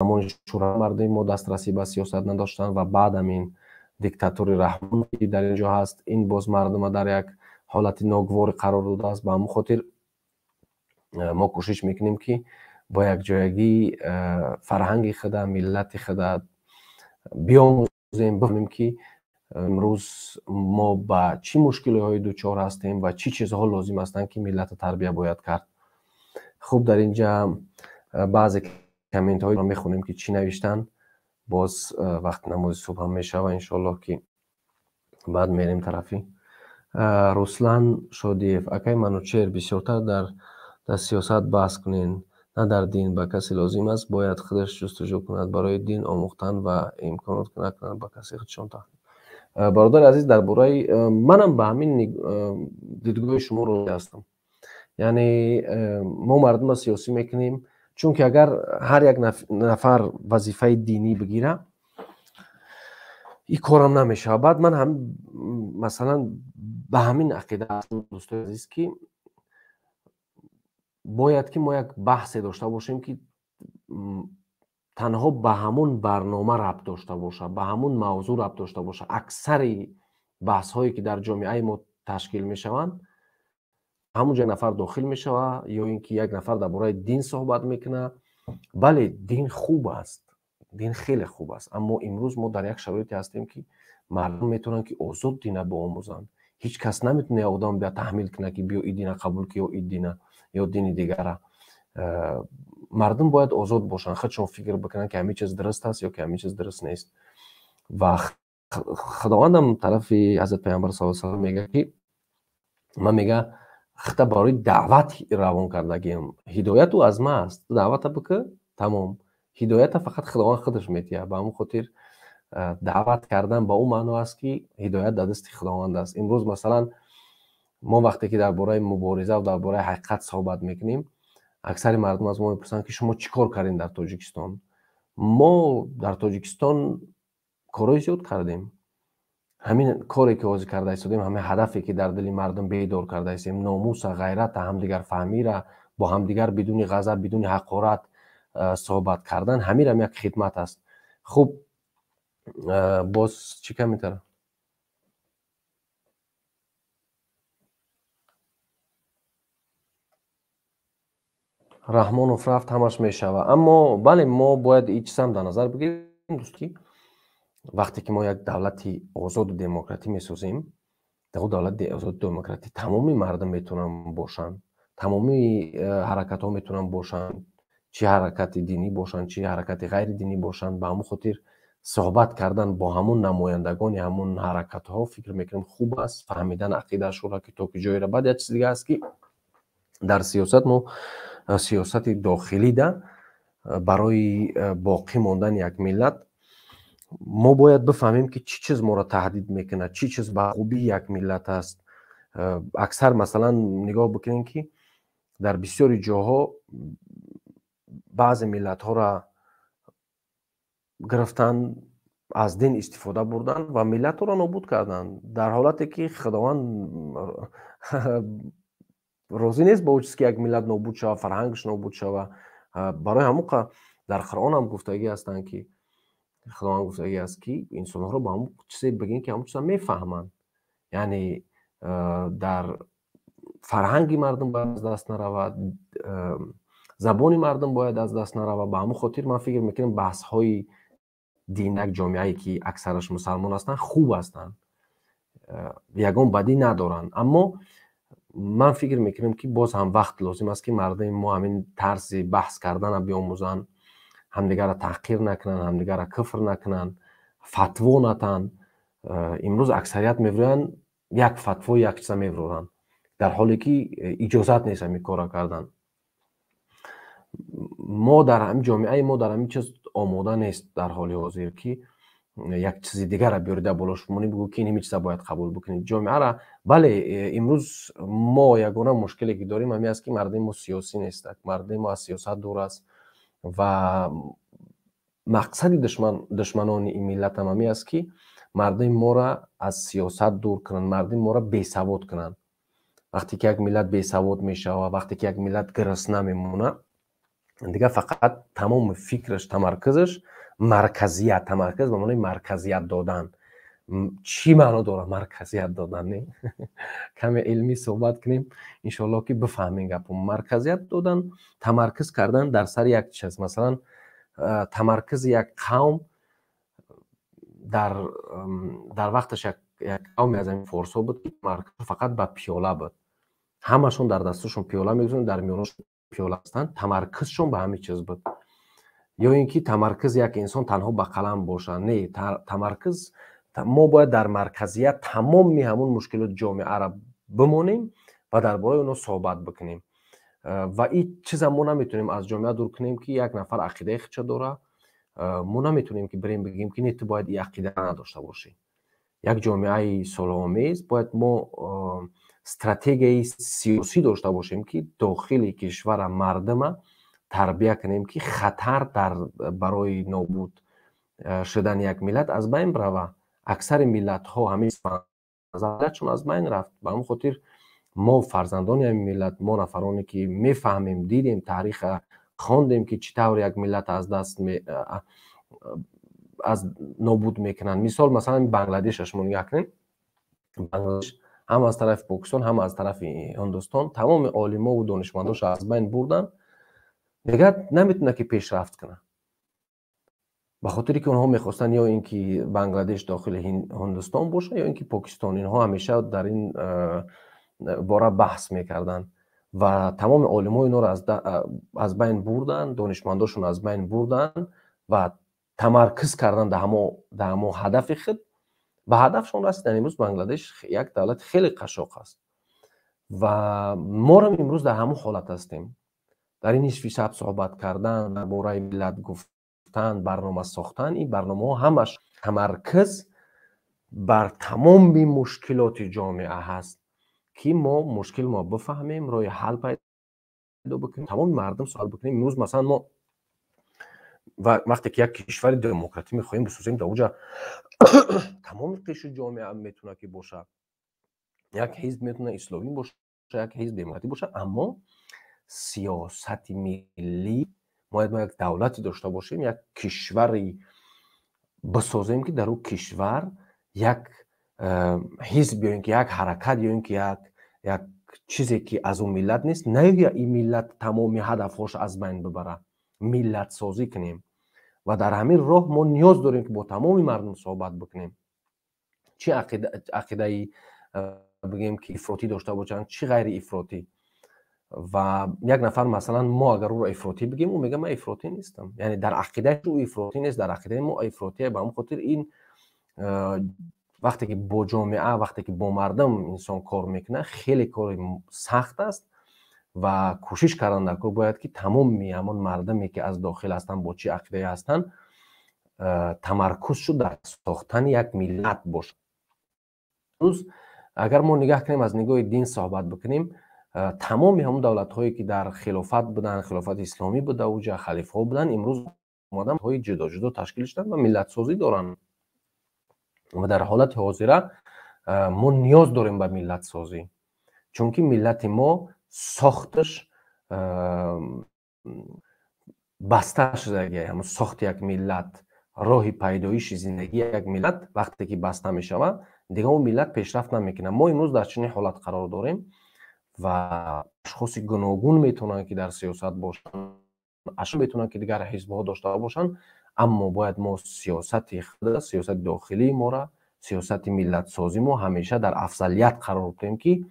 زمان شورا مردم ما دسترسی به سیاست نداشتن و بعد همین دیکتاتوری رحمان که در اینجا هست، این باز مردم در یک حالت ناگوار قرار داده است. به همون خاطر ما کوشش میکنیم که با یک جایگی فرهنگ خود، ملت خود بیاموزیم، بفهمیم که امروز ما با چی مشکلی های دوچار هستیم و چی چیزها لازم هستند که ملت تربیه باید کرد. خوب، در اینجا بعضی کامنت های رو میخونیم که چی نوشتن. باز وقت نماز صبح هم میشه و انشالله که بعد میریم طرفی. رسلان شادیف: اکای منوچهر بسیارتر در سیاست بحث کنین، نه در دین. با کسی لازم است باید خودش جستجو کند برای دین آموختن و امکانات نکنند با کسی خودشان تحقیق. برادر عزیز، در برای منم به همین دیدگاه شما رو هستم. یعنی ما مردم سیاسی میکنیم چون که اگر هر یک نفر وظیفه دینی بگیره این کارم نمیشه. بعد من هم مثلا به همین عقیده هستم دوستان عزیز که باید که ما یک بحثی داشته باشیم که تنها به همون برنامه ربط داشته باشه، به همون موضوع ربط داشته باشه. اکثر بحث هایی که در جامعه ما تشکیل می شوند همونجا یک نفر داخل می شود یا اینکه یک نفر درباره دین صحبت میکنه. بله، دین خوب است، دین خیلی خوب است، اما امروز ما در یک شرایطی هستیم که مردم میتونن که آزاد دین بیاموزن. هیچ کس نمیتونه آدم بیا تحمیل کنه که بیا این دین قبول کی یا این دین یا دین دیگره. مردم باید آزاد باشن، خودشون فکر بکنن که همین چیز درست است یا که همین چیز درست نیست. و خداوندم طرف حضرت پیامبر صلی الله علیه و آله میگه که من میگه خطا برای دعوت روان کردگیم، هدایت او از ما است، دعوت بکن تمام. هدایت فقط خداوند خودش میتیه. به همون خاطر دعوت کردن با اون معنا است که هدایت در دست خداوند است. امروز مثلا ما وقتی که درباره مبارزه و درباره حقیقت صحبت میکنیم، اکثر مردم از ما میپرسن که شما چیکار کردین در تاجیکستان؟ ما در تاجیکستان کارهای زیاد کردیم. همین کاری که واضح کرده ایستادیم، همین هدفی که در دل مردم بیدار کرده ایستیم، ناموس، غیرت، همدیگر فهمی را با همدیگر بدون غضب، بدون حقارت صحبت کردن، همین هم یک خدمت است. خب باز چی کم میتره؟ رحمان رفت همش میشوه. اما بله، ما باید این چیز هم در نظر بگیریم دوستی، وقتی که ما یک دولتی آزاد و دموکراتی میسازیم، در دولت آزاد دموکراتی تمامی مردم میتونن باشن، تمامی حرکت ها میتونن باشن، چه حرکت دینی باشن چه حرکت غیر دینی باشن. به همون خاطر صحبت کردن با همون نمایندگان همون حرکت ها فکر میکنم خوب است. فهمیدن عقیده شورا که تو که جای را. بعد یک چیز دیگه است که در سیاست ما سیاست داخلی ده برای باقی ماندن یک ملت ما باید بفهمیم که چی چیز ما را تهدید میکنه، چی چیز به خوبی یک ملت است. اکثر مثلا نگاه بکنین که در بسیاری جاها بعض ملت ها را گرفتن، از دین استفاده بردن و ملت را نابود کردن، در حالتی که خداوند راضی نیست با چیزی که یک ملت نابود شود، فرهنگش نابود شود. برای همون در قرآن هم گفتگی هستند که خداوند گفتگی است که انسان ها رو با همون چیزی بگین که همون چیزا میفهمن. یعنی در فرهنگی مردم باید از دست نرود، زبانی مردم باید از دست نرود. به همون خاطر من فکر میکنم بحث های دین یک جامعه‌ای که اکثرش مسلمان هستن خوب هستن، یگان بدی ندارن. اما من فکر میکنم که باز هم وقت لازم است که مردم ما همین طرز بحث کردن را بیاموزن، همدیگر را تحقیر نکنن، همدیگر را کفر نکنن، فتوا ندن. امروز اکثریت میبرن یک فتوا یک چیز میبرن، در حالی که اجازت نیست این کارا کردن. ما در همین جامعه ما در همین چیز آماده نیست در حال حاضر که یک چیز دیگر را بیارید بالاش بمونی بگو که این چیز باید قبول بکنید. جامعه را بله، امروز ما یگانه مشکلی که داریم همین است که مردم ما سیاسی نیست، مردم ما از سیاست دور است و مقصد دشمنان این ملت هم همین است که مردم ما را از سیاست دور کنن، مردم ما را بی‌سواد کنن. وقتی که یک ملت بی‌سواد میشه و وقتی که یک ملت گرسنه میمونه، دیگه فقط تمام فکرش تمرکزش مرکزیت، تمرکز به معنای مرکزیت دادن. چی معنا داره مرکزیت دادن؟ نه کمی علمی صحبت کنیم انشالله که بفهمین گپم. مرکزیت دادن، تمرکز کردن در سر یک چیز. مثلا تمرکز یک قوم در وقتش یک قوم از این فارسا بود که مرکز فقط به پیاله بود، همشون در دستشون پیاله میگذارن، در میانشون پیاله هستند، تمرکزشون به همین چیز بود. یا اینکه تمرکز یک انسان تنها به قلم باشه، نه، تمرکز ما باید در مرکزیت تمام همون مشکلات جامعه را بمونیم و درباره اونها صحبت بکنیم. و این چیز ما نمیتونیم از جامعه دور کنیم که یک نفر عقیده خودش داره. ما نمیتونیم که بریم بگیم که نه تو باید این عقیده نداشته باشی. یک جامعه صلح‌آمیز باید ما استراتژی سیاسی داشته باشیم که داخل کشور مردم تربیت کنیم که خطر برای نابود شدن یک ملت از بین بروه. اکثر ملت ها همین ملتشون از بین رفت. به همون خاطر ما فرزندان این ملت، ما نفرانی که میفهمیم، دیدیم تاریخ، خواندیم که چطور یک ملت از دست از نابود میکنن. مثلا بنگلادش شما نگاه کنین، بنگلادش هم از طرف پاکستان هم از طرف هندوستان تمام عالما و دانشمنداش از بین بردن، دیگه نمیتونه که پیشرفت کنه. به خاطری که اونها میخواستن یا اینکه بنگلادش داخل هندوستان باشه یا اینکه پاکستان. اینها همیشه در این باره بحث میکردن و تمام علما اینا رو از بین بردن، دانشمنداشون از بین بردن و تمرکز کردن در همو هدف خود. به هدفشون رسیدن. امروز بنگلادش یک دولت خیلی قشاق است و ما هم امروز در همون حالت هستیم. در این نصف شب صحبت کردن، درباره ملت گفتن، برنامه ساختن، این برنامه ها همش تمرکز بر تمام مشکلات جامعه هست که ما مشکل ما بفهمیم، راه حل پیدا بکنیم، تمام مردم سوال بکنیم. امروز مثلا ما وقتی که یک کشور دموکراتی میخوایم بسازیم، در اونجا تمام قشر جامعه میتونه که باشه، یک حزب میتونه اسلامی باشه، یک حزب دموکراتی باشه، اما سیاست ملی ما یک دولتی داشته باشیم، یک کشوری بسازیم که در اون کشور یک حزب یا اینکه یک حرکت یا اینکه یک چیزی که از اون ملت نیست، نه یا این ملت تمام هدفش از بین ببره، ملت سازی کنیم. و در همین راه ما نیاز داریم که با تمام مردم صحبت بکنیم. چه عقیده بگیم که افراطی داشته باشن، چه غیر افراطی. و یک نفر مثلا ما اگر او را افراطی بگیم، او میگه من افراطی نیستم، یعنی در عقیده او افراطی نیست، در عقیده ما افراطیه. به همون خاطر این وقتی که با جامعه، وقتی که با مردم انسان کار میکنه، خیلی کار سخت است و کوشش کردن در کار باید که تمام همون مردمی که از داخل هستن با چی عقیده هستن تمرکز شد در ساختن یک ملت باشه. روز اگر ما نگاه کنیم، از نگاه دین صحبت بکنیم، تمام همون دولت هایی که در خلافت بودن، خلافت اسلامی بوده، اوجا خلیفه ها بودن، امروز آدم های جدا جدا تشکیل شدن و ملت سازی دارن. و در حالت حاضره ما نیاز داریم به ملت سازی، چون که ملت ما ساختش بسته شده. همون ساخت یک ملت، راه پیدایش زندگی یک ملت وقتی که بسته می شود، دیگه اون ملت پیشرفت نمیکنه. ما امروز در چنین حالت قرار داریم و اشخاص گوناگون میتونن که در سیاست باشن، اشخاص میتونن که دیگر حزب ها داشته باشن، اما باید ما سیاست خود، سیاست داخلی ما را، سیاست ملت سازی ما همیشه در افضلیت قرار بدیم که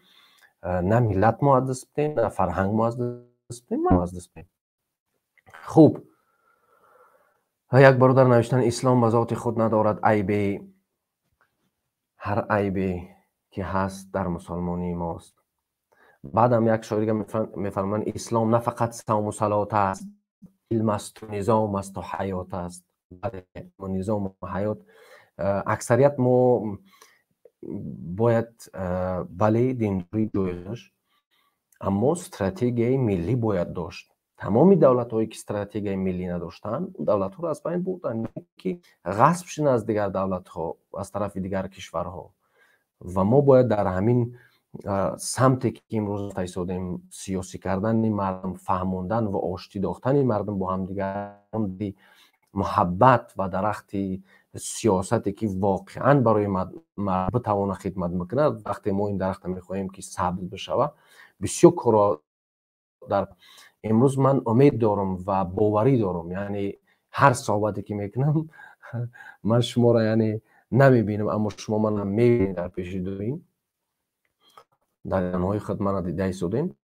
نه ملت ما از دست بدیم، نه فرهنگ ما از دست بدیم، ما از دست بدیم. خوب، یک برادر نوشتن اسلام به ذات خود ندارد عیبی، هر عیبی که هست در مسلمانی ماست. بعدم یک شاعر میفرمان اسلام نه فقط صوم و صلات است، علم است و نظام است و حیات است. نظام و حیات، اکثریت ما باید بله دینداری جایش، اما استراتژی ملی باید داشت. تمامی دولت هایی که استراتژی ملی نداشتن، دولت ها رو از بین بردن که غصب شدن از دیگر دولت ها، از طرف دیگر کشورها. و ما باید در همین سمتی که امروز ایستادیم، سیاسی کردن مردم، فهموندن و آشتی داشتن مردم با هم دیگر، محبت و درخت سیاستی که واقعا برای مردم بتوانه خدمت میکنه، وقتی ما این درخت میخواهیم که سبز بشود، بسیار کارا در امروز من امید دارم و باوری دارم. یعنی هر صحبتی که میکنم من شما را یعنی نمیبینم، اما شما من میبینید در پیش دویم، در انهای خدمت را دیده ایستادیم،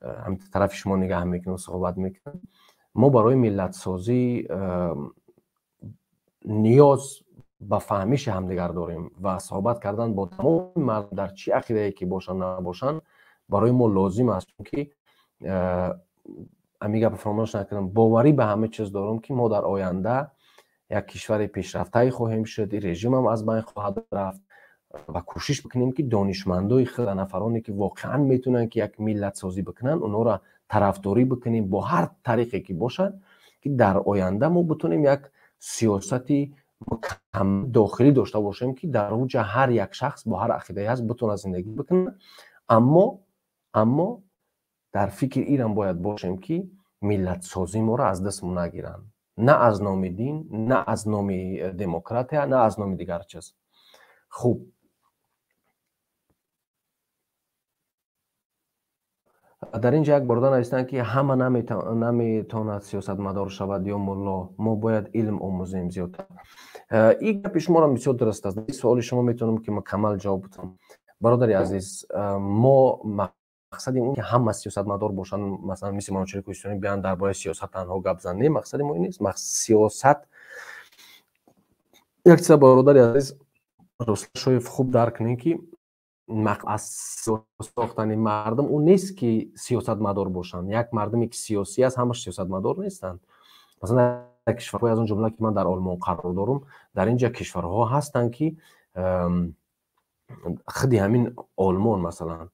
هم طرف شما نگاه میکنم، صحبت میکنم. ما برای ملت سازی نیاز به فهمیش همدیگر داریم و صحبت کردن با تمام مردم در چی عقیده که باشن نباشن برای ما لازم است که امیگه فراموش نکنم، باوری به همه چیز دارم که ما در آینده یک کشور پیشرفته خواهیم شد، رژیم هم از بین خواهد رفت و کوشش بکنیم که دانشمندای خود، نفرانی که واقعا میتونن که یک ملت سازی بکنن، اونا را طرفداری بکنیم با هر طریقی که باشد، که در آینده ما بتونیم یک سیاستی مکمل داخلی داشته باشیم که در اوج هر یک شخص با هر عقیده هست بتونه زندگی بکنه. اما در فکر ایران باید باشیم که ملت سازی ما را از دستمون نگیرن، نه از نام دین، نه از نام دموکراتیا، نه از نام دیگر چیز. خوب، در اینجا یک برادر هستند که همه نمیتواند سیاستمدار شود یا ملا، ما باید علم آموزیم زیادتر. این گپ شما را بسیار درست است. این سوال شما میتونم که مکمل جواب بدم. برادر عزیز، ما مقصد اون که همه سیاستمدار باشن، مثلا مثل مناچهر کوهستانی بیان درباره سیاست تنها گپ زنی، مقصد ما این نیست. سیاست یک چیز برادر عزیز رسول شایف خوب درک کنین که از ساختن مردم اون نیست که سیاستمدار باشن. یک مردمی که سیاسی است همش سیاستمدار نیستن. مثلا کشورهای از اون جمله که من در آلمان قرار دارم، در اینجا کشورها هستن که خودی همین آلمان مثلا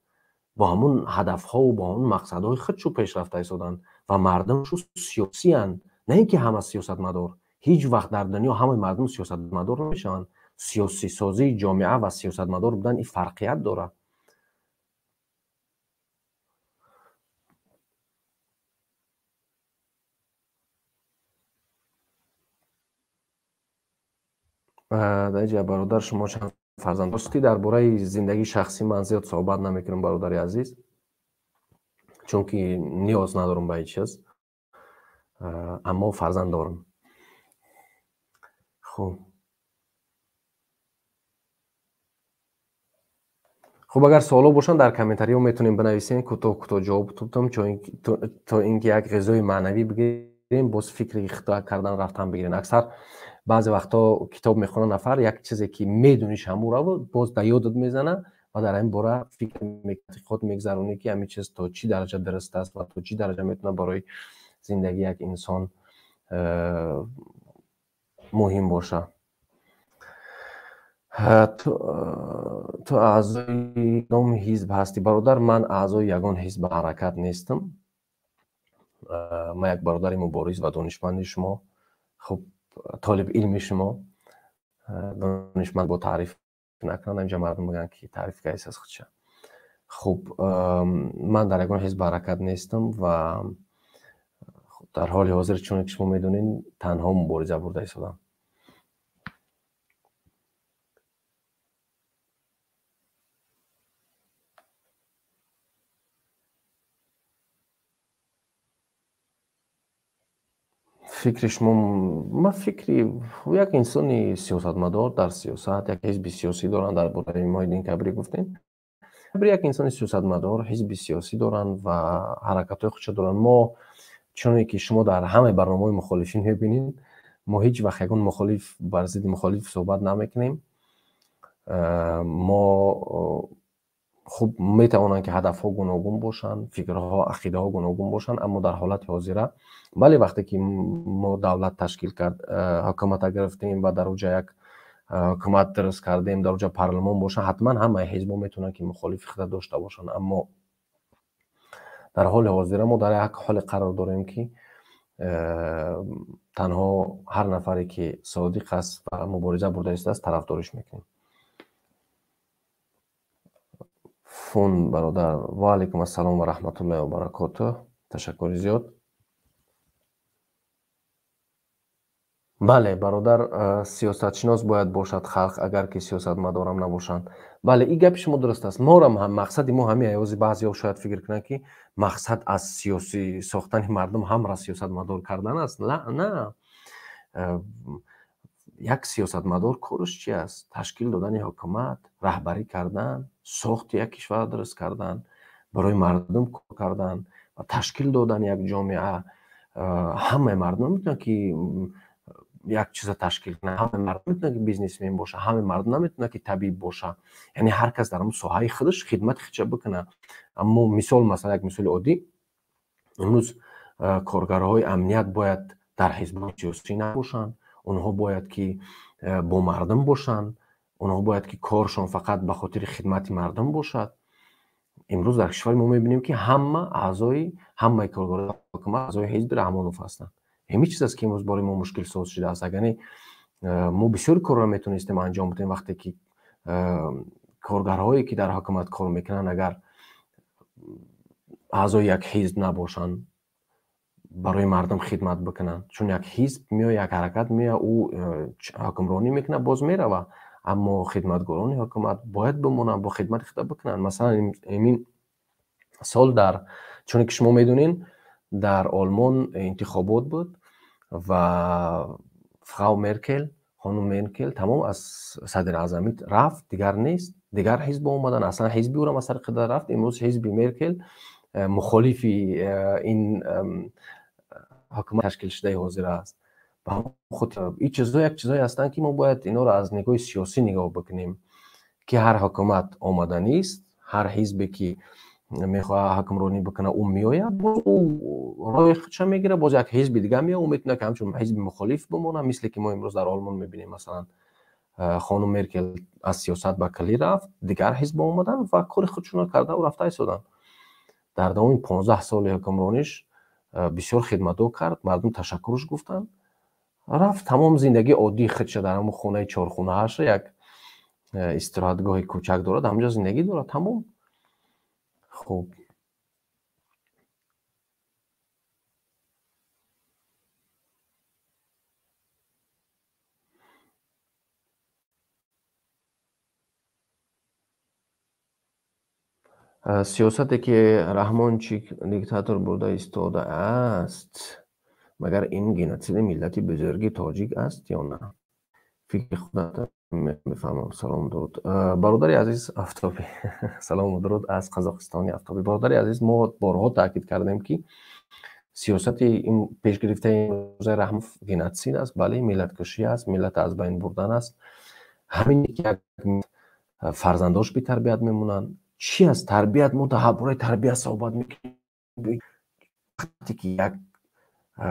با همون هدفها و با همون مقصدهای خودشو پیشرفته ایستادن و مردمشو سیاسی هن. نه اینکه همه سیاستمدار. هیچ وقت در دنیا همه مردم سیاستمدار نمیشن. سیاسی سازی جامعه و سیاستمدار بودن این فرقیت داره. در اینجا برادر شما چند فرزند داشتی؟ درباره زندگی شخصی من زیاد صحبت نمیکنم برادر عزیز، چون که نیاز ندارم به این چیز، اما فرزند دارم. خب اگر سوالا باشن در کامنتاری ها میتونیم بنویسین، کوتاه جواب بدم، چون تا اینکه یک غذای معنوی بگیریم باز فکر اختراع کردن رفتن بگیرین. اکثر بعضی وقتا کتاب میخونه نفر یک چیزی که میدونیش همون رو باز در یادت میزنه و در این باره فکر خود میگذرونی که همین چیز تا چی درجه درست است و تا چی درجه میتونه برای زندگی یک انسان مهم باشه. تو اعضای کدام حزب هستی؟ برادر من اعضای یگان حزب حرکت نیستم. من یک برادر مبارز و دانشمند شما، خب طالب علم شما، دانشمند با تعریف نکنن. اینجا مردم میگن که تعریف کیس از خودشه. خب من در یگان حزب حرکت نیستم و در حال حاضر چون که شما میدونین تنها مبارزه برده ایستادم. فکر شما؟ من فکری یک انسانی سیاستمدار در سیاست، یک حزب سیاسی دارن، در باره مایدین کبری گفتین، یک انسان سیاستمدار حزب سیاسی دارن و حرکت خودش دارن. ما چون که شما در همه برنامه مخالفین میبینین، ما هیچ وقت یکون مخالف بر ضد مخالف صحبت نمیکنیم. ما خب میتوانند که هدف ها گوناگون باشن، فکرها، عقیده ها گوناگون باشن، اما در حالت حاضره ولی وقتی که ما دولت تشکیل کرد، حکومت گرفتیم و در اوج یک حکومت درست کردیم، در اوج پارلمان باشه، حتما همه حزب‌ها میتونن که مخالف خود داشته باشن. اما در حال حاضر ما در یک حال قرار داریم که تنها هر نفری که صادق است و مبارزه برده است طرفدارش میکنیم. فون برادر. و علیکم السلام و رحمت الله و برکاته. تشکر زیاد. بله برادر، سیاستشناس باید باشد خلق، اگر که سیاستمدار هم نباشند. بله این گپ شما درست است. ما هم مقصد ما همین ایوازی بعضی ها شاید فکر کنند که مقصد از سیاسی ساختن مردم هم را سیاستمدار کردن است. نه یک سیاستمدار کارش چی است؟ تشکیل دادن حکومت، رهبری کردن، ساخت یک کشور درست کردن، برای مردم کار کردن و تشکیل دادن یک جامعه. همه مردم میتونن که یک چیز تشکیل کنه، همه مردم میتونه که بیزنسمن باشه، همه مردم نمیتونه که طبیب باشه. یعنی هر کس در اون ساحه خودش خدمت خودش بکنه. اما مثلا یک مثال عادی، امروز کارگرهای امنیت باید در حزب سیاسی نباشند، اونها باید که با مردم باشند، اونها باید که کارشون فقط به خاطر خدمت مردم باشد. امروز در کشور ما میبینیم که همه کارگرای حکومت اعضای حزب رحمانوف هستند. همین چیز است که امروز برای ما مشکل ساز شده است. اگر ما بسیار کار را میتونستیم انجام بدیم وقتی که کارگرهایی که در حکومت کار میکنن اگر اعضای یک حزب نباشند، برای مردم خدمت بکنن. چون یک حزب میاد، یک حرکت میاد، او حکمرانی میکنه، باز میره، اما خدمتگاران حکومت باید بمونن، با خدمت خود بکنن. مثلا این سال چون که شما میدونین در آلمان انتخابات بود و خانم مرکل تمام از صدر اعظمی رفت، دیگر نیست، دیگر حزب اومدن، اصلا حزبی او را مسر قدر رفت. امروز حزب مرکل مخالفی این حکومت تشکیل شده حاضر است. و خود این چیزا یک چیزایی هستند که ما باید اینا را از نگاه سیاسی نگاه بکنیم که هر حکومت آمدنی است، هر حزبی که میخواد حکمرانی بکنه اون میآید، او راه خودش میگیره، باز یک حزب دیگه میاد، اون میتونه که همچون حزب مخالف بمونه. مثل که ما امروز در آلمان میبینیم، مثلا خانم مرکل از سیاست به کلی رفت، دیگر حزب اومدن و کار خودشون کرده و رفته ایستادن. در دوام 15 سال حکمرانیش بسیار خدمتو کرد، مردم تشکرش گفتن، رفت تمام زندگی عادی خودش در همون خونه 4 خونه هاش یک استراحتگاه کوچک دارد، همونجا زندگی دارد، تمام. خوب سیاستی که رحمان چیک دیکتاتور برده ایستاده است، مگر این گنسیل ملت بزرگی تاجیک است یا نه؟ فکر خودت میفهمم. سلام درود برادر عزیز آفتابی. سلام و درود از قزاقستانی آفتابی. برادر عزیز، ما بارها تاکید کردیم که سیاست این پیش گرفته رحمان گنسیل است. بله، ملت کشی است، ملت از بین بردن است. همین که فرزنداش بی تربیت میمونن. چی از تربیت؟ ما درباره تربیت صحبت میکنیم. وقتی که یک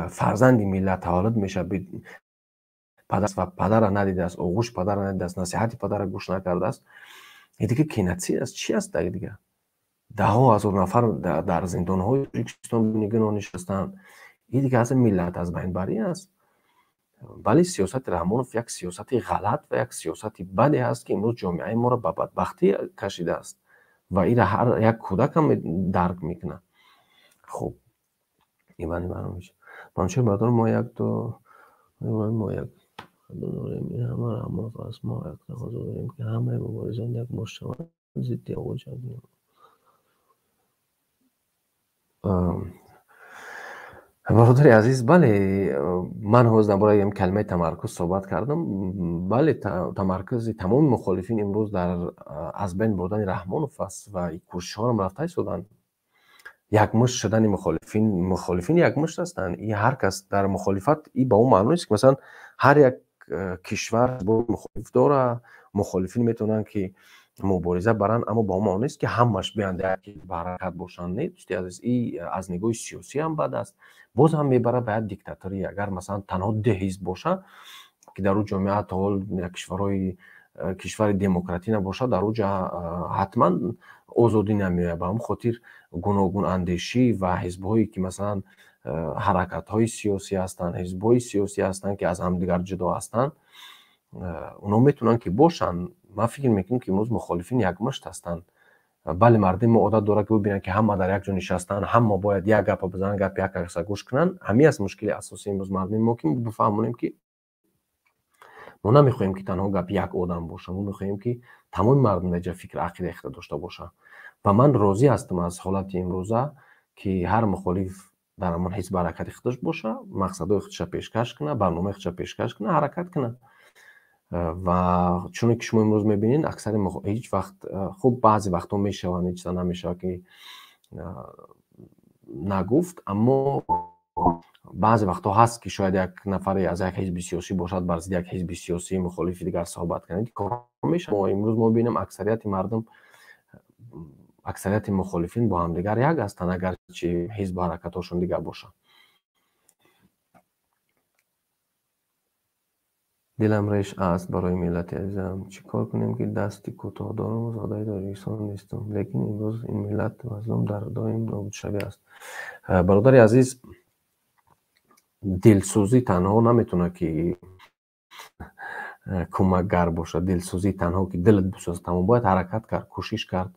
فرزندی ملت تولد میشه، پدر و پدر را ندیده است، آغوش پدر را ندیده است، نصیحت پدر را گوش نکرده است، این دیگه کنتسی است. چی است دیگه؟ 10,000 نفر در زندان های تاجیکستان نگاه نشستند. این دیگه از ملت از بین بری است. ولی سیاست رحمانوف یک سیاست غلط و یک سیاست بدی است که امروز جامعه ما را به بدبختی کشیده است و این را هر یک کودک هم درک میکنه. خب این برنامه میشه. من چه مقدار ما یک داریم، این همه رحمانوف است. ما اقتقاض داریم که همه مبارزان یک مجتمع ضد آقا جمعی. برادر عزیز، بله من حوز درباره این کلمه تمرکز صحبت کردم. بله تمرکز تمام مخالفین امروز در از بین بردن رحمانوف است و این کوشش ها هم رفته شدن. یک مشت شدن مخالفین یک مشت هستند. این هر کس در مخالفت، این با اون معنی نیست که مثلا هر یک کشور با مخالف داره، مخالفین میتونن که مبارزه برن، اما با اون معنی نیست که همش بیان در حرکت باشن. نه دوستی عزیز، این از نگاه سیاسی هم بد است. باز هم میبره باید دیکتاتوری. اگر مثلا تنها 10 حزب باشه که در اون جامعه تا حال کشور دموکراتی نباشه، در اونجا حتما آزادی نمیاد. به همون خاطر گوناگون اندیشی و حزب‌هایی که مثلا حرکت‌های سیاسی هستند، حزب‌های سیاسی هستند که از همدیگر جدا هستند، اونا میتونن که باشن. من فکر میکنم که امروز مخالفین یک مشت هستند бали мардум мо одат дорад ки бибинанд ки ҳама дар як ҷо нишастан, ҳама бояд як гапа бизананд, гапи як каса гӯш кунанд. ҳамин аст мушкили асосии имрӯз мардуми мо, ки бифаҳмонем ки мо намехоҳем ки танҳо гапи як одам боша, мо мехоҳем ки тамоми мардум дар ҷо фикр ақида ихта дошта бошанд. ва ман розӣ ҳастам аз ҳолати имрӯза, ки ҳар мухолиф дар ҳамон ҳизб ҳаракати худаш боша, мақсадҳои худша пешкаш куна, барномаи худша пешкаш куна, ҳаракат куна. ва чуне ки шумо имрӯз мебинед, аксари ҳеҷ вақт хуб баъзе вақтҳо мешавад, ҳеҷ чиза намешавад ки нагуфт, аммо баъзе вақтҳо ҳаст ки шояд як нафаре аз як ҳизби сиёсӣ бошад бар зидди як ҳизби сиёсии мухолифи дигар суҳбат кунад. Корҳо мешавад. Имрӯз мо бинем аксарияти мардум, аксарияти мухолифин бо ҳамдигар як ҳастанд, агарчи ҳизбу ҳаракатҳошон дигар бошад. дилам реш аст барои миллати азизам. Чӣ кор кунем ки дасти кӯтоҳ дорам озодаи Тоҷикистон нестам, лекин имрӯз ин миллат мазлум дар доим нобудшавӣ аст. Бародари азиз, дилсӯзӣ танҳо наметавонад ки кӯмакгар бошад. Дилсӯзӣ танҳо ки дилат бисӯзад, тамом бояд ҳаракат кард, кӯшиш кард,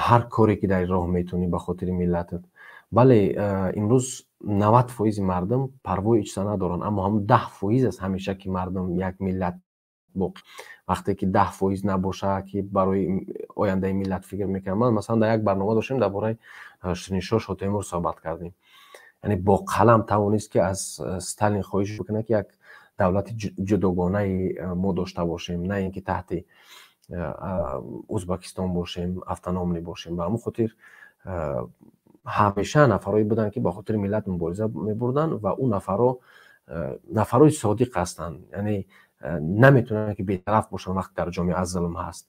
ҳар коре ки дар роҳ метавонӣ ба хотири миллатат. бале имрӯз 90% мардум парвои ҳеҷ чиза надоранд, аммо ҳамун 10% аст ҳамеша ки мардум як миллат боқӣ. Вақте ки 10% набоша, ки барои ояндаи миллат фикр мекунад. Ман масалан дар як барнома доштем дар бораи Шириншоҳ Шотемур суҳбат кардем. яъне бо қалам тавонист ки аз Сталин хоҳиш бикунад ки як давлати ҷудогонаи мо дошта бошем, на ин ки таҳти Узбекистон бошем, автономӣ бошем. ба ҳамон хотир ҳамеша нафарҳое буданд ки ба хотири миллат мубориза мебурданд ва ӯ нафарҳои содиқ ҳастанд. яъне наметавонанд ки бетараф бошанд вақте дар ҷомеа зулм ҳаст.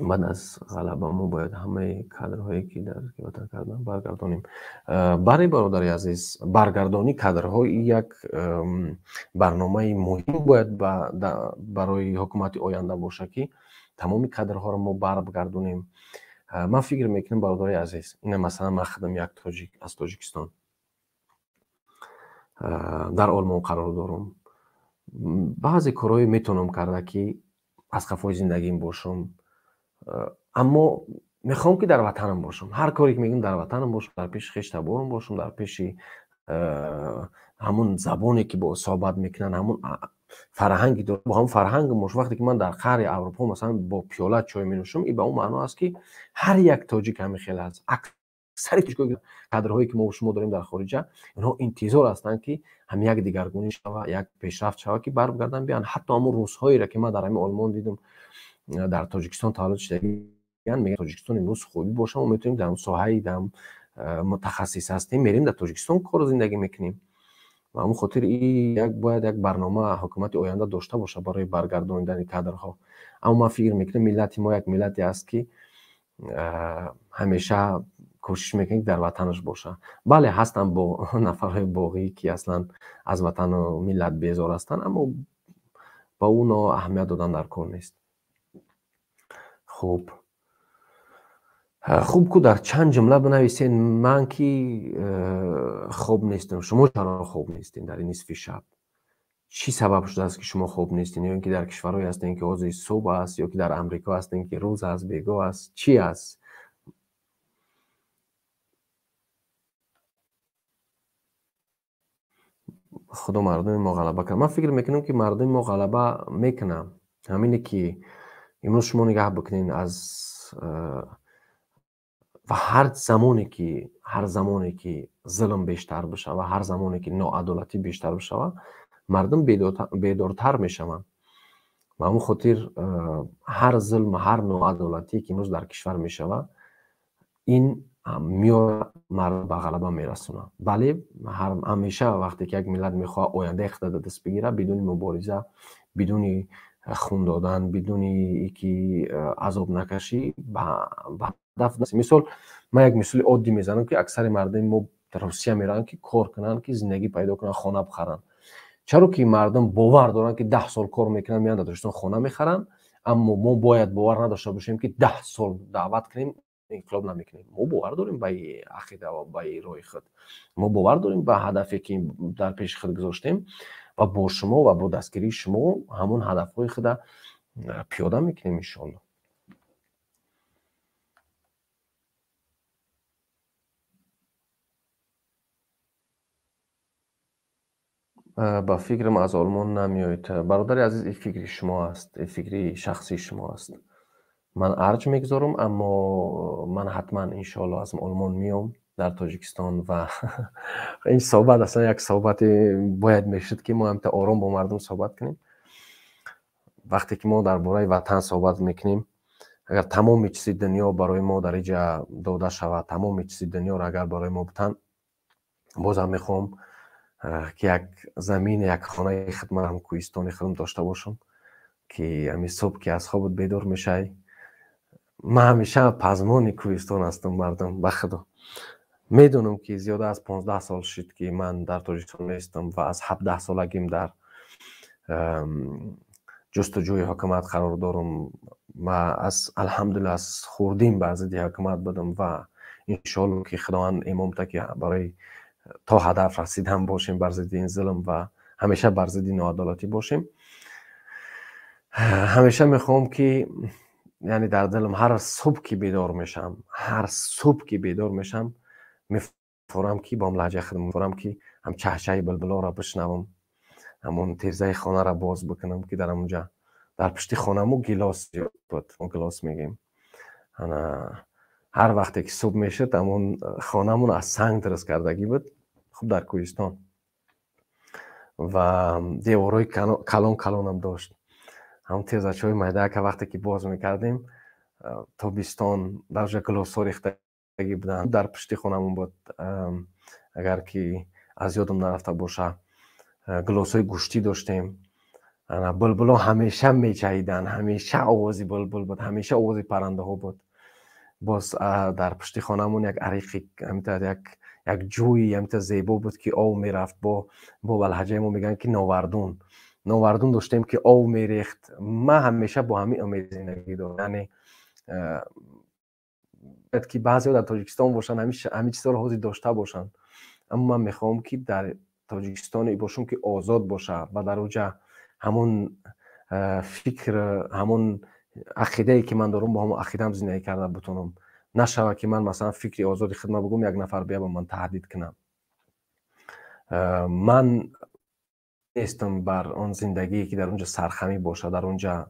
баъд аз ғалаба мо бояд ҳамаи кадрҳое ки дар ватан карданд баргардонем. баре бародари азиз, баргардонии кадрҳо як барномаи муҳим бояд барои ҳукумати оянда боша, ки тамоми кадрҳоро мо баргардонем. ман фикр мекунам бародари азиз, ина масалан ман худам як тоҷик аз Тоҷикистон дар Олмон қарор дорам. баъзе корҳое метавонам карда ки аз қафои зиндагим бошам, аммо мехоҳам ки дар ватанам бошам. ҳар коре ки мекунам дар ватанам бошам, дар пеши хештаборам бошам, дар пеши ҳамун забоне ки бо суҳбат мекунанд, ҳамун фарҳанги дорам, бо ҳамун фарҳангам бошам. вақте ки ман дар қаҳри Аврупо масалан бо пиёла чой менӯшам, ин ба он маъно аст ки ҳар як тоҷик ҳамин хел аст. аксари кадрҳое ки мо шумо дорем дар хориҷа, инҳо интизор ҳастанд ки ҳам як дигаргунӣ шава, як пешрафт шава, ки баргарданд биёянд. ҳатто ҳамун рӯсҳоеро ки ман дар ҳамин Олмон дидам, дар Тоҷикистон таваллуд шудагиянд, мегӯянд Тоҷикистон имрӯз хубӣ боша, мо метавонем дар соҳаи мутахассис ҳастем, мерем дар Тоҷикистон кору зиндагӣ мекунем. ва ҳамон хотир бояд як барнома ҳукумати оянда дошта боша барои баргардонидани кадрҳо. аммо ман фикр мекунам миллати мо як миллате аст, ки ҳамеша кӯшиш мекунад дар ватанаш боша. бале ҳастанд бо нафарҳои боғӣ ки аслан аз ватану миллат безор ҳастанд, аммо ба ӯно аҳамият додан дар кор нест. хуб ку дар чанд ҷумла бинависед. ман ки хоб нестам. шумо чаро хоб нестед дар ин нисфи шаб? чӣ сабаб шудааст ки шумо хоб нестед? ё ин ки дар кишварҳое ҳастед ки ҳозир субҳ аст, ё ки дар Амрико ҳастед ки рӯз аст, бегоҳ аст? чӣ аст? худо мардуми мо ғалаба кунад. ман фикр мекунам ки мардуми мо ғалаба мекунад. ҳамине ки имрӯз шумо нигаҳ бикунед аз ва ҳар замоне ки зулм бештар бишава, ҳар замоне ки ноадолатӣ бештар бишава, мардум бедортар мешаванд. ба ҳамон хотир ҳар зулм, ҳар ноадолатие ки имрӯз дар кишвар мешава, ин меояд мардум ба ғалаба мерасонад. бале ҳамеша вақте ки як миллат мехоҳад ояндаи худро ба даст бигирад, бидуни мубориза, бидуни хун додан, бидуни ки азобнакашӣ ба ҳадаф наст. мисол ман як мисоли оддӣ мезанам, ки аксари мардуми мо дар Русия мераванд ки кор кунанд, ки зиндагӣ пайдо кунанд, хона бихаранд. чаро ки мардум бовар доранд ки 10 сол кор мекунанд, меянд дар Тоҷикистон хона мехаранд, аммо мо бояд бовар надошта бошем ки 10 сол даъват кунем, инқилоб намекунем. мо бовар дорем ба ақида ва ба роҳи худ. мо бовар дорем ба ҳадафе ки дар пеши худ гузоштем ва бо шумо ва бо дастгирии шумо ҳамон ҳадафҳои худа пиёда мекунем иншоалло. با فکرم از آلمان نمیاید. برادر عزیز، این فکری شما است، این فکری شخصی شما است. من ارج میگذارم، اما من حتما انشالله از آلمان میام در تاجیکستان و این صحبت اصلا یک صحبت باید میشد که ما هم تا آرام با مردم صحبت کنیم. وقتی که ما درباره وطن صحبت میکنیم، اگر تمام چیز دنیا برای ما در اینجا داده شود، تمام چیز دنیا را اگر برای ما بتن، بازم میخوام که یک زمین، یک خانه خدمت هم کوهستانی خودم داشته باشم که همین صبح که از خوابت بیدار میشه. من همیشه پزمان کوهستان هستم مردم، بخدا میدونم که زیاده از 15 سال شد که من در تاجیکستان نیستم و از 17 سالگیم در جستجوی حکومت قرار دارم. ما از الحمدلله از خوردیم بر ضد حکومت بدم و انشالله که خداوند امام تا که برای تا هدف رسیدن باشیم بر ضد این ظلم و همیشه بر ضد ناعدالتی باشیم. همیشه میخوام که یعنی در دلم هر صبح که بیدار میشم میفورم که با لهجه خودم میفورم که هم چهچه بلبلا را بشنوم، همون تیرزه خانه را باز بکنم که در اونجا در پشت خانه‌مو گلاس بود، اون گلاس میگیم. انا هر وقتی که صبح میشد همون خانه‌مون از سنگ درست کردگی بود، خوب در کوهستان، و دیوارای کلان هم داشت. هم تیزچه‌های میده که وقتی که باز میکردیم تابستان در جا گلاس ها ریختگی بودن در پشت خانه‌مون بود. اگر که از یادم نرفته باشه گلاس های گوشتی داشتیم. بلبلا همیشه میچیدن، همیشه آوازی بلبل بود، همیشه آوازی پرنده ها بود. باز در پشت خانه‌مون یک عریقی، یک جوی همت زیبا بود که آب میرفت. با لهجه ما میگن که ناوردون داشتیم که آب میریخت. من همیشه با همین امید زندگی دارم، یعنی که بعضی در تاجیکستان باشن همین چیزا رو حاضر داشته باشن، اما من میخوام که در تاجیکستان باشم که آزاد باشه و در اونجا همون فکر، همون عقیده ای که من دارم با همون عقیده‌ام زندگی کرده بتونم. نشوه که من مثلا فکری آزادی خدمت بگم یک نفر بیا به من تهدید کنم. من نیستم بر آن زندگی که در اونجا سرخمی باشه، در اونجا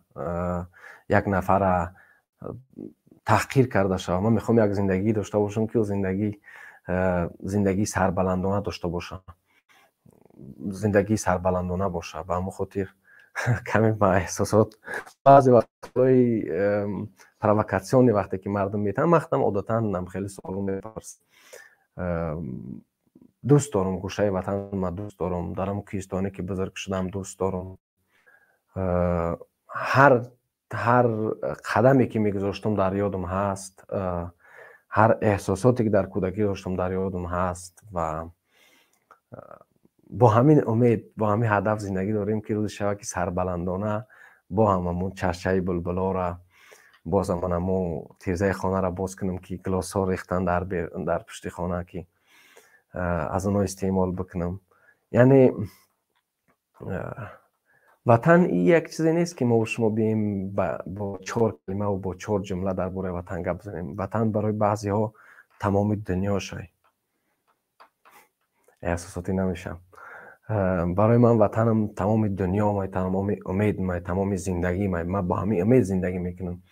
یک نفر تحقیر کرده شوم. من میخوام یک زندگی داشته باشم که زندگی سربلندانه داشته باشم، زندگی سربلندانه باشه. به همون خاطر کمی با احساسات بعضی وقتای پروکاسیونی وقتی که مردم میتن مختم عادتا هم خیلی سوالو میپرس. دوست دارم گوشه وطن، من دوست دارم درم کوهستانی که بزرگ شدم دوست دارم. هر قدمی که میگذاشتم در یادم هست، هر احساساتی که در کودکی داشتم در یادم هست و با همین امید، با همین هدف زندگی داریم که روز شب که سربلندانه با همون چرچه بلبلا را باز همون تیرزه خانه را باز کنم که گلاس ها ریختن در پشت خانه که از اونها استعمال بکنم. یعنی وطن این یک چیزی نیست که ما و شما بیم با 4 کلمه و با 4 جمله درباره وطن گپ بزنیم. وطن برای بعضی ها تمام دنیا شه. احساساتی نمیشم. برای من وطنم تمام دنیا ما، تمام امید ما، تمام زندگی ما. من با همین امید زندگی میکنم.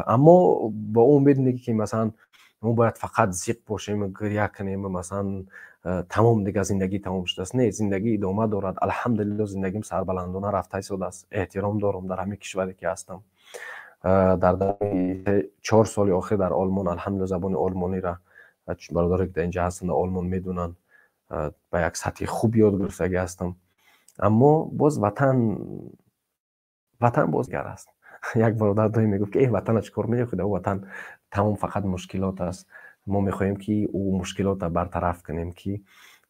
اما با اون امید نیست که مثلا ما باید فقط زیق باشیم و گریه کنیم مثلا تمام دیگه زندگی تمام شده است. نه، زندگی ادامه دارد. الحمدلله زندگیم سربلندانه رفته شده است. احترام دارم در همین کشوری که هستم. در 4 سال آخر در آلمان الحمدلله زبان آلمانی را برادرایی که در اینجا هستند آلمان میدونن با یک سطح خوب یاد گرفتگی هستم. اما باز وطن بازگر است. یک برادر دایی میگفت که این وطن چیکار میکنه؟ او وطن تمام فقط مشکلات است. ما میخوایم که او مشکلات را برطرف کنیم که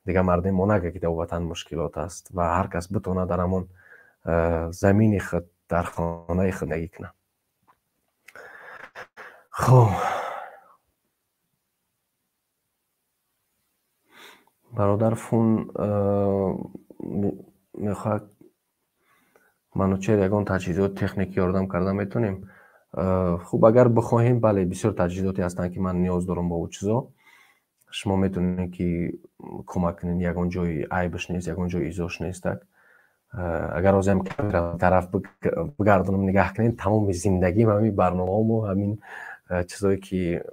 دیگه مردم ما نگه که او وطن مشکلات است و هر کس بتونه در همون زمین خود در خانه خود زندگی کنه. خب برادر فون میخواد منو چه یگان تجهیزات تکنیکی یاردم کردم میتونیم. خب اگر بخواهیم بله بسیار تجهیزاتی هستن که من نیاز دارم با او چیزا. شما میتونید که کمک کنین یگان جای عیبش نیست، یگان جای ایزاش نیست. اگر از هم کامرا طرف بگردونم نگاه کنین، تمام زندگی همین برنامه‌ام و همین چیزایی که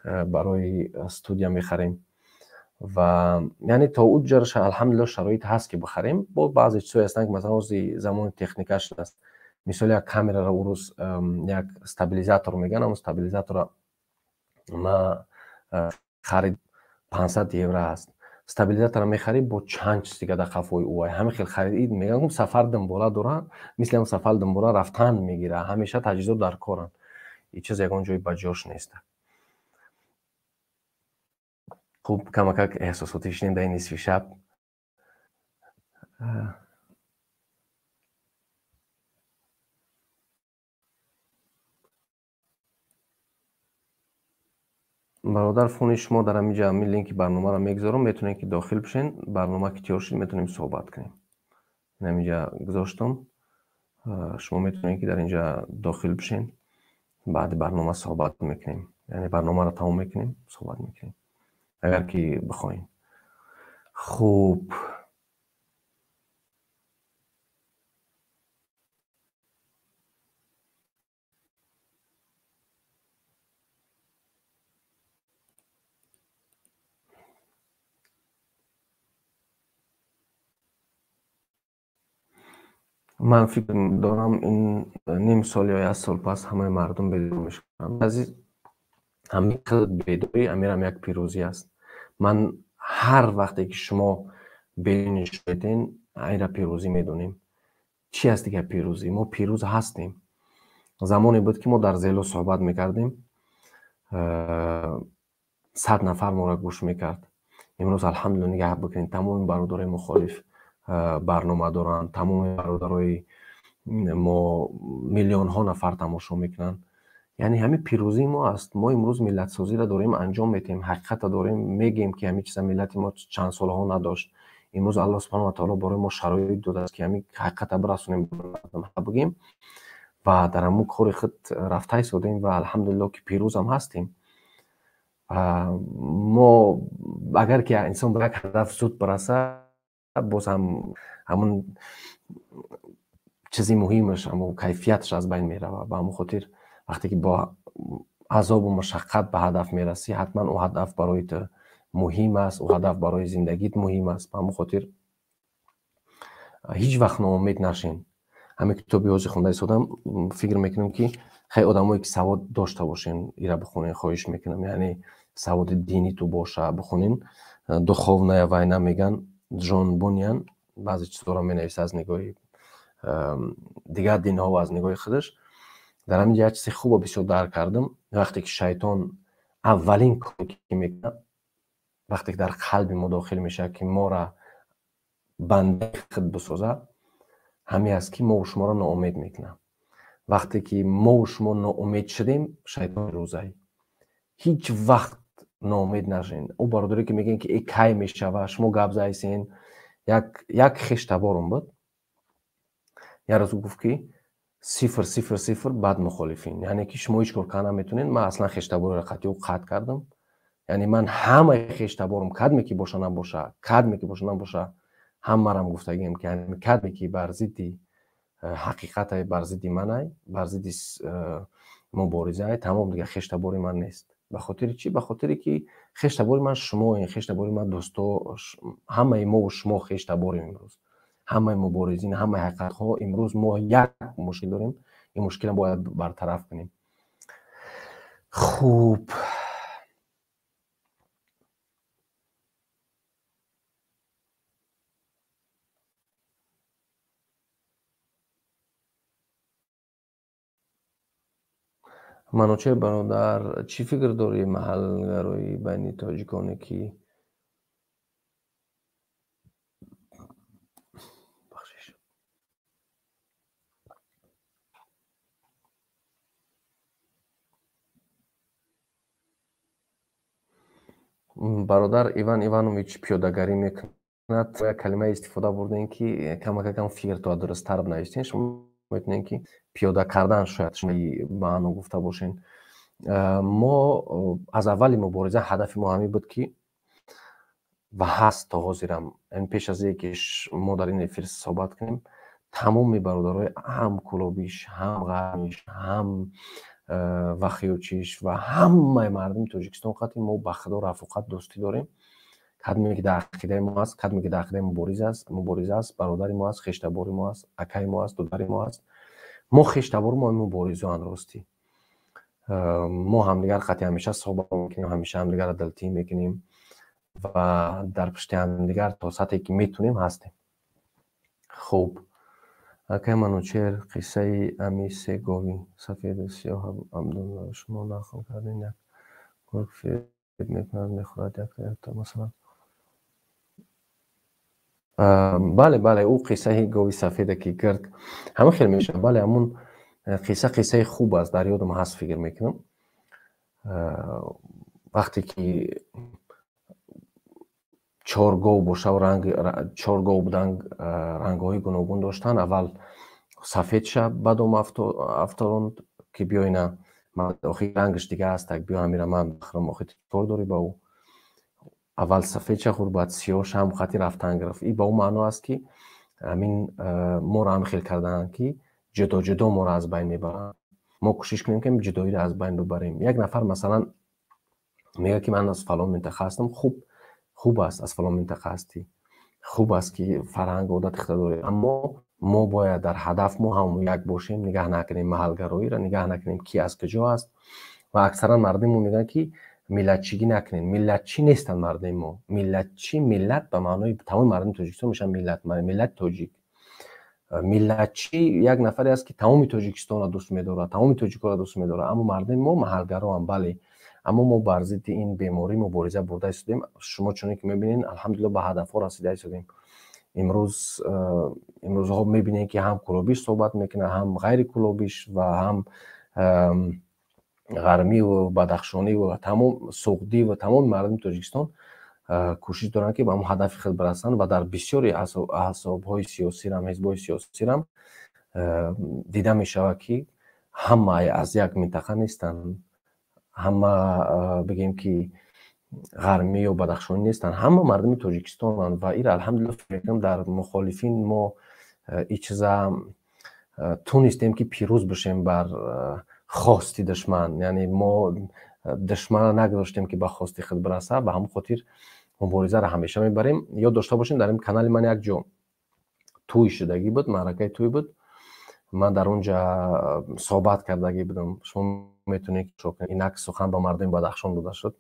برای استودیو میخریم و یعنی تا اونجاش الحمدلله شرایط هست که بخریم. با بعضی چیزا هستن که مثلا از زمان تکنیکش است. مثلا یک کامera را روز یک استابیلیزاتور میگن، اون استابیلیزاتور ما خرید 500 یورو است. استابیلیزاتور میخری با چند چیز دیگه در قفای او همه خیلی خرید میگن سفر دنبالا داره، مثل هم سفر دنبالا رفتن میگیره، همیشه تجهیزات در کارن. این چیز یگان جای بجاش نیست. خوب کمک احساساتی شدین در این نصف شب. برادر فون شما در همینجا همین لینک برنامه را میگذارم، میتونین که داخل بشین. برنامه که تیار شد میتونیم صحبت کنیم. همینجا گذاشتم، شما میتونین که در اینجا داخل بشین، بعد برنامه صحبت میکنیم. یعنی برنامه را تمام میکنیم صحبت میکنیم اگر که بخواین. خوب من فکر دارم این نیم سال یا یک سال پس همه مردم بیدار میشن. عزیز همین بیداری امیرم یک پیروزی است. من هر وقتی که شما بیرون شدین این را پیروزی میدونیم. چی هست دیگه پیروزی؟ ما پیروز هستیم. زمانی بود که ما در زیلو صحبت میکردیم 100 نفر ما را گوش میکرد. امروز الحمدلله نگاه بکنید تمام برادرای مخالف برنامه دارن، تمام برادرای ما میلیون ها نفر تماشا میکنن. یعنی همین پیروزی ما است. ما امروز ملت سازی را داریم انجام میدیم، حقیقت را داریم میگیم که همین چیزا ملت ما چند سال ها نداشت. امروز الله سبحانه و تعالی برای ما شرایط داده است که همین حقیقت را برسونیم بگیم و در همون کار خود رفته ایستادیم و الحمدلله که پیروز هم هستیم. ما اگر که انسان به یک هدف زود برسه باز هم همون چیزی مهمش همون کیفیتش از بین میره و به همون خاطر وقتی که با عذاب و مشقت به هدف میرسی حتما او هدف برایت مهم است، او هدف برای زندگیت مهم است. به همون خاطر هیچ وقت ناامید نشین. همین کتابی هاش خونده ایستادم فکر میکنم که خیلی آدمایی که سواد داشته باشین ایرا بخونین، خواهش میکنم. یعنی سواد دینی تو باشه بخونین. دخوونaya война میگن جان بونیان بعضی چیزا رو مینویسه از نگاه دیگر دین ها و از نگاه خودش. در همین یک چیز خوب بسیار درک کردم. وقتی که شیطان اولین کاری که میکنه وقتی که در قلب ما داخل میشه که ما را بنده خود بسازه همین است که ما و شما را ناامید میکنه. وقتی که ما و شما ناامید شدیم شیطان روزه. هیچ وقت ناامید نشین. او برادری که میگن که ای کی میشوه شما گپ زایسین. یک خشتبارم بود یه روز گفت که 000 بعد مخالفین. یعنی که شما هیچ کار کنه نمیتونین. من اصلا خشتبار را قطع کردم. یعنی من همه خشتبارم کدمی که باشه نباشه، کدمی که باشه نباشه همه را گفتگیم که یعنی کدمی که بر ضد حقیقت بر ضد من بر ضد مبارزه تمام دیگه خشتبار من نیست. به خاطر چی؟ به خاطری که خشتبار من شما، این خشتبار من دوستا، همه ما و شما خشتباریم. امروز همه مبارزین، همه حقیقت ها امروز ما یک مشکل داریم. این مشکل باید برطرف کنیم. خوب منوچه برادر چی فکر داری محل گرایی بین تاجیکانی که بخشش برادر ایوان ایوانوویچ پیاده‌گری میکند و کلمه استفاده بردین که کم فکر تو درست تر بنویسین. شما میتونین که پیاده کردن شاید شما معنا گفته باشین. ما از اول مبارزه هدف ما همین بود که و هست تا حاضرم این پیش از اینکه ما در این افیر صحبت کنیم تمام برادرای هم کلوبیش هم غرمیش هم وخیوچیش و همه مردم تاجیکستان قطعی ما با خدا رفاقت دوستی داریم. کدومی که در عقیده ما است، کدومی که در عقیده مبارزه است، برادر ما است، خشتبار ما است، اکای ما است، دودر ما است. ما خشتبار ما مبارزه ان راستی. ما همدیگر قطعی همیشه صحبت میکنیم، همیشه همدیگر را دلتی میکنیم و در پشت همدیگر تا سطحی که میتونیم هستیم. خوب اکای منوچهر قصه امی سه گاوی سفید سیاه هم شما نخون کردین یک گرگ فید میکنن میخورد یک مثلا بله او قصه گاوی سفیده که گرگ همه خیلی میشه. بله همون قصه خوب است، در یادم هست فکر میکنم. وقتی که 4 گاو باشه و 4 گاو بودن رنگ‌های گوناگون داشتن، اول سفید شد بعد افتاروند که بیا اینا آخی رنگش دیگه است tak بیا همیره من بخرم آخی طور داری با او اول سفید شد خود بعد سیاهش هم خطی رفتن گرفت. این با اون معنا است که همین ما را هم خیل کردن که جدا ما را از بین میبرن. ما کوشش کنیم که جدایی را از بین ببریم. یک نفر مثلا میگه که من از فلان منطقه هستم، خوب است از فلان منطقه هستی، خوب است که فرهنگ عادت اختیار، اما ما باید در هدف ما هم یک باشیم، نگاه نکنیم محلگرایی را، نگاه نکنیم کی از کجا است. و اکثرا مردم میگن که ملتچیگی نکنین. ملتچی نیستن مردم ما. ملتچی ملت به معنای تمام مردم تاجیکستان میشن ملت تاجیک. ملتچی یک نفری است که تمام تاجیکستان را دوست می‌داره، تمام تاجیک‌ها را دوست می‌داره، اما مردم ما محلگرا هم بله. اما ما بر ضد این بیماری مبارزه برده ایستادیم. شما چون که می‌بینین الحمدلله به هدف‌ها رسیده ایستادیم. امروز ها می‌بینین که هم کلوبیش صحبت میکنه، هم غیر کلوبیش و هم غرمی و بدخشانی و تمام سوقدی و تمام مردم تاجیکستان کوشش دارن که به اون هدف خود برسن و در بسیاری احزاب‌های سیاسی هم حزب‌های سیاسی هم دیده می‌شود که همه از یک منطقه نیستن، همه بگیم که غرمی و بدخشانی نیستن، همه مردم تاجیکستان و این الحمدلله فکر کنم در مخالفین ما این چیزا تونستیم که پیروز بشیم بر خواستی دشمن. یعنی ما دشمن نگذاشتیم که به خواستی خود برسه، به همون خاطر مبارزه را همیشه میبریم. یاد داشته باشین در این کانال من یک جا توی شدگی بود، معرکه توی بود، من در اونجا صحبت کردگی بودم. شما میتونید چک کنید، اینک سخن با مردم بدخشان داده شد.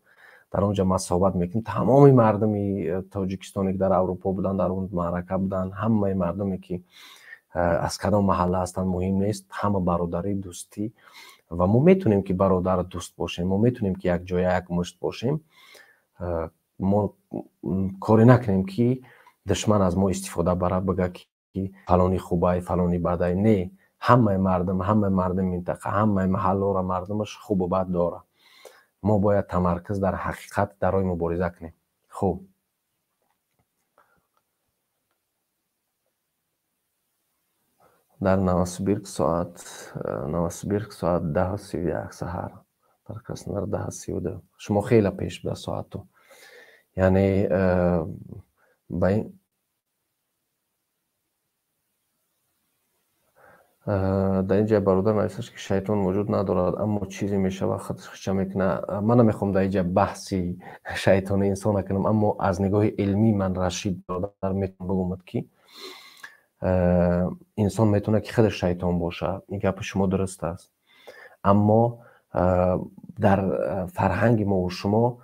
در اونجا ما صحبت میکنیم تمام مردمی تاجیکستانی که در اروپا بودن در اون معرکه بودن، همه مردمی که از کدام محله هستن مهم نیست، همه برادری دوستی و ما میتونیم که برادر دوست باشیم، ما میتونیم که یک جای یک مشت باشیم. ما کاری نکنیم که دشمن از ما استفاده بره بگه که فلانی خوبه فلانی بده. نه، همه مردم منطقه همه محله را مردمش خوب و بد داره. ما باید تمرکز در حقیقت در راه مبارزه کنیم. خوب در نوسبیرگ ساعت 10:31 سحر در کراسنر 10:32. شما خیلی پیش بوده ساعتو. یعنی با این در اینجا برادر نویسش که شیطان وجود ندارد اما چیزی میشه و خودش میکنه. من نمیخوام در اینجا بحثی شیطان انسان کنم، اما از نگاه علمی من رشید برادر میتونم بگم که انسان میتونه که خودش شیطان باشه. این گپ شما درست است، اما در فرهنگ ما و شما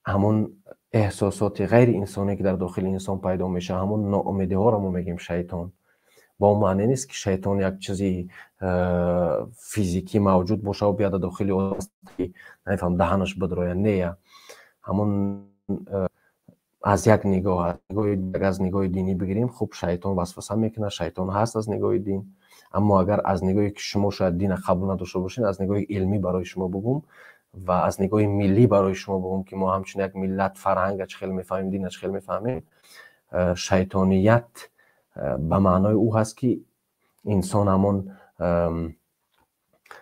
همون احساسات غیر انسانی که در داخل انسان پیدا میشه، همون ناامیدی ها رو ما میگیم شیطان. با اون معنی نیست که شیطان یک چیزی فیزیکی موجود باشه و بیاد داخل اون نفهم دهنش بدروه. نه، همون از یک نگاه از نگاه دینی بگیریم، خب شیطان وسوسه میکنه، شیطان هست از نگاه دین. اما اگر از نگاهی که شما شاید دین قبول نداشته باشین، از نگاه علمی برای شما بگم و از نگاه ملی برای شما بگم که ما همچون یک ملت فرهنگش خیلی میفهمیم، دینش خیلی میفهمیم. شیطانیت به معنای او هست که انسان همون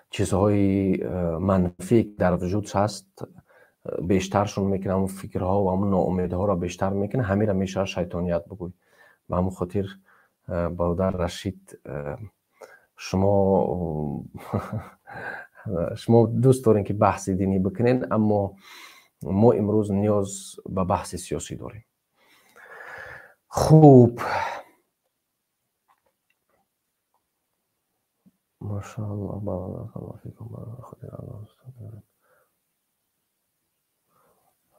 چیزهای منفی در وجود هست بیشترشون میکنه همون فکرها و همون ناامیدها را بیشتر میکنه، همین را میشه شیطانیت بگوی. به همون خاطر برادر رشید شما شما دوست دارین که بحث دینی بکنین، اما ما امروز نیاز به بحث سیاسی داریم. خوب، ماشاءالله، بارک الله فیکم،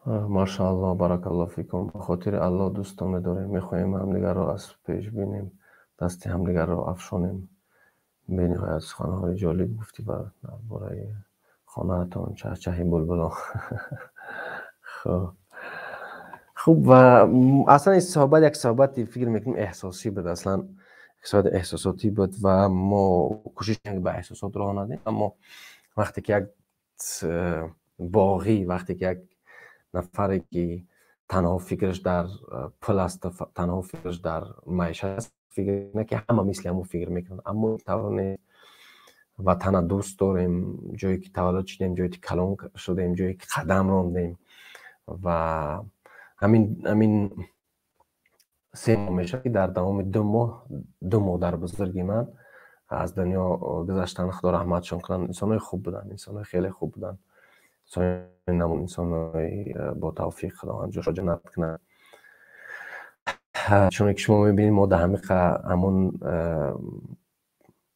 ماشاءالله، بارک الله فیکم. به خاطر الله دوستانه داریم، میخواهیم همدیگر را از پیش بینیم، دست همدیگر را افشانیم. به نهایت سخنهای جالب گفتی برای خانه‌تان، چهچه بلبلا. خوب، و اصلا این صحبت یک صحبتی فکر میکنیم احساسی بود، اصلا صحبت احساساتی بود و ما کوشش کردیم به احساسات راه ندیم. اما وقتی که یک باغی، وقتی که یک نفری که تنها فکرش در پل است، تنها فکرش در معیشت است، فکر نه که همه مثل همون فکر میکنن. اما طور وطن دوست داریم، جایی که تولد شدیم، جایی که کلان شدیم، جایی که قدم راندیم و همین 3 ماه میشه که در دوام 2 مادر بزرگی من از دنیا گذشتن. خدا رحمتشون کنن. انسان‌های خوب بودن، انسان‌های خیلی خوب بودن، انسان‌های با توفیق خداوند جاشون جنت کنه. چون که شما میبینید ما در همون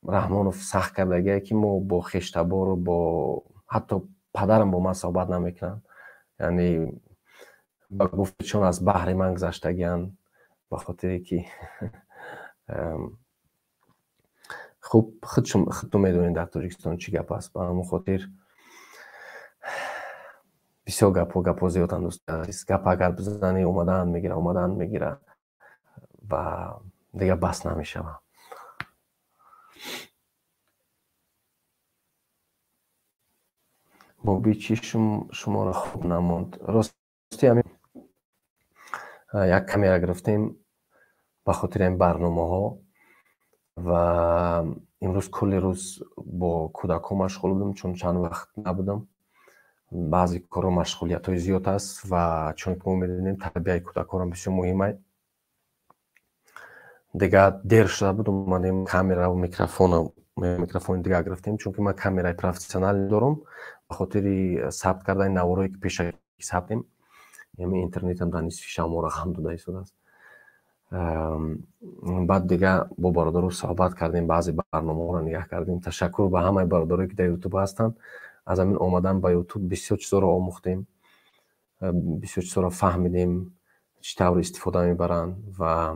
رحمانو سخت کردگی که ما با خشتبار و با حتی پدرم با من صحبت نمیکنن، یعنی با گفت چون از بحر من گذشتگیان، به خاطر که خوب خودتون میدونید در تاجیکستان چی گپ است. به همون خاطر بسیار گپ زیاد هم دوست است. گپ اگر بزنی اومدن میگیره و دیگه بس نمیشه. با چی شما را خوب نماند. راستی همین یک کامیرا گرفتیم به خاطر این برنامه ها و امروز کلی روز با کودکان مشغول بودم، چون چند وقت نبودم. بعضی کارا مشغولیت های زیاد است و چون که ما میدونیم تربیت کودکان بسیار مهمه. دیگه دیر شده بود اومدیم کامیرا و میکروفون دیگه گرفتیم، چون که ما کامیرای پروفسیونال دارم به خاطر ثبت کردن نوارایی که پیش ثبتیم. یعنی اینترنت هم دانش شما را هم داده شده است. بعد دیگه با برادرو صحبت کردیم، بعضی برنامه را نگاه کردیم. تشکر به همه برادرایی که در یوتیوب هستن. از همین اومدن با یوتیوب بسیار چیزا را آموختیم، بسیار چیزا را فهمیدیم، چطور استفاده میبرن و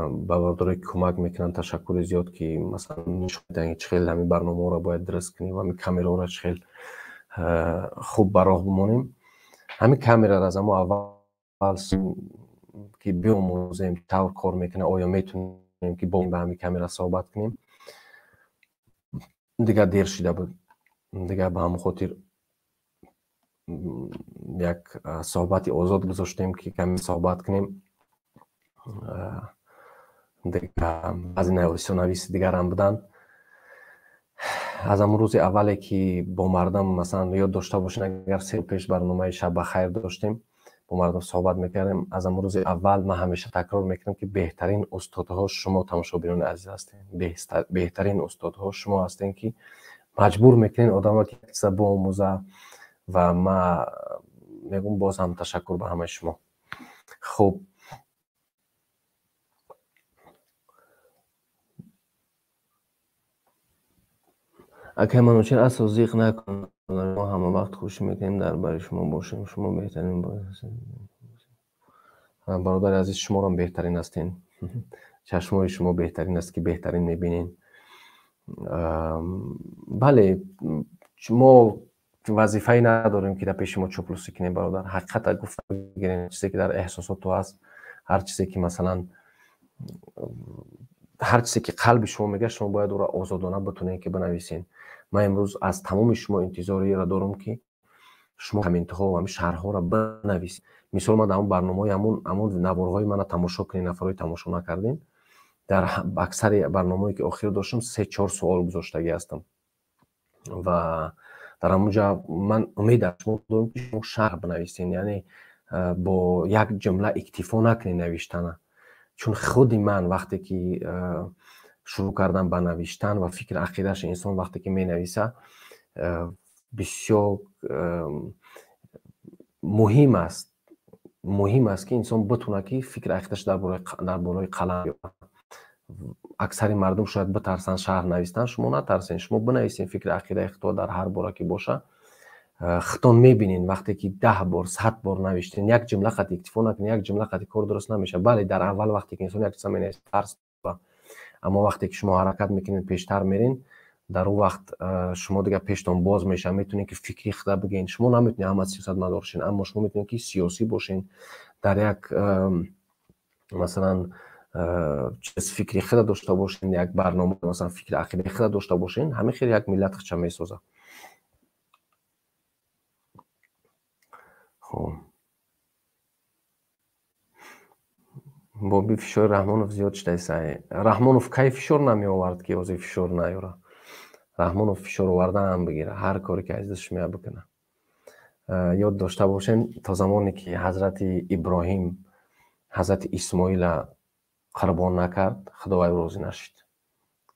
با برادرایی که کمک میکنن تشکر زیاد که مثلا نشون چخیل همین برنامه را باید درست کنیم و همین کامیرا را چخیل خوب براه بمانیم. همین کامیرا را از اما اول که بیاموزیم طور کار میکنه، آیا میتونیم که با همین کامیرا صحبت کنیم. دیگه دیر شده بود، دیگه به همون خاطر یک صحبت آزاد گذاشتیم که کمی صحبت کنیم. دیگه بعضی نویس دیگر هم بودن. از همون روز اولی که با مردم مثلا یاد داشته باشین، اگر 3 پیش برنامه شب بخیر داشتیم با مردم صحبت میکردیم، از همون روز اول من همیشه تکرار میکنم که بهترین استادها شما تماشاگران عزیز هستین. بهترین استادها شما هستین که مجبور میکنین آدم که چیزا بیاموزه و ما میگم باز هم تشکر به همه شما. خب اگه منوچهر اصلا زیغ نکنم، ما همه وقت خوش میکنیم در برای شما باشیم. شما بهترین برادر عزیز، شما هم بهترین هستین. چشمای شما بهترین است که بهترین میبینین. بله، ما وظیفه‌ای نداریم که در پیش ما چاپلوسی کنیم برادر. حقیقت گفتن بگیرین، چیزی که در احساسات تو هست، هر چیزی که مثلا هر چیزی که قلب شما میگه شما باید او را آزادانه بتونین که بنویسین. من امروز از تمام شما انتظاری را دارم که شما کامنت ها و همین شرح را بنویسید. مثلا ما در اون برنامه همون نوارهای من تماشا کنین، نفرای تماشا نکردین. در اکثر برنامه‌ای که آخر داشتم 3-4 سوال گذاشتگی هستم و در همونجا من امید از شما دارم که شما شرح بنویسین، یعنی با یک جمله اکتفا نکنین نوشتن، چون خود من وقتی که شروع کردم به نوشتن و فکر عقیدهش انسان وقتی که می نویسه بسیار مهم است که انسان بتونه که فکر عقیدهش در بالای قلم بیاره. اکثر مردم شاید بترسن شرح نوشتن، شما نترسین، شما بنویسین فکر عقیده خودتون در هر باره که باشه. خودتون میبینین وقتی که 10 بار 100 بار نوشتین یک جمله خط اکتفا نکنین، یک جمله خط کار درست نمیشه. بله در اول وقتی که انسان یک چیز مینویسه ترس داره، اما وقتی که شما حرکت میکنین پیشتر میرین، در اون وقت شما دیگه پیشتون باز میشه، میتونین که فکری خود بگین. شما نمیتونین هم از سیاست مدار شین، اما شما میتونین که سیاسی باشین، در یک مثلا چیز فکری خود داشته باشین، یک برنامه مثلا فکر عقیده خود داشته باشین، همین خیلی یک ملت خودش میسازه. خب بابی فشار رحمانوف زیاد شده سعی. رحمانوف کی فشار نمی آورد که واسه فشار نیاره. رحمانوف فشار آوردن هم بگیره، هر کاری که از دستش میاد بکنه. یاد داشته باشین تا زمانی که حضرت ابراهیم حضرت اسماعیل قربان نکرد، خداوند راضی نشد.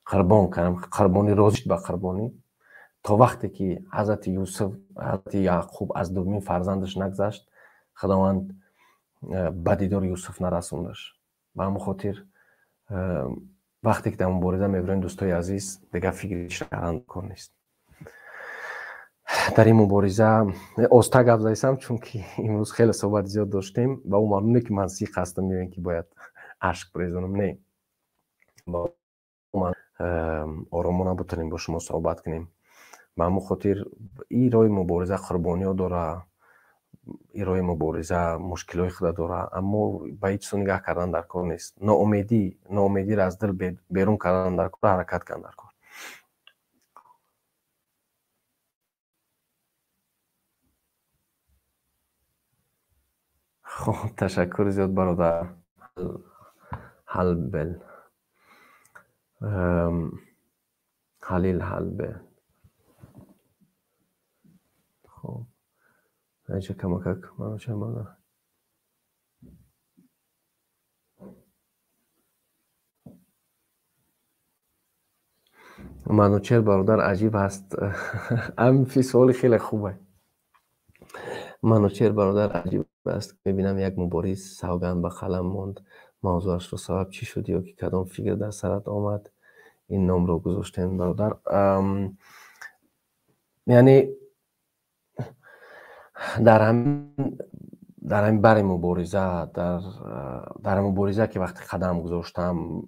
قربان کردم، قربانی راضی شد به قربانی، تا وقتی که حضرت یوسف حضرت یعقوب از دومین فرزندش نگذشت، خداوند به دیدار یوسف نرسوندش. به همون خاطر وقتی که در مبارزه میبرین دوستای عزیز، دیگه فکرش کردن کار نیست. در این مبارزه آسته گپ زدم چون که امروز خیلی صحبت زیاد داشتیم و اون معلومه که من سیخ هستم، میبینید که باید اشک بریزونم. نه، با من آرامانه بتونیم با شما صحبت کنیم. به همون خاطر این راه مبارزه قربانی ها داره، این راه مبارزه مشکل های خود داره، اما به هیچ سو نگاه کردن در کار نیست. ناامیدی را از دل بیرون کردن در کار، حرکت کردن در کار. خب تشکر زیاد برادر حلبل خلیل حلبل. خب اینجا کمکک منو چه مانا منوچهر برادر عجیب هست. هم فی سوال خیلی خوبه. منوچهر برادر عجیب است. میبینم یک مبارز سوگند به قلم ماند، موضوعش رو سبب چی شد یا که کدام فکر در سرت آمد این نام رو گذاشتین برادر؟ یعنی در همین بر مبارزه، در مبارزه که وقتی قدم گذاشتم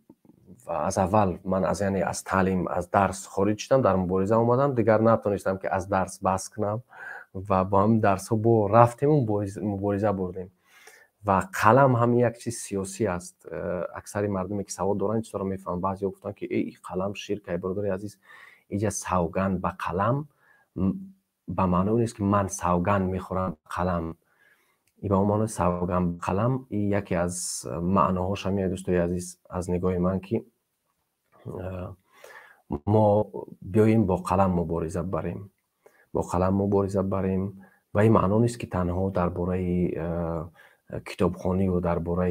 و از اول من از تعلیم، از درس خارج شدم، در مبارزه اومدم، دیگر نتونستم که از درس بس کنم و با هم درس ها با رفتیم مبارزه بردیم. و قلم هم یک چیز سیاسی است. اکثر مردمی که سواد دارن چطور میفهمن، بعضی گفتن که ای قلم شرک. برادر عزیز، اینجا سوگند به قلم به معنی نیست که من سوگند میخورم قلم. این به معنی سوگند به قلم این یکی از معناهاش هم دوستای عزیز از نگاه من که ما بیاییم با قلم مبارزه بریم، با قلم مبارزه بریم. و این معنی نیست که تنها درباره کتابخوانی و درباره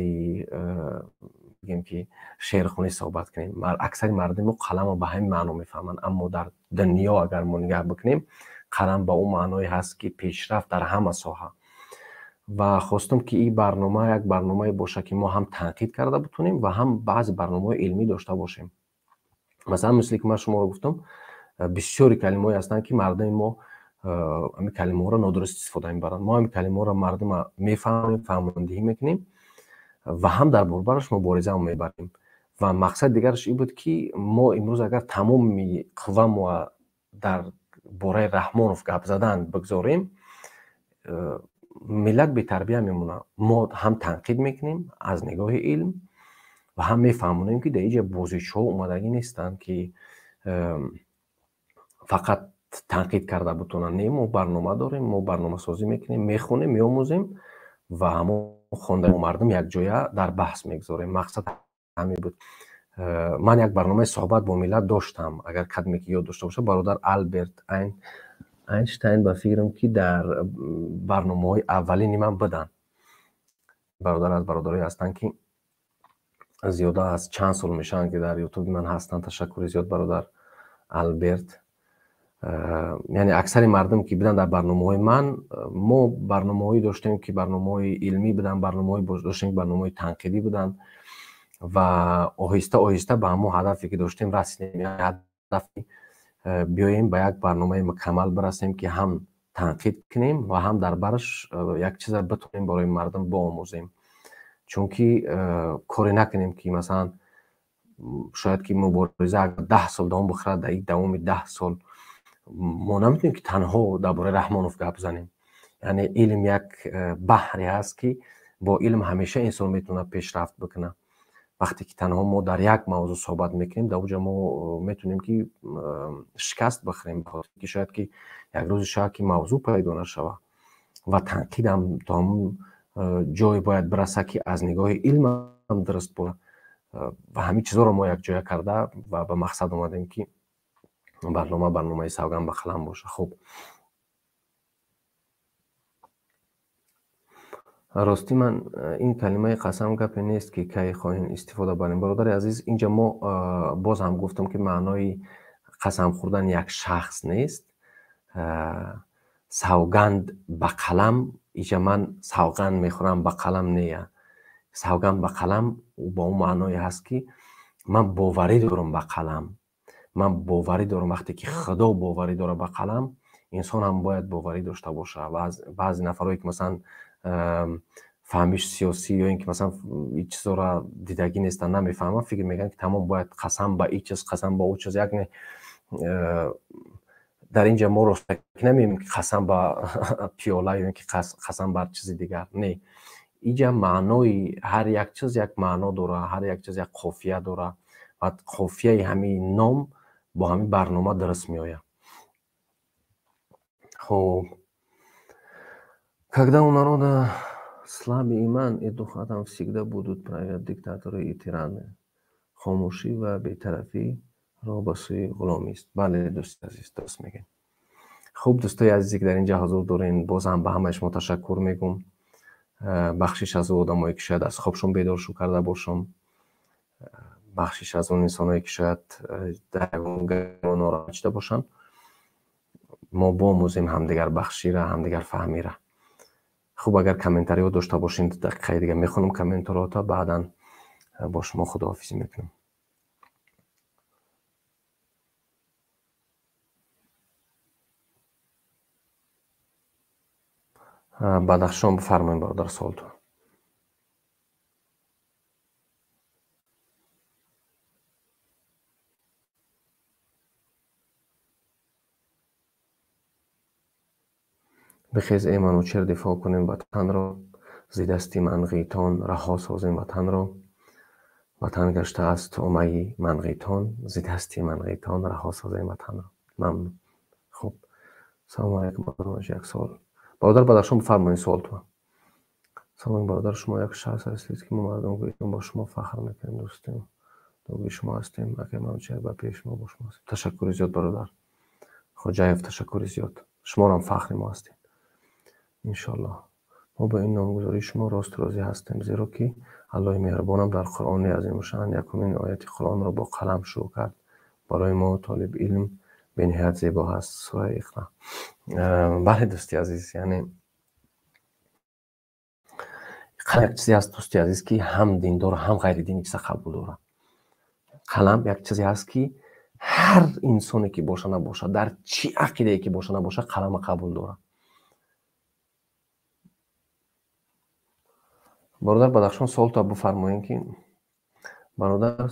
بگیم که شعرخوانی صحبت کنیم. اکثر مردم قلم رو به همین معنی میفهمن، اما در دنیا اگر ما نگاه بکنیم، قلم با اون معنی هست که پیشرفت در همه ساحه. و خواستم که این برنامه یک برنامه باشه که ما هم تنقید کرده بتونیم و هم بعض برنامه علمی داشته باشیم. مثلا مثل که من شما رو گفتم، بسیاری کلمه‌ای هستن که مردم ما همین کلمه ها رو نادرست استفاده میبرن. ما همین کلمه ها رو مردم میفهمیم، فهماندهی میکنیم و هم در برابرش مبارزه هم میبریم. و مقصد دیگرش این بود که ما امروز اگر تمام قوام و در باره رحمانوف گپ زدن بگذاریم، ملت به تربیه میمونه. ما هم تنقید میکنیم از نگاه علم و هم میفهمونیم که در اینجا بازیچ ها اومدگی نیستن که فقط تنقید کرده بتونن. نه، ما برنامه داریم، ما برنامه سازی میکنیم، میخونیم، میآموزیم و همه خونده مردم یک جایه در بحث میگذاریم. مقصد همین بود. من یک برنامه صحبت با ملت داشتم، اگر کدمی که یاد داشته باشه، برادر آلبرت این اینشتین با فکرم که در برنامه‌های اولین من بدن. برادر از برادرایی هستن که زیاده از چند سال میشن که در یوتیوب من هستن. تشکر زیاد برادر البرت. یعنی اکثر مردم که بدن در برنامه‌های من، ما برنامه‌هایی داشتیم که برنامه‌های علمی بدن، برنامه‌های داشتیم برنامه‌های تنقیدی بدن و آهسته آهسته به همون هدفی که داشتیم رسیدیم. هدفی بیاییم به یک برنامه مکمل برسیم که هم تنقید کنیم و هم در برش یک چیز بتونیم برای مردم بآموزیم. چون که کاری نکنیم که مثلا شاید که مبارزه اگر 10 سال دوام بخوره، در دوام 10 سال ما نمیتونیم که تنها درباره رحمانوف گپ بزنیم. یعنی علم یک بحری هست که با علم همیشه انسان میتونه پیشرفت بکنه. وقتی که تنها ما در یک موضوع صحبت میکنیم، در اونجا ما میتونیم که شکست بخوریم، بخاطر که شاید که یک روز شاید که موضوع پیدا نشوه و تنقید هم تا هم جای باید برسه که از نگاه علم هم درست باشه و همین چیزا رو ما یک جای کرده و به مقصد اومدیم که برنامه سوگند به قلم باشه. خب راستی من این کلمه قسم گپی نیست که کی خواهیم استفاده بریم. برادر عزیز، اینجا ما باز هم گفتم که معنای قسم خوردن یک شخص نیست. سوگند به قلم، اینجا من سوگند میخورم به قلم نیه. سوگند به قلم با اون معنای هست که من باوری دارم به قلم. من باوری دارم وقتی که خدا باوری داره به قلم، انسان هم باید باوری داشته باشه. و بعضی نفرایی که مثلا فهمش سیاسی یا اینکه مثلا این چیزا را دیدگی نیستن، نمیفهمن، فکر میگن که تمام باید قسم به این چیز، قسم به اون چیز. یک در اینجا ما رو نمیگیم که قسم به پیاله یا اینکه قسم بر چیز دیگر. نه، اینجا معنای هر یک چیز یک معنا داره، هر یک چیز یک قافیه داره و قافیه همین نام با همین برنامه درست میآید. خب когда у народа слабый иман и дух, там всегда будут править диктаторы и тираны. خاموشی و بی‌طرفی رابطه غلامی است. بله دوست عزیز، درست میگین. خوب دوستای عزیزی که در اینجا حضور دارین، باز هم به همش تشکر میگم. بخشش از آدمایی که شاید از خوابشون بیدار شو کرده باشم، بخشش از اون انسانایی که شاید در اون ناراحت شده باشن. ما بآموزیم همدیگر بخشی را، همدیگر فهمی را. خوب اگر کامنتاری رو داشته باشین، دقیقه دیگه میخونم کامنتارات، بعدا با شما خداحافظی میکنم. بدخشان بفرمایید برادر سالتون. بخیز ای منوچهر دفاع کنیم وطن را، زی دستی منقیتان رها سازیم وطن را. وطن گشته است امهی منقیتان، زی دستی منقیتان رها سازیم وطن را. ممنون. خب سلام علیکم برادر، یک سال برادر بدخشان بفرمایید سوالتون. سلام برادر، شما یک شخص هستید که ما مردم گویتون با شما فخر میکنیم، دوستیم دوگی شما هستیم. اگه منوچهر با پیش ما با شما هستیم. تشکر زیاد برادر خوجایف، تشکر زیاد. شما هم فخر ما هستید انشالله. ما با این نامگذاری شما راست راضی هستیم، زیرا که الله مهربانم در قرآن عظیم شأن یکمین آیت قرآن را با قلم شروع کرد. برای ما طالب علم به نهایت زیبا هست. سوره اقرا. بله دوستی عزیز، یعنی قلم یک چیزی هست دوستی عزیز که هم دیندار هم غیر دینی چیز قبول داره. قلم یک چیزی هست که هر انسانی که باشه نباشه، در چی عقیده که باشه نباشه، قلم قبول داره. برادر بدخشان سوال تا بفرمایین که برادر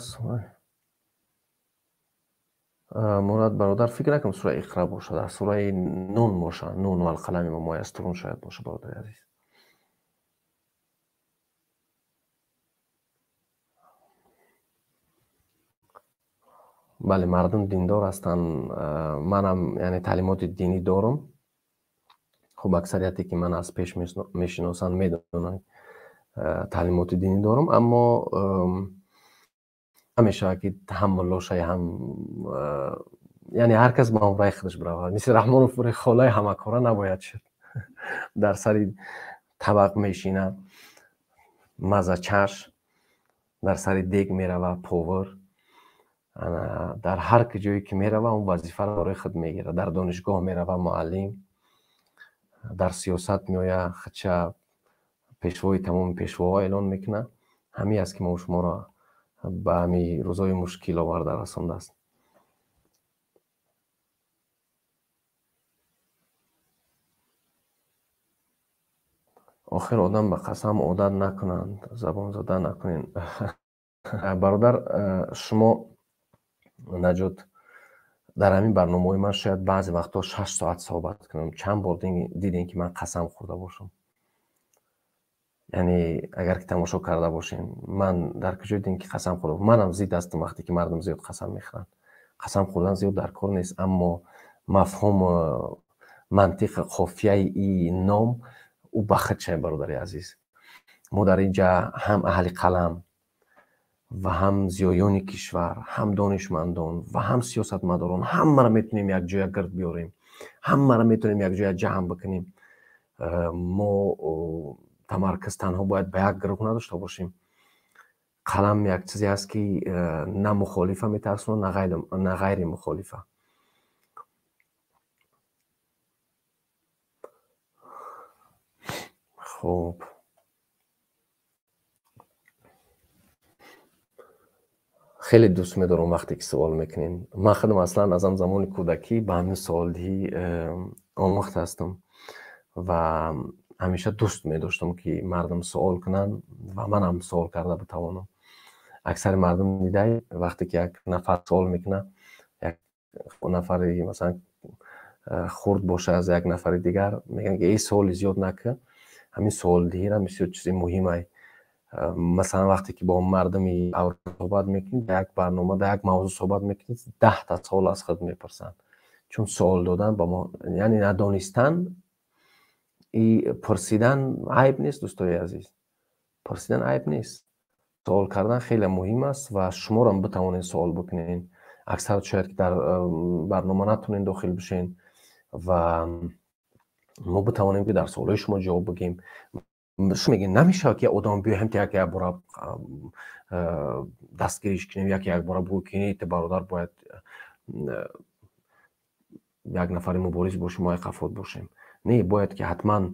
مراد برادر فکر نکنم سوره اقرا باشه، در سوره نون باشه. نون و القلم ما یسترون شاید باشه برادر عزیز. بله مردم دیندار هستن، منم یعنی تعلیمات دینی دارم. خب اکثریتی که من از پیش میشناسن میدونن تعلیمات دینی دارم، اما همیشه که هم ملا شای هم یعنی هر کس با امرای خودش برود. مثل رحمان پوری خالای همه کاره نباید شد. در سر طبق میشینه، مزه چش در سر دیگ میروه، پوور در هر جایی که میروه اون وظیفه را برای خود میگیره. در دانشگاه میروه معلم، در سیاست میآید خدشه پیشوای تمام پیشواها اعلان میکنه. همین است که ما شما را به همین روزای مشکل آورده رسانده است. آخر آدم به قسم عادت نکنند، زبان زده نکنین. برادر شما نجات، در همین برنامه من شاید بعضی وقتا 6 ساعت صحبت کنم. چند بار دیدین که من قسم خورده باشم؟ یعنی اگر که تماشا کرده باشین من در کجای دیدین که قسم خوردم؟ منم زید هستم وقتی که مردم زیاد قسم میخورن. قسم خوردن زیاد در کار نیست، اما مفهوم منطق خفیه این نام او بخت چه برادر عزیز. ما در اینجا هم اهل قلم و هم زیایان کشور، هم دانشمندان و هم سیاستمداران، همه را میتونیم یک جای گرد بیاریم، همه را میتونیم یک جای جمع بکنیم. ما تمرکز تنها باید به یک گروه نداشته باشیم. قلم یک چیزی است که نه مخالفه میترسونه نه غیر مخالفه. خب خیلی دوست میدارم وقتی که سوال میکنین. من خودم اصلا از زمان کودکی به همین سوالی آموخته هستم و همیشه دوست میداشتم که مردم سوال کنن و من هم سوال کرده بتوانم. اکثر مردم دیده وقتی که یک نفر سوال میکنه، یک نفری مثلا خورد باشه از یک نفر دیگر، میگن که این سوال زیاد نکن. همین سوال دیگه بسیار چیز مهمه. مثلا وقتی که با مردمی صحبت میکنید، در یک برنامه در یک موضوع صحبت میکنید، 10 تا سوال از خود میپرسن. چون سوال دادن با ما یعنی ندانستن. این پرسیدن عیب نیست دوستای عزیز، پرسیدن عیب نیست. سوال کردن خیلی مهم است و شما را هم بتوانید سوال بکنین. اکثر شاید که در برنامه نتونین داخل بشین و ما بتوانیم که در سوالای شما جواب بگیم. شما میگین نمیشه که آدم بیایم یک بار دستگیرش کنیم، یک بار بکنیم که برادر باید یک نفر مبارز باشیم، ما قفات باشیم. نه، باید که حتما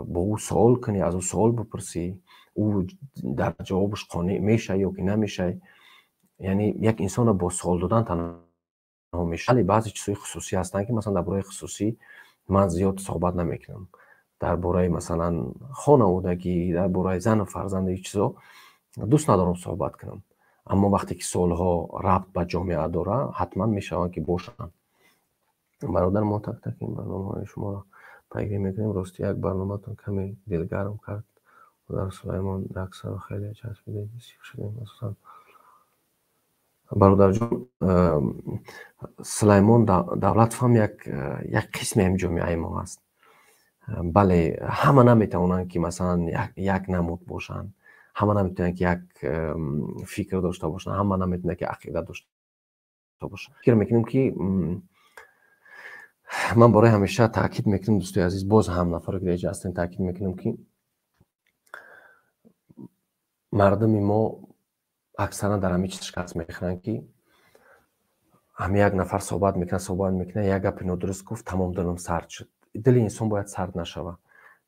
با او سوال کنی، از او سوال بپرسی، او در جوابش قانع میشه یا که نمیشه. یعنی یک انسان با سوال دادن تنها میشه. ولی بعضی چیزای خصوصی هستن که مثلا درباره خصوصی من زیاد صحبت نمیکنم. درباره مثلا خانوادگی، درباره زن و فرزند، این چیزا دوست ندارم صحبت کنم. اما وقتی که سوالها ربط به جامعه داره حتما میشه که باشن. برادر ما تک تک این برنامه شما را پیگیری میکنیم. راستی یک برنامه تون کمی دلگرم کرد. در سلیمان اکثر خیلی چسبیده بسیار شدیم. مثلا برادر جون، سلیمان دولت فهم یک قسم هم جامعه ما هست. بله، همه نمیتونن که مثلا یک نمود باشن، همه نمیتونن که یک فکر داشته باشن، همه نمیتونن که عقیده داشته باشن. فکر میکنیم که من برای همیشه تاکید میکنم دوستای عزیز، باز هم نفر که دیگه هستن تاکید میکنم که مردم ما اکثرا در همین چیز شکست میخورن که هم یک نفر صحبت میکنه یک گپ نادرست گفت تمام دلم سرد شد. دل انسان باید سرد نشود.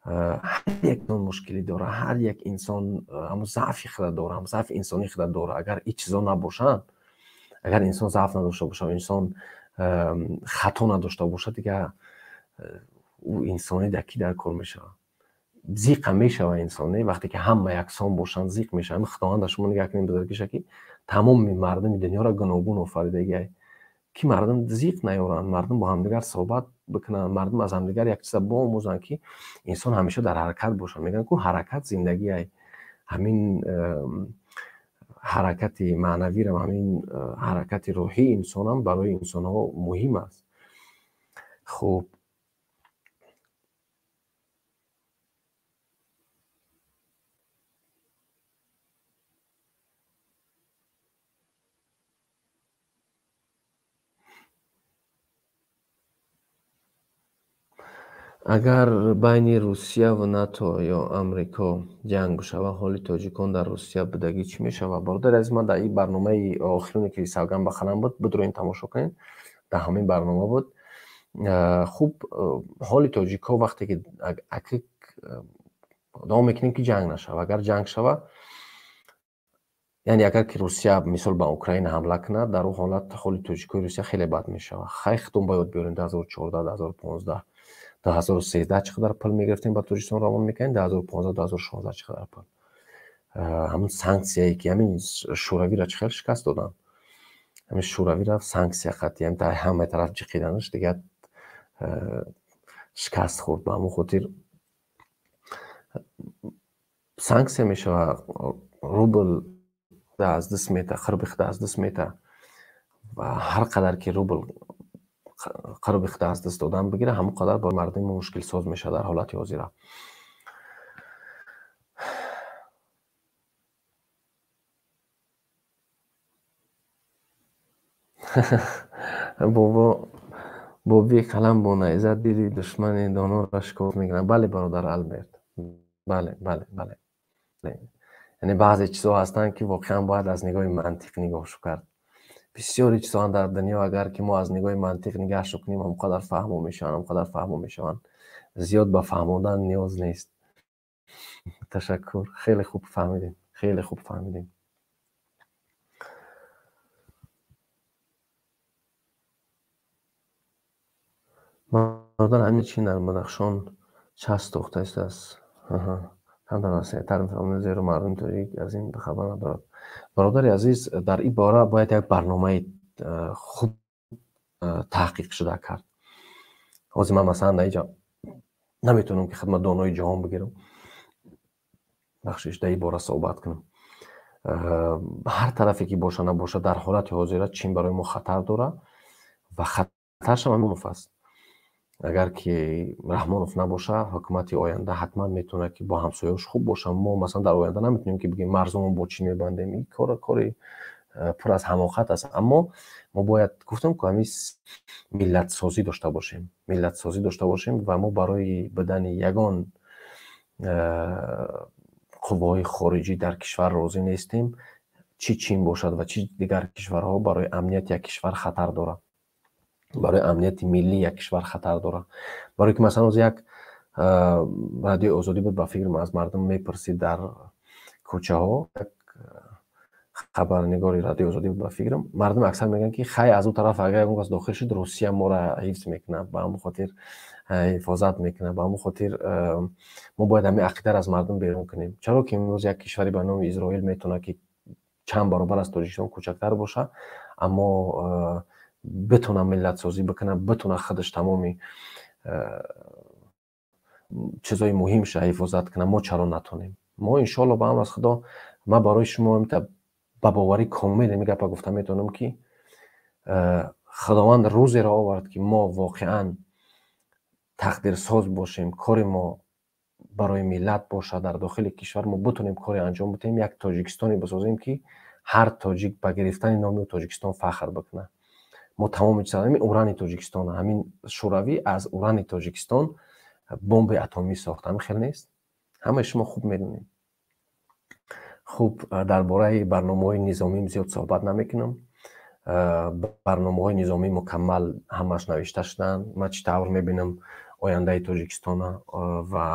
هر یک انسان مشکلی داره، هر یک انسان هم ضعفی خود داره، هم ضعف انسانی خود داره. اگر این چیزا نباشن، اگر انسان ضعف نداشته باشه، انسان خطا نداشته باشه، دیگه او انسانی دکی در کار میشه. زیق میشه و انسانی وقتی که همه یکسان باشن زیق میشه. همین خداوند شما نگاه کنید بزرگیشه که تمام مردم دنیا را گوناگون آفریده که مردم زیق نیارن، مردم با همدیگر صحبت بکنن، مردم از همدیگر یک چیز بآموزن که انسان همیشه در حرکت باشه. میگن که حرکت زندگی ای. همین حرکت معنوی را، همین حرکت روحی انسان هم برای انسان ها مهم است. خب агар байни Русия ва НАТО ё Амрико ҷанг шава, ҳоли тоҷикон дар Русия будагӣ чӣ мешавад? Бародари азиз, ман дар ин барномаи охироне ки Савган ба Халам буд, бидурӯин тамошо кунед. Дар ҳамин барнома буд. Хуб, ҳоли тоҷикҳо вақте ки дуо мекунем ки ҷанг нашава. Агар ҷанг шава, яъне агар ки Русия мисол ба Украина ҳамла кунад, дар он ҳолат ҳоли тоҷикҳои Русия хеле бад мешавад. Хай худтон ба ёд биёред 2014, 2015, 2013 чӣ қадар пул мегирифтем ба Тоҷикистон равон мекардем, 2015, 2016 чӣ қадар пул. Ҳамин санксияе ки ҳамин шӯравиро чӣ хел шикаст доданд. Ҳамин шӯравиро санксия қатъи ҳамаи тараф ҷиқиданаш дигар шикаст хӯрд. Ба ҳамон хотир санксия мешавад, рубл аз даст мета, қирбихда аз даст мета ва ҳар қадар ки рубл қирбихда аз даст додан бигира, ҳамон қадар бо мардуми мушкилсоз мешавад дар ҳолати ҳозира. боби қалам бо найза дили душмани доноро шикоф мекунад. Бале бародар Алберт, бале. яъне баъзе чизҳо ҳастанд ки воқеан бояд аз нигоҳи мантиқ нигоҳшо кард. бисёри чизҳоанд дар дунё, агар ки мо аз нигоҳи мантиқ нигоҳшо кунем, ҳамон қадар фаҳмо мешаванд. Зиёд ба фаҳмодан ниёз нест. ташаккур. Хеле хуб фаҳмидем. бародар ҳамин чин дар Бадахшон часп дохтааст аз ҳамдар васеътар мефаҳмонад, зеро мардуми тоҷик аз ин хабар надорад. Бародари азиз, дар ин бора бояд як барномаи хуб таҳқиқ шуда кард. ҳозир ман масалан дар инҷо наметавонам ки хидмат донои ҷаҳон бигирам, бахшиш дар ин бора суҳбат кунам. ҳар тарафе ки боша набоша, дар ҳолати ҳозира чин барои мо хатар дорад ва хатаршам Раҳмонов аст. агар ки Раҳмонов набоша, ҳукумати оянда ҳатман метавонад ки бо ҳамсояш хуб боша. Мо масалан дар оянда наметавонем ки бигем марзумон бо чӣ мебандем. Ин кори пур аз ҳамоқат аст. Аммо мо бояд гуфтам ки ҳамин миллатсозӣ дошта бошем ва мо барои будани ягон қувваҳои хориҷӣ дар кишвар розӣ нестем. чӣ чин бошад ва чӣ дигар кишварҳо барои амнияти як кишвар хатар дорад. барои амнияти миллии як кишвар хатар дорад. барои ки масалан ҳозир як радиои озодӣ буд, ба фикрам аз мардум мепурсид дар кӯчаҳо, як хабарнигори радиои озодӣ буд, ба фикрам мардум аксар мегӯянд ки хай аз он тараф агар ягон кас дохил шуд, Русия моро ҳифз мекунад, ба ҳамон хотир ҳифозат мекунад, ба ҳамон хотир мо бояд ҳамин ақидаро аз мардум берун кунем. Чаро ки имрӯз як кишвари ба номи Изроил метавонад ки чанд баробар аз Тоҷикистон кӯчактар боша, аммо битона миллатсозӣ бикунад, битона худаш тамоми чизои муҳимша ҳифозат кунад, мо чаро натонем? Мо иншоалло ба амр аз Худо, ман барои шумо ба боварӣ комил ин гапа гуфта метавонам ки Худованд рӯзеро овард ки мо воқеан тақдирсоз бошем, кори мо барои миллат бошад, дар дохили кишвар мо битонем коре анҷом бидем, як Тоҷикистоне бисозем ки ҳар тоҷик ба гирифтани номи Тоҷикистон фахр бикунад. мо тамоми чиза ҳамин урани Тоҷикистон, ҳамин шӯравӣ аз урани Тоҷикистон бомби атомӣ сохт. ҳамин хел нест? ҳамаи шумо хуб медонед. хуб, дар бораи барномаҳои низомим зиёд суҳбат намекунам. барномаҳои низомӣ мукаммал ҳамаш навишта шуданд. ман чӣ тавр мебинам ояндаи Тоҷикистона ва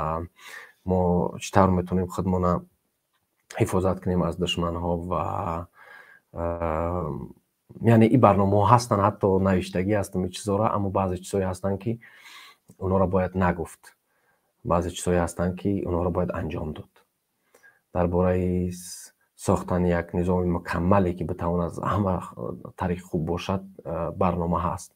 мо чӣ тавр метавонем худмона ҳифозат кунем аз душманҳо ва яъне ин барномаҳо ҳастанд, ҳатто навиштагӣ ҳастанд ин чизҳоро, аммо баъзе чизҳое ҳастанд ки онҳоро бояд нагуфт, баъзе чизҳое ҳастанд ки онҳоро бояд анҷом дод. дар бораи сохтани як низоми мукаммале ки битавонад аз ҳама тариқ хуб бошад, барнома ҳаст.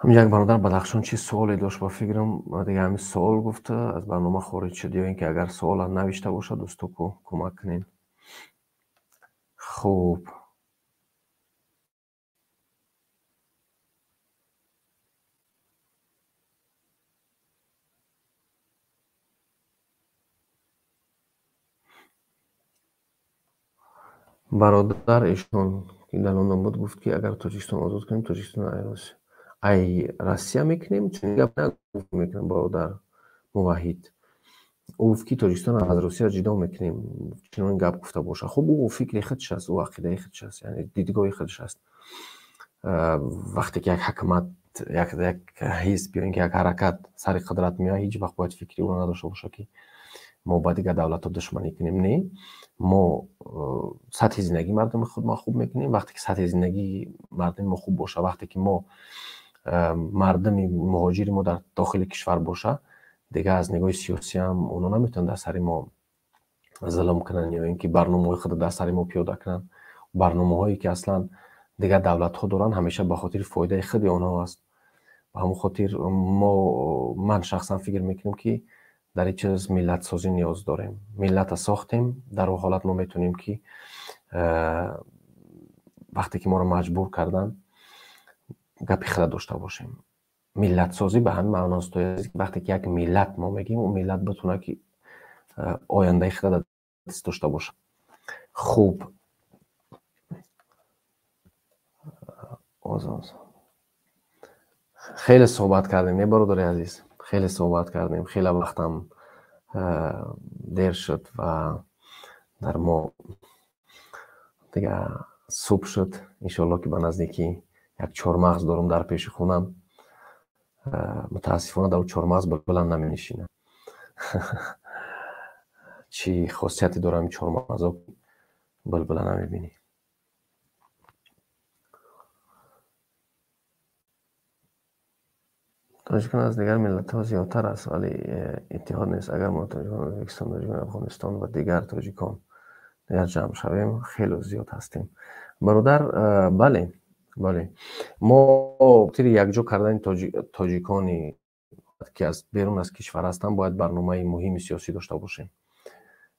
ҳамин як бародар Бадахшон чӣ суоле дошт, ба фикрам дига ҳамин суол гуфта аз барнома хориҷ шуд, ё ин ки агар суола навишта бошад дӯстон кӯмак кунед. хуб, برادر ایشان که در لندن بود گفت که اگر تاجیکستان آزاد کنیم تاجیکستان ای روسیه میکنیم چون گپ نگفت میکنم برادر موحد او کی تاجیکستان از روسیه جدا میکنیم چون گپ گفته باشه خب او فکر خودش است او عقیده خودش است یعنی دیدگاه خودش است وقتی که یک حکومت یک حزب یا اینکه یک حرکت سر قدرت میاد هیچ وقت باید فکری اون نداشته باشه که ما با دیگه دولت ها دشمنی کنیم نه ما سطح زندگی مردم خود ما خوب میکنیم وقتی که سطح زندگی مردم ما خوب باشه وقتی که ما مردم مهاجر ما در داخل کشور باشه دیگه از نگاه سیاسی هم اونا نمیتونن در سر ما ظلم کنن یا اینکه برنامه خود در سر ما پیاده کنن برنامه هایی که اصلا دیگه دولت ها دارن همیشه به خاطر فایده خود اونها است به همون خاطر من شخصا فکر میکنم که در این چیز ملت سازی نیاز داریم ملت ساختیم در اون حالت ما میتونیم که وقتی که ما رو مجبور کردن گپی خود داشته باشیم ملت سازی به همین معناست وقتی که یک ملت ما میگیم اون ملت بتونه که آینده خود دست داشته باشه خوب خیلی صحبت کردیم نه برادر عزیز خیلی صحبت کردیم خیلی وقتم دیر شد و در ما دیگه صبح شد انشالله که به نزدیکی یک چهارمغز دارم در پیش خونم متاسفانه در چهارمغز بلبلم نمی نشینه چی خاصیتی دارم چهارمغز بلبل نمی بینی تاجیکان از دیگر ملت ها زیادتر است ولی اتحاد نیست اگر ما تاجیکان ازبکستان تاجیکان افغانستان و دیگر تاجیکان دیگر جمع شویم خیلی زیاد هستیم برادر بله ما تیر یک جا کردن تاجیکانی که از بیرون از کشور هستن باید برنامه مهم سیاسی داشته باشیم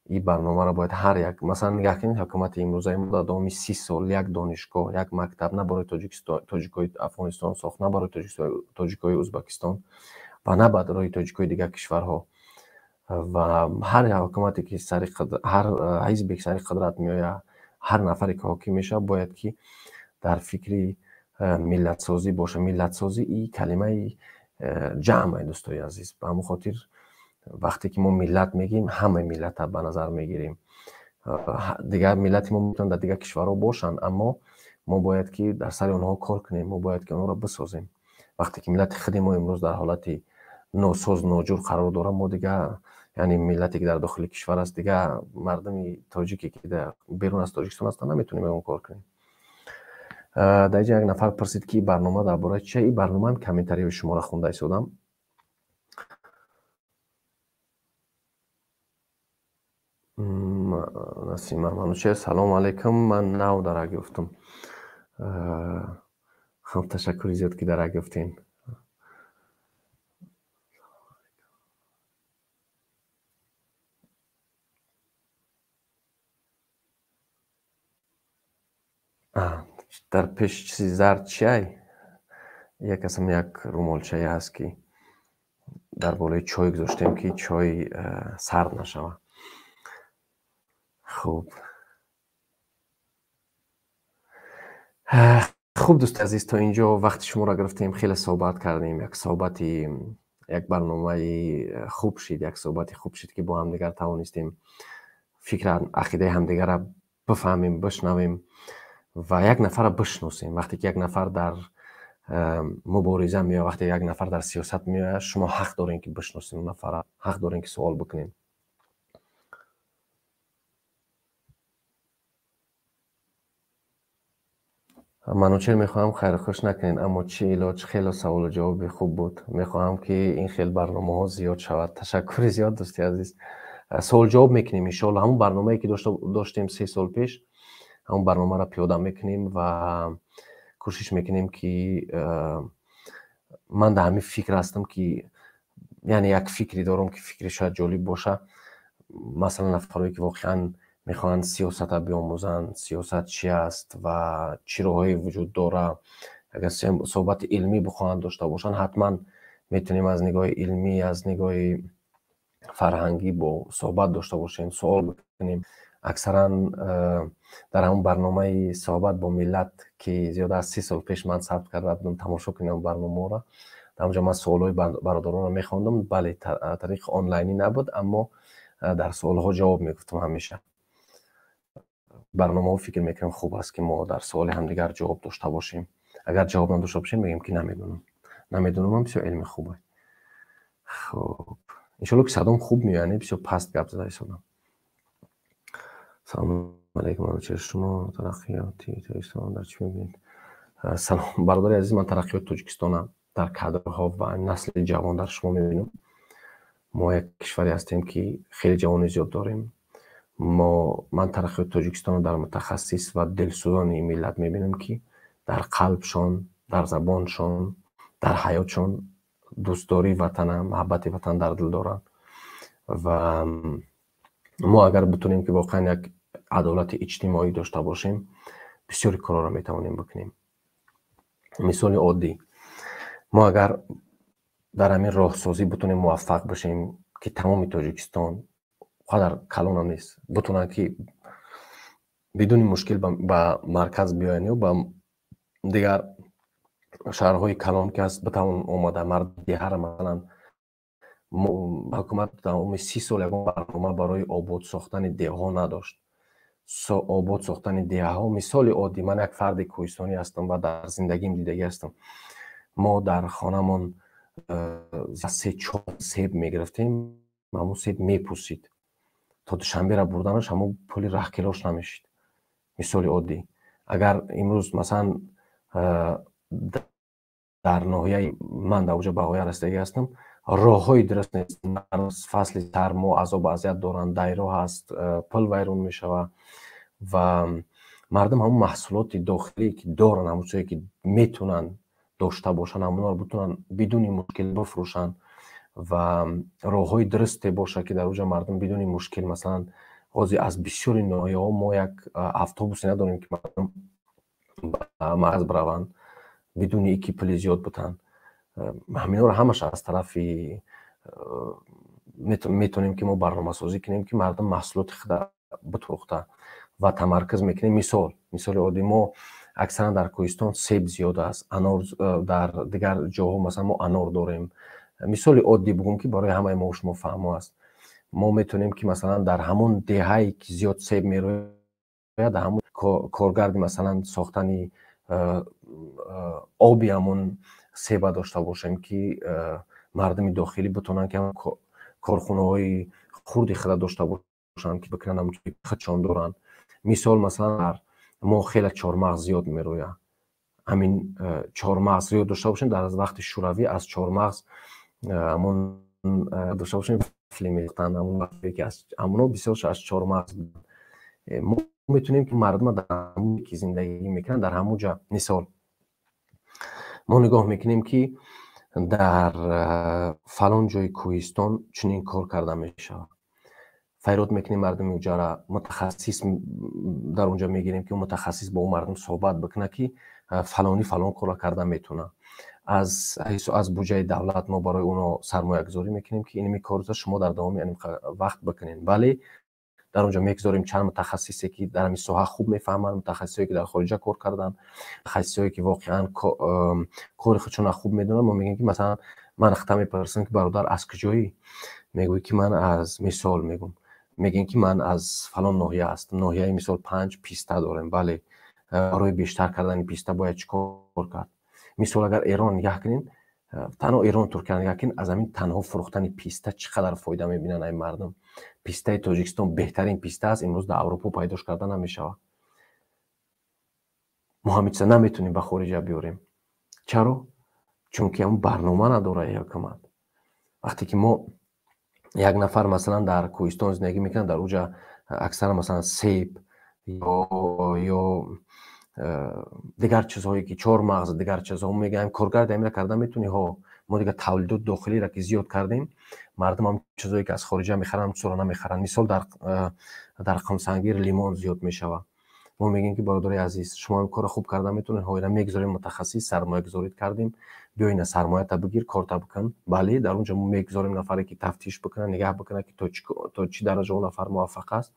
این برنامه را باید هر یک مثلا نگاه کنید حکومت امروزی ما در دامی 30 سال یک دانشگاه یک مکتب نه برای تاجیکای افغانستان ساخت نه برای تاجیکای ازبکستان و نه برای تاجیکای دیگر کشورها و هر حکومتی که هر حزبی که سر قدرت میآید هر نفری که حاکم میشه باید که در فکری ملت سازی باشه ملت سازی این کلمه جمع دوستای عزیز به همون خاطر وقتی که ما ملت میگیم همه ملت به نظر میگیریم دیگر ملت ما میتونن در دیگر کشورها باشن اما ما باید که در سر اونها کار کنیم ما باید که اونها را بسازیم وقتی که ملت خود ما امروز در حالت ناساز ناجور قرار داره ما دیگه یعنی ملتی که در داخل کشور است دیگه مردم تاجیکی که در بیرون از تاجیکستان هستن نمیتونیم اون کار کنیم در اینجا یک نفر پرسید که برنامه درباره چه این برنامه هم کامنتری شما را خونده ایستادم نسیم منوچه سلام علیکم من نو درک گفتم خب تشکر زیاد که درک گفتین در پیش چیزی زرد چای یک قسم یک رومال چای هست که در بالای چای گذاشتیم که چای سرد نشوه خوب دوست عزیز تا اینجا وقت شما را گرفتیم خیلی صحبت کردیم یک برنامه خوب شد یک صحبت خوب شد که با هم دیگر توانستیم فکر عقیده همدیگر را بفهمیم بشنویم و یک نفر را بشناسیم وقتی که یک نفر در مبارزه میاد وقتی یک نفر در سیاست میاد شما حق دارین که بشناسین اون نفر حق دارین که سوال بکنین منوچهر میخواهم خیر خوش نکنین اما چی علاج خیلی سوال و جواب خوب بود میخواهم که این خیلی برنامه ها زیاد شود تشکر زیاد دوستی عزیز سوال جواب میکنیم انشالله همون برنامه‌ای که داشتیم 3 سال پیش همون برنامه را پیاده میکنیم و کوشش میکنیم که من در همین فکر هستم که یعنی یک فکری دارم که فکری شاید جالب باشه مثلا نفرایی که واقعا میخوان سیاست بیاموزن سیاست چی است و چی راهی وجود داره اگر صحبت علمی بخواهند داشته باشن حتما میتونیم از نگاه علمی از نگاه فرهنگی با صحبت داشته باشیم سوال بکنیم اکثرا در همون برنامه صحبت با ملت که زیاده از 30 سال پیش من ثبت کرده بودم تماشا کنم برنامه را، در اونجا من سوالای برادران رو میخوندم. بله طریق آنلاینی نبود اما در سوالها جواب میگفتم. همیشه برنامه ها فکر میکنم خوب است که ما در سوال همدیگر جواب داشته باشیم. اگر جواب نداشته باشیم میگیم که نمیدونم هم بسیار علم خوبه. خب انشالله که صدام خوب میاد، بسیار پست گپ زده شدم. سلام علیکم. چه شما ترقیاتی تاجیکستان در چی میبینید؟ سلام برادر عزیز، من ترقیات تاجیکستان در کادرها و نسل جوان در شما میبینم. ما یک کشوری هستیم که خیلی جوان زیاد داریم. من ترقیات تاجیکستان در متخصص و دلسوزان این ملت میبینم که در قلبشان، در زبانشان، در حیاتشان دوستداری وطن، محبت وطن در دل دارن و ما اگر بتونیم که واقعا یک عدالت اجتماعی داشته باشیم بسیاری کارا را میتوانیم بکنیم. مثال عادی، ما اگر در همین راهسازی بتونیم موفق بشیم که تمام تاجیکستان قدر کلان هم نیست بتونن که بدون مشکل به مرکز بیاین و به دیگر شهرهای کلان که هست بتوان اومده. مرد دیگر مثلا حکومت تمام 30 سال یکم برنامه برای آباد ساختن دیه ها نداشت. آباد ساختن دیه ها مثال عادی، من یک فرد کوهستانی هستم و در زندگیم دیدگی هستم. ما در خانمون 3-4 سیب میگرفتیم، همون سیب میپوسید تا دوشنبه را بردنش همون پول ره کلاش نمیشید. مثال عادی. اگر امروز مثلا در ناحیه من در اوجه بقایه رسیدگی هستم، راه های درست نیست. فصل سرما عذاب اذیت دارن، دایره هست، پل ویرون میشوه و مردم همون محصولات داخلی که دارن، همون چیزی که میتونن داشته باشن همون رو بتونن بدون مشکل بفروشن و راه های درستی باشه که در اوجه مردم بدون مشکل مثلا از بسیاری ناحیه ها ما یک اتوبوس نداریم که مردم مرز بروند بدون یکی پل زیاد بتن. همینا رو همش از طرف میتونیم که ما برنامه سازی کنیم که مردم محصولات خود بفروخته و تمرکز میکنیم. مثال عادی، ما اکثرا در کوهستان سیب زیاد است، انار در دیگر جاها مثلا ما انار داریم. مثال عادی بگم که برای همه ما شما فهم است. ما میتونیم که مثلا در همون دهه‌ای که زیاد سیب میروید در همون کارگرد مثلا ساختن آبی همون سیب داشته باشیم که مردم داخلی بتونن که کارخونه های خردی خود داشته باشن که بکنن همون که خودشان دارن. مثلا ما خیلی چهارمغز زیاد میروید، همین چهارمغز زیاد داشته باشیم. در از وقت شوروی از چهارمغز همون داشته باشیم وفلی میختن، همون وقتی که از همون بسیارش از چهارمغز ما میتونیم که مردم در همون که زندگی میکنن در همون جا. مثال ما نگاه میکنیم که در فلان جای کوهستان چنین کار کرده میشه، فریاد میکنیم مردم اونجا را متخصص در اونجا میگیریم که متخصص با اون مردم صحبت بکنه که فلانی فلان کار کرده میتونه. از بودجه دولت ما برای اونو سرمایه گذاری میکنیم که این کارا شما در دوام این وقت بکنین. ولی در اونجا میگذاریم چند متخصصی که در این ساحه خوب میفهمن، متخصصی که در خارج کار کردن، متخصصی که واقعا کار خودشون خوب میدونن. ما میگیم که مثلا من خطا میپرسم که برادر از کجایی؟ میگوی که من از مثال میگن که من از فلان ناحیه هستم، ناحیه مثال 5 پیسته دارم. بله، برای بیشتر کردن پیسته باید چیکار کرد؟ مثال اگر ایران نگاه کنین، تنها ایران ترکیه نگاه کنین، از همین تنها فروختن پیسته چقدر فایده میبینن این مردم. پیسته تاجیکستان بهترین پیسته است، امروز در اروپا پیداش کردن نمیشه. ما همین چیزا نمیتونیم به خارج بیاریم. چرا؟ چون که اون برنامه نداره حکومت. وقتی که ما یک نفر مثلا در کوهستان زندگی میکنه، در اونجا اکثر مثلا سیب یا دیگر چیزهایی که چهارمغز دیگر چیزها میگم کارگرد همین کرده میتونی ها. ما دیگه تولیدات داخلی را که زیاد کردیم، مردم هم چیزایی که از خارج میخرن سورانا میخرن. مثال در قمسنگیر لیمون زیاد میشوه، ما میگیم که برادر عزیز شما این کار خوب کردن میتونین هاینا میگذاریم متخصص سرمایه گذاری کردیم بیاین سرمایه تا بگیر کار تا بکن. بله در اونجا ما میگذاریم نفری که تفتیش بکنه نگاه بکنه که تا چی درجه اون نفر موفق است.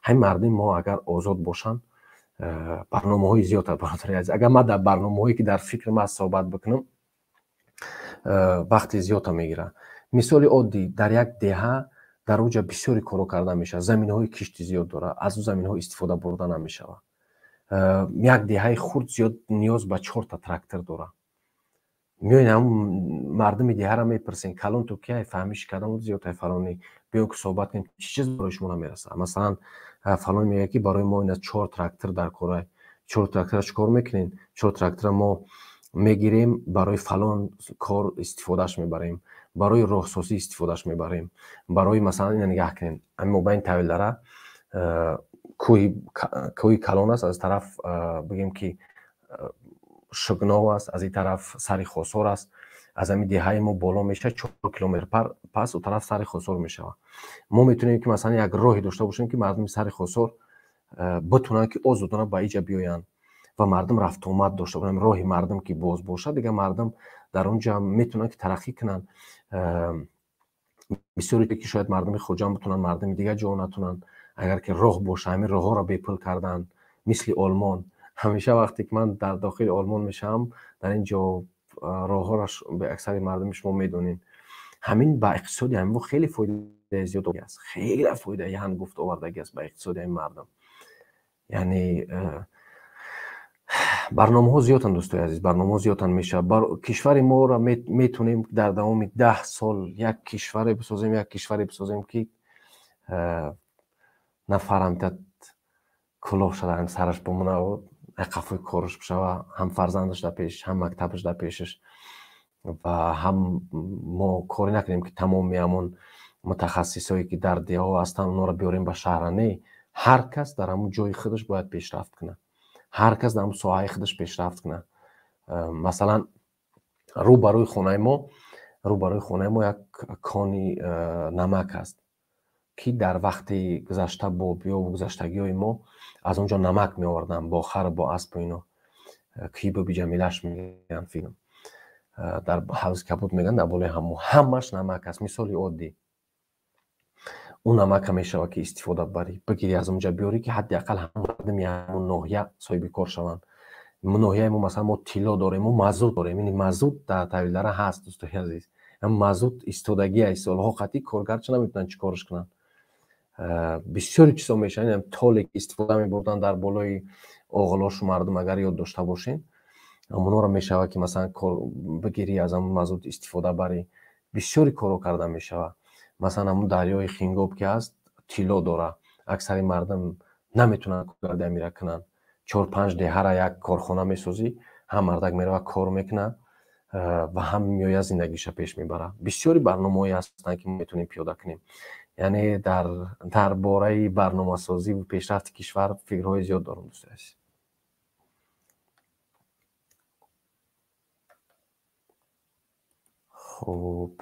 همین مردم ما اگر آزاد باشن برنامه‌های زیاد برادر عزیز. اگر ما در برنامه‌هایی که در فکر ما صحبت بکنم وقتی زیاد میگیره. مثال عادی در یک دهه در اونجا بسیاری کارو کرده میشه. زمین‌های کشتی زیاد داره. از اون زمین‌ها استفاده برده نمیشه. یک دهه خرد زیاد نیاز به 4 تا تراکتور داره. میاین هم مردم دهه را میپرسین کلان تو کی فهمیش کردم زیاد فلانی بیاین که صحبت کنیم چی چیز برای شما نمیرسه. مثلا فلان میگه که برای ما این 4 تراکتور در کاره 4 تراکتور چیکار میکنین؟ 4 تراکتور ما میگیریم برای فلان کار استفادهش میبریم، برای راهسازی استفادهش میبریم، برای مثلا این نگاه کنین اما با این طویل کوی کلان است از طرف بگیم که شگناو است از این طرف سری خسار است از همین دهه ما بالا میشه 4 کیلومتر پس اون طرف سری خسار میشه. ما میتونیم که مثلا یک راهی داشته باشیم که مردم سری خسار بتونن که آزادانه به اینجا بیاین و مردم رفت آمد داشته باشن. راهی مردم که باز باشه دیگه مردم در اونجا میتونن که ترقی کنن. بسیاری که شاید مردم خرجان بتونن مردم دیگه جا نتونن اگر که راه باشه همین راه ها را بیپل کردن. مثل آلمان همیشه وقتی که من در داخل آلمان میشم در اینجا راه ها را به اکثر مردم شما میدونین همین با اقتصادی همین خیلی فایده زیاد است. خیلی فایده یهان گفت آوردگی است به اقتصادی این مردم. یعنی برنامه ها زیادن دوستای عزیز برنامه ها زیادن میشه. کشور ما را میتونیم در دوام 10 سال یک کشور بسازیم که نفرم تا کلاه شده هم سرش بمونه و قفوی کارش بشه و هم فرزندش در پیش هم مکتبش در پیشش و هم ما کاری نکنیم که تمام همون متخصصایی که در ده ها هستن اونا را بیاریم به شهرانه. هر کس در همون جای خودش باید پیشرفت کنه. هر کس در همون ساحه خودش پیشرفت کنه. مثلا روبروی خانه ما یک کانی نمک است که در وقت گذشته بابی و گذشتگی های ما از اونجا نمک می آوردن با خر با اسب و اینا کی بی جمیلش میگن فیلم در حوض کبود میگن در بالای همش نمک است. مثالی عادی اون نمک همیشه که استفاده بری بگیری از اونجا بیاری که حداقل هم مردم همون ناحیه صاحب کار شوند. ناحیه ما مثلا ما تیلا داریم و مازوت داریم. این مازوت در طویلره هست دوستای عزیز. هم مازوت استفادهگی است سالها قطعی کارگر چه نمیتونن چیکارش کنن. بسیاری چیزا میشن. هم تالی استفاده میبردن در بالای آغلاش مردم اگر یاد داشته باشین اونا رو میشوه که مثلا بگیری از همون مازوت استفاده بری بسیاری کارو کرده میشوه. مثلا همون دریای خینگاب که هست تیلا داره اکثر مردم نمیتونن کارگر میره کنن 4-5 دهه را یک کارخانه میسازی هم مردک میره کار میکنه و هم میایه زندگیش پیش میبره. بسیاری برنامه‌ای هستن که میتونیم پیاده کنیم. یعنی در باره برنامه سازی و پیشرفت کشور فکرهای زیاد دارم دوستان. خب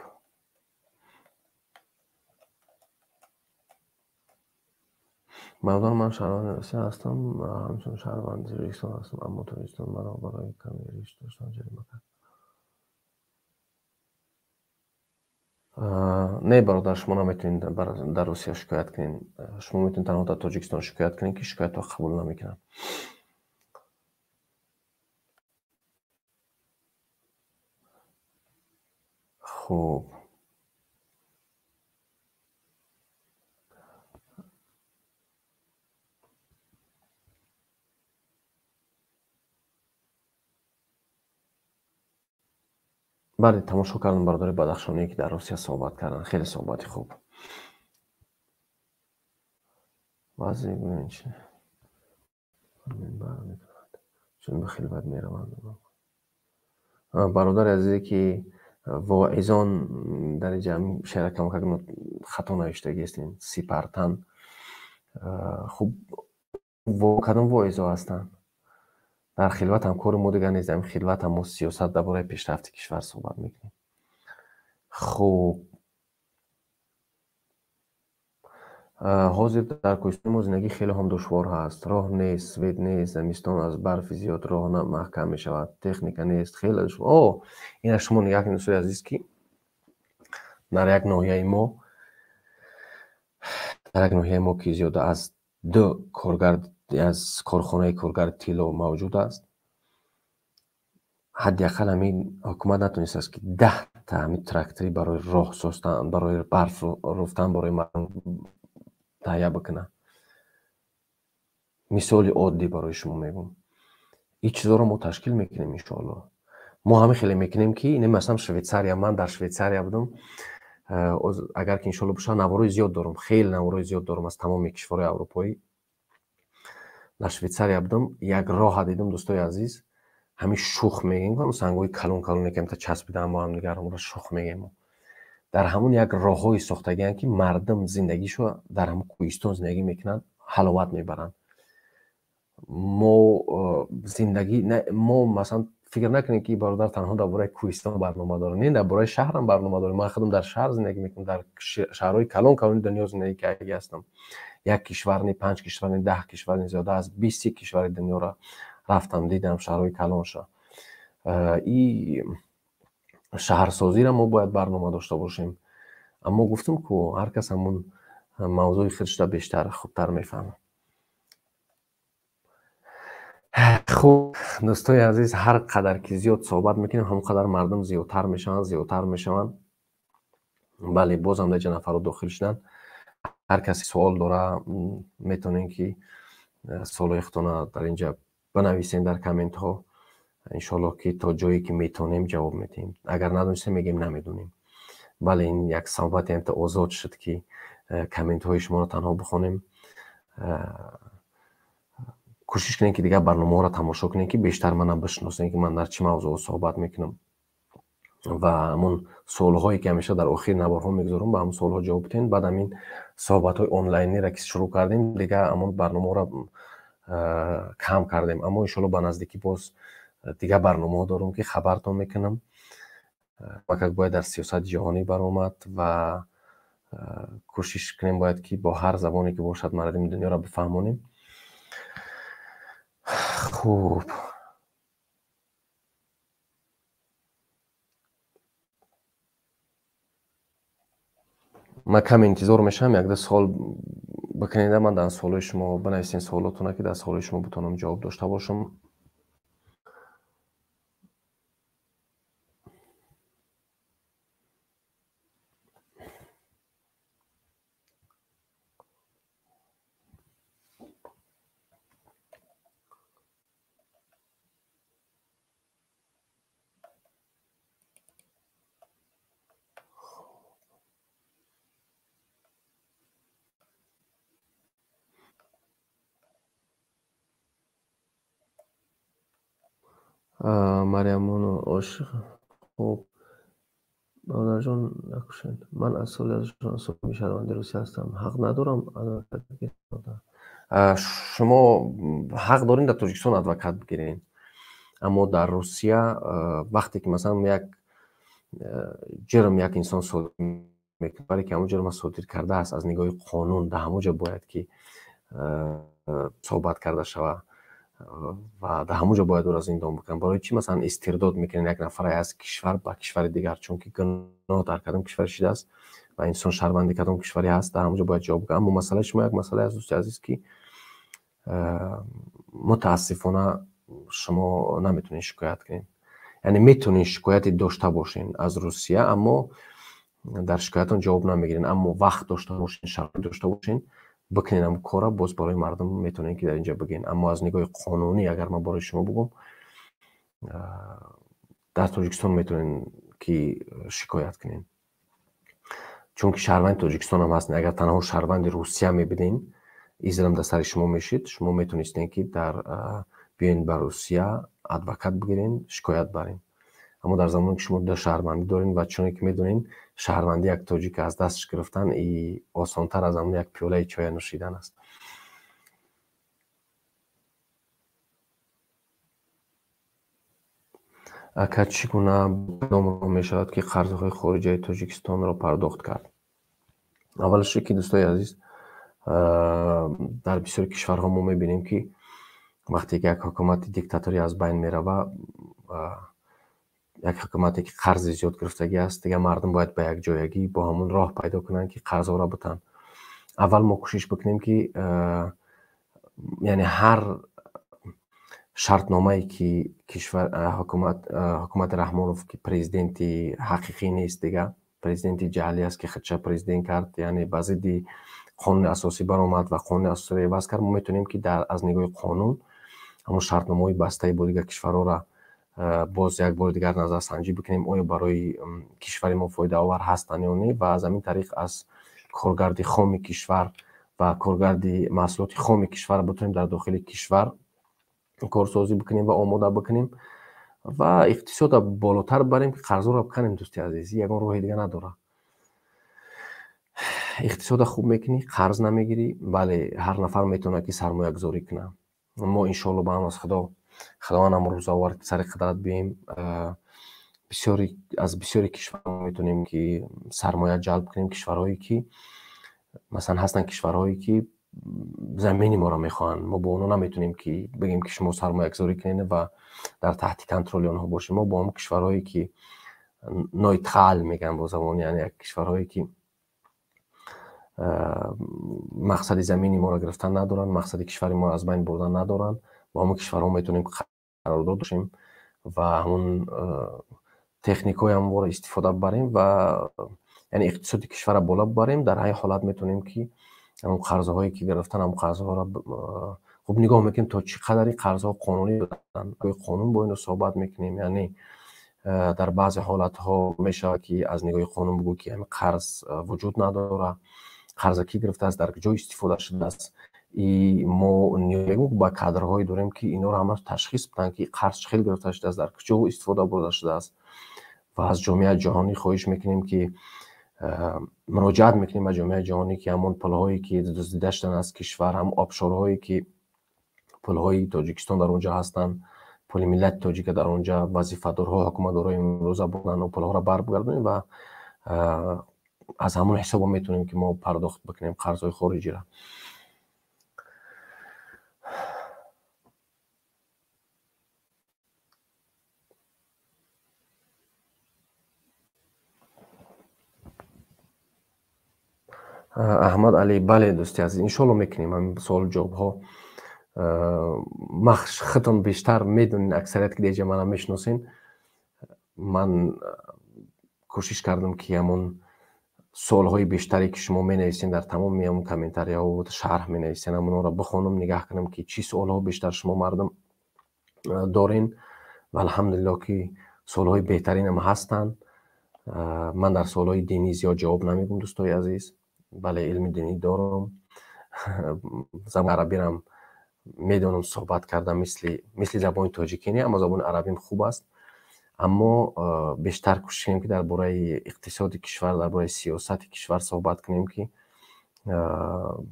من شهروند روسیه هستم همچون شهروند تاجیکستان هستم اما تاجیکستان مرا برای کمی ریش داشتن جریمه کرد. نه برادر شما نمیتونید در روسیه شکایت کنین. شما میتونید تنها در تاجیکستان شکایت کنین که شکایت رو قبول نمیکنن. خب بله تماشا کردم برادر بدخشانی که در روسیه صحبت کردن. خیلی صحبتی خوب. وضعی ببین چه چون به خلوت میروند. برادر عزیزی که واعظان در جمع شرکت میکنن خطا نوشتگی هستین سپرتن خوب کدام واعظا هستن در خلوت هم کار ما دیگه نیست. خلوت هم سیاست درباره پیشرفت کشور صحبت میکنیم. خب ҳозир дар кӯҳистони мо зиндагӣ хеле ҳам душвор ҳаст. Роҳ нест, свет нест, зимистон аз барфи зиёд роҳ маҳкам мешавад, техника нест, хеле душвор. ина шумо нигоҳ кунед дӯстои азиз, ки дар як ноҳияи мо ки зиёда аз 2 коргард аз корхонаи коргарди тилло мавҷуд аст, ҳадди ақал ҳамин ҳукумат натонистааст ки 10 та ҳамин трактори барои роҳ сохтан, барои барф руфтан барои мардум таҳия бикунад. мисоли оддӣ барои шумо мегӯям. ин чизоро мо ташкил мекунем иншоалло. мо ҳама хеле мекунем, ки не масалан Швейтсария, ман дар Швейтсария будам, агар ки иншоалло бошад, наворои зиёд дорам, хеле наворои зиёд дорам аз тамоми кишварҳои аврупоӣ. дар Швейтсария будам, як роҳа дидам дӯстои азиз, ҳамин шух мегӯем, сангҳои калон калоне ки часпидаам бо ҳамдигарро шух мегӯем. дар ҳамон як роҳҳои сохтагиам, ки мардум зиндагишро дар ҳамон кӯҳистон зиндагӣ мекунанд, ҳаловат мебаранд. мо масалан фикр накунем, ки бародар танҳо дар бораи кӯҳистон барнома дорем. Не, дар бораи шаҳрам барнома дорем. Ман худам дар шаҳр зиндагӣ мекунам, дар шаҳрҳои калон калони дунё зиндагӣ карда ҳастам. як кишвар не, 5 кишвар не, 10 кишвар не, зиёда аз 20 кишвари дунёро рафтам, дидам шаҳрҳои калонша. И шаҳрсозиро мо бояд барнома дошта бошем. аммо гуфтам ку ҳар кас ҳамон мавзӯи худашро бештар хубтар мефаҳмад. хуб, дӯстои азиз, ҳар қадар ки зиёд суҳбат мекунем, ҳамон қадар мардум зиёдтар мешаванд. бале, бозам дар ҷа нафарот дохил шуданд. ҳар касе суол дора, метавонем ки суолҳои худтонро дар ин ҷа бинависем дар комментҳо. иншоалло ки то ҷое ки метавонем ҷавоб медиҳем. агар надонистем мегӯем намедонем. бале, ин як суҳбати озод шуд, ки комментҳои шуморо танҳо бихонем. кӯшиш кунем ки дигар барномаҳоро тамошо кунем, ки бештар манро бишносем, ки ман дар чӣ мавзӯъ суҳбат мекунам. ва ҳамон суолҳое ки ҳамеша дар охири навбарҳо мегузорам, ба ҳамон суолҳо ҷавоб диҳем. баъд ҳамин суҳбатҳои онлайниро ки шурӯъ кардем, дигар ҳамон барномаҳоро кам кардем. аммо иншоалло ба наздикӣ боз дигар барномаҳо дорам, ки хабартон мекунам. как бояд дар сиёсати ҷаҳонӣ баромад ва кӯшиш кунем бояд ки бо ҳар забоне ки бошад мардуми дунёро бифаҳмонем. хуб, ман каме интизор мешавам, як-ду суол бикунед. ман дар суолҳои шумо бинависем суолотонро, ки дар суолҳои шумо битавонам ҷавоб дошта бошам. мариамоно ошиқ. хуб, бародарҷон, накушед. ман аз соли 1990 шаҳрванди Русия ҳастам. ҳақ надорам адвокат бигирам? шумо ҳақ доред дар Тоҷикистон адвокат бигиред. аммо дар Русия вақте ки масалан як ҷурм як инсон содир мекунад, баре ки ҳамон ҷурмро содир кардааст, аз нигоҳи қонун дар ҳамон ҷо бояд ки суҳбат карда шавад ва дар ҳамон ҷо бояд ӯро зиндон бикунанд. барои чӣ масалан истирдод мекунед як нафаре аз кишвар ба кишвари дигар, чунки гуноҳ дар кадом кишвари шудааст ва инсон шаҳрванди кадом кишваре ҳаст, дар ҳамон ҷо бояд ҷавоб гӯяд. аммо масъалаи шумо як масъалаи аст дӯстои азиз, ки мутаассифона шумо наметавонед шикоят кунед. яъне метавонед шикояте дошта бошед аз Русия, аммо дар шикоятон ҷавоб намегиред. аммо вақт дошта бошед, шароит дошта бошед, бикунед ҳамон корро, боз барои мардум метавонед ки дар ин ҷо бигӯед. аммо аз нигоҳи қонунӣ агар ман барои шумо бигӯям, дар Тоҷикистон метавонед ки шикоят кунед. чунки шаҳрванди Тоҷикистон ҳам ҳастед. агар танҳо шаҳрванди Русия мебудед, израм дар сари шумо мешид, шумо метавонистед ки биёед ба Русия адвокат бигиред, шикоят баред. аммо дар замоне ки шумо ду шаҳрвандӣ доред ва чуне ки медонед, шаҳрвандӣ як тоҷик аз дасташ гирифтан осонтар аз ҳамон як пиёлаи чоя нӯшидан аст. ака чӣ гуна номро мешавад ки қарзҳои хориҷаи Тоҷикистонро пардохт кард? аввалаш ки дӯстои азиз, در بسیاری کشورها ما میبینیم که وقتی که یک حکومت دیکتاتوری از بین میره، یک حکومتی که قرض زیاد گرفتگی است، دیگه مردم باید به یک جایگی با همون راه پیدا کنن که قرض را بتن. اول ما کوشش بکنیم که یعنی هر شرطنامه ای که کشور حکومت رحمانوف که پرزیدنت حقیقی نیست، دیگه پرزیدنت جعلی است که خودش پرزیدنت کرد، یعنی بعضی قانون اساسی برآمد و قانون اساسی را عوض کرد. ما میتونیم که از نگاه قانون همون شرطنامه بسته با دیگر کشورها را باز یک بار دیگر نظر سنجی بکنیم آیا برای کشور ما فایده آور هستند یا نه، و از همین طریق از کارگرد خام کشور و کارگرد محصولات خام کشور بتونیم در داخل کشور کارسازی بکنیم و آماده بکنیم و اقتصاد بالاتر بریم که قرض را بکنیم. دوستی عزیز، یگان راه دیگه نداره. اقتصاد خوب میکنی، قرض نمیگیری، بله هر نفر میتونه که سرمایه گذاری کنه. ما انشالله با هم از خداوند هم روزآور که سر قدرت بیاییم، از بسیاری کشورها میتونیم که سرمایه جلب کنیم. کشورهایی که مثلا هستن کشورهایی که زمینی ما را میخوان، ما با اونا نمیتونیم که بگیم که شما سرمایه گذاری کنین و در تحت کنترل اونها باشیم. ما با هم کشورهایی که نویترال میگن با زبان، یعنی کشورهایی که مقصد زمینی ما را گرفتن ندارن، مقصد کشور ما را از بین بردن ندارن، با همون کشورها میتونیم قرارداد داشتیم و همون تکنیکای هم را استفاده بریم و یعنی اقتصاد کشور را بالا ببریم. در این حالت میتونیم که همون قرضهایی که گرفتن، همون قرضها را خوب نگاه میکنیم تا چقدر قرضها قانونی بدن. قانون با اینو صحبت میکنیم، یعنی در بعض حالت ها میشه که از نگاه قانون بگو که قرض وجود نداره، قرض کی گرفته است، در کجا استفاده شده است. ما نیاز به کادرهایی داریم که اینا رو همه تشخیص بدن که قرض خیلی گرفته شده است، در کجا استفاده برده شده است. و از جامعه جهانی خواهش میکنیم که مراجعت میکنیم به جامعه جهانی که همون پلهایی که دزدیده شدن از کشور، هم آبشارهایی که پلهای تاجیکستان در اونجا هستن، پل ملت تاجیک در اونجا، وظیفه‌دارها حکومت‌دارای امروزه بودن و پلها را برگردونیم و از همون حساب میتونیم که ما پرداخت بکنیم قرض‌های خارجی را. احمد علی: بله دوستی عزیز، انشالله میکنیم. همین سوال جواب ها خودتون بیشتر میدونین، اکثریت که دیگه منم میشناسین. من کوشش کردم که همون سوال های بیشتری که شما مینویسین در تمام همون کامنتاری ها و شرح مینویسین، همون را بخونم، نگاه کنم که چی سوال ها بیشتر شما مردم دارین و الحمدلله که سوال های بهترین هم هستن. من در سوال های دینی زیاد جواب نمیدم دوستای عزیز، بله علم دینی دارم، زبان عربی هم میدونم صحبت کردم مثل زبان تاجیکی نه، اما زبان عربیم خوب است. اما بیشتر کوشش کنیم که درباره اقتصاد کشور، درباره سیاست کشور صحبت کنیم که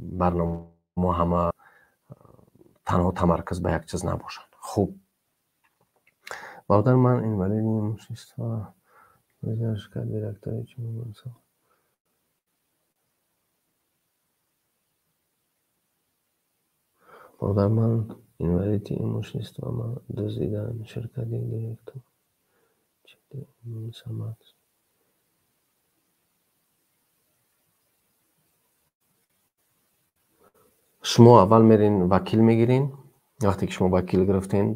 برنامه ما همه تنها تمرکز به یک چیز نباشن. خوب برادر من این ولی نیست و بزرش کرد دیرکتاری چون منصف برادر من این ولی تیموش نیست و ما دزدیدن شرکتی دیرکتور چیده سمت. شما اول میرین وکیل میگیرین. وقتی که شما وکیل گرفتین،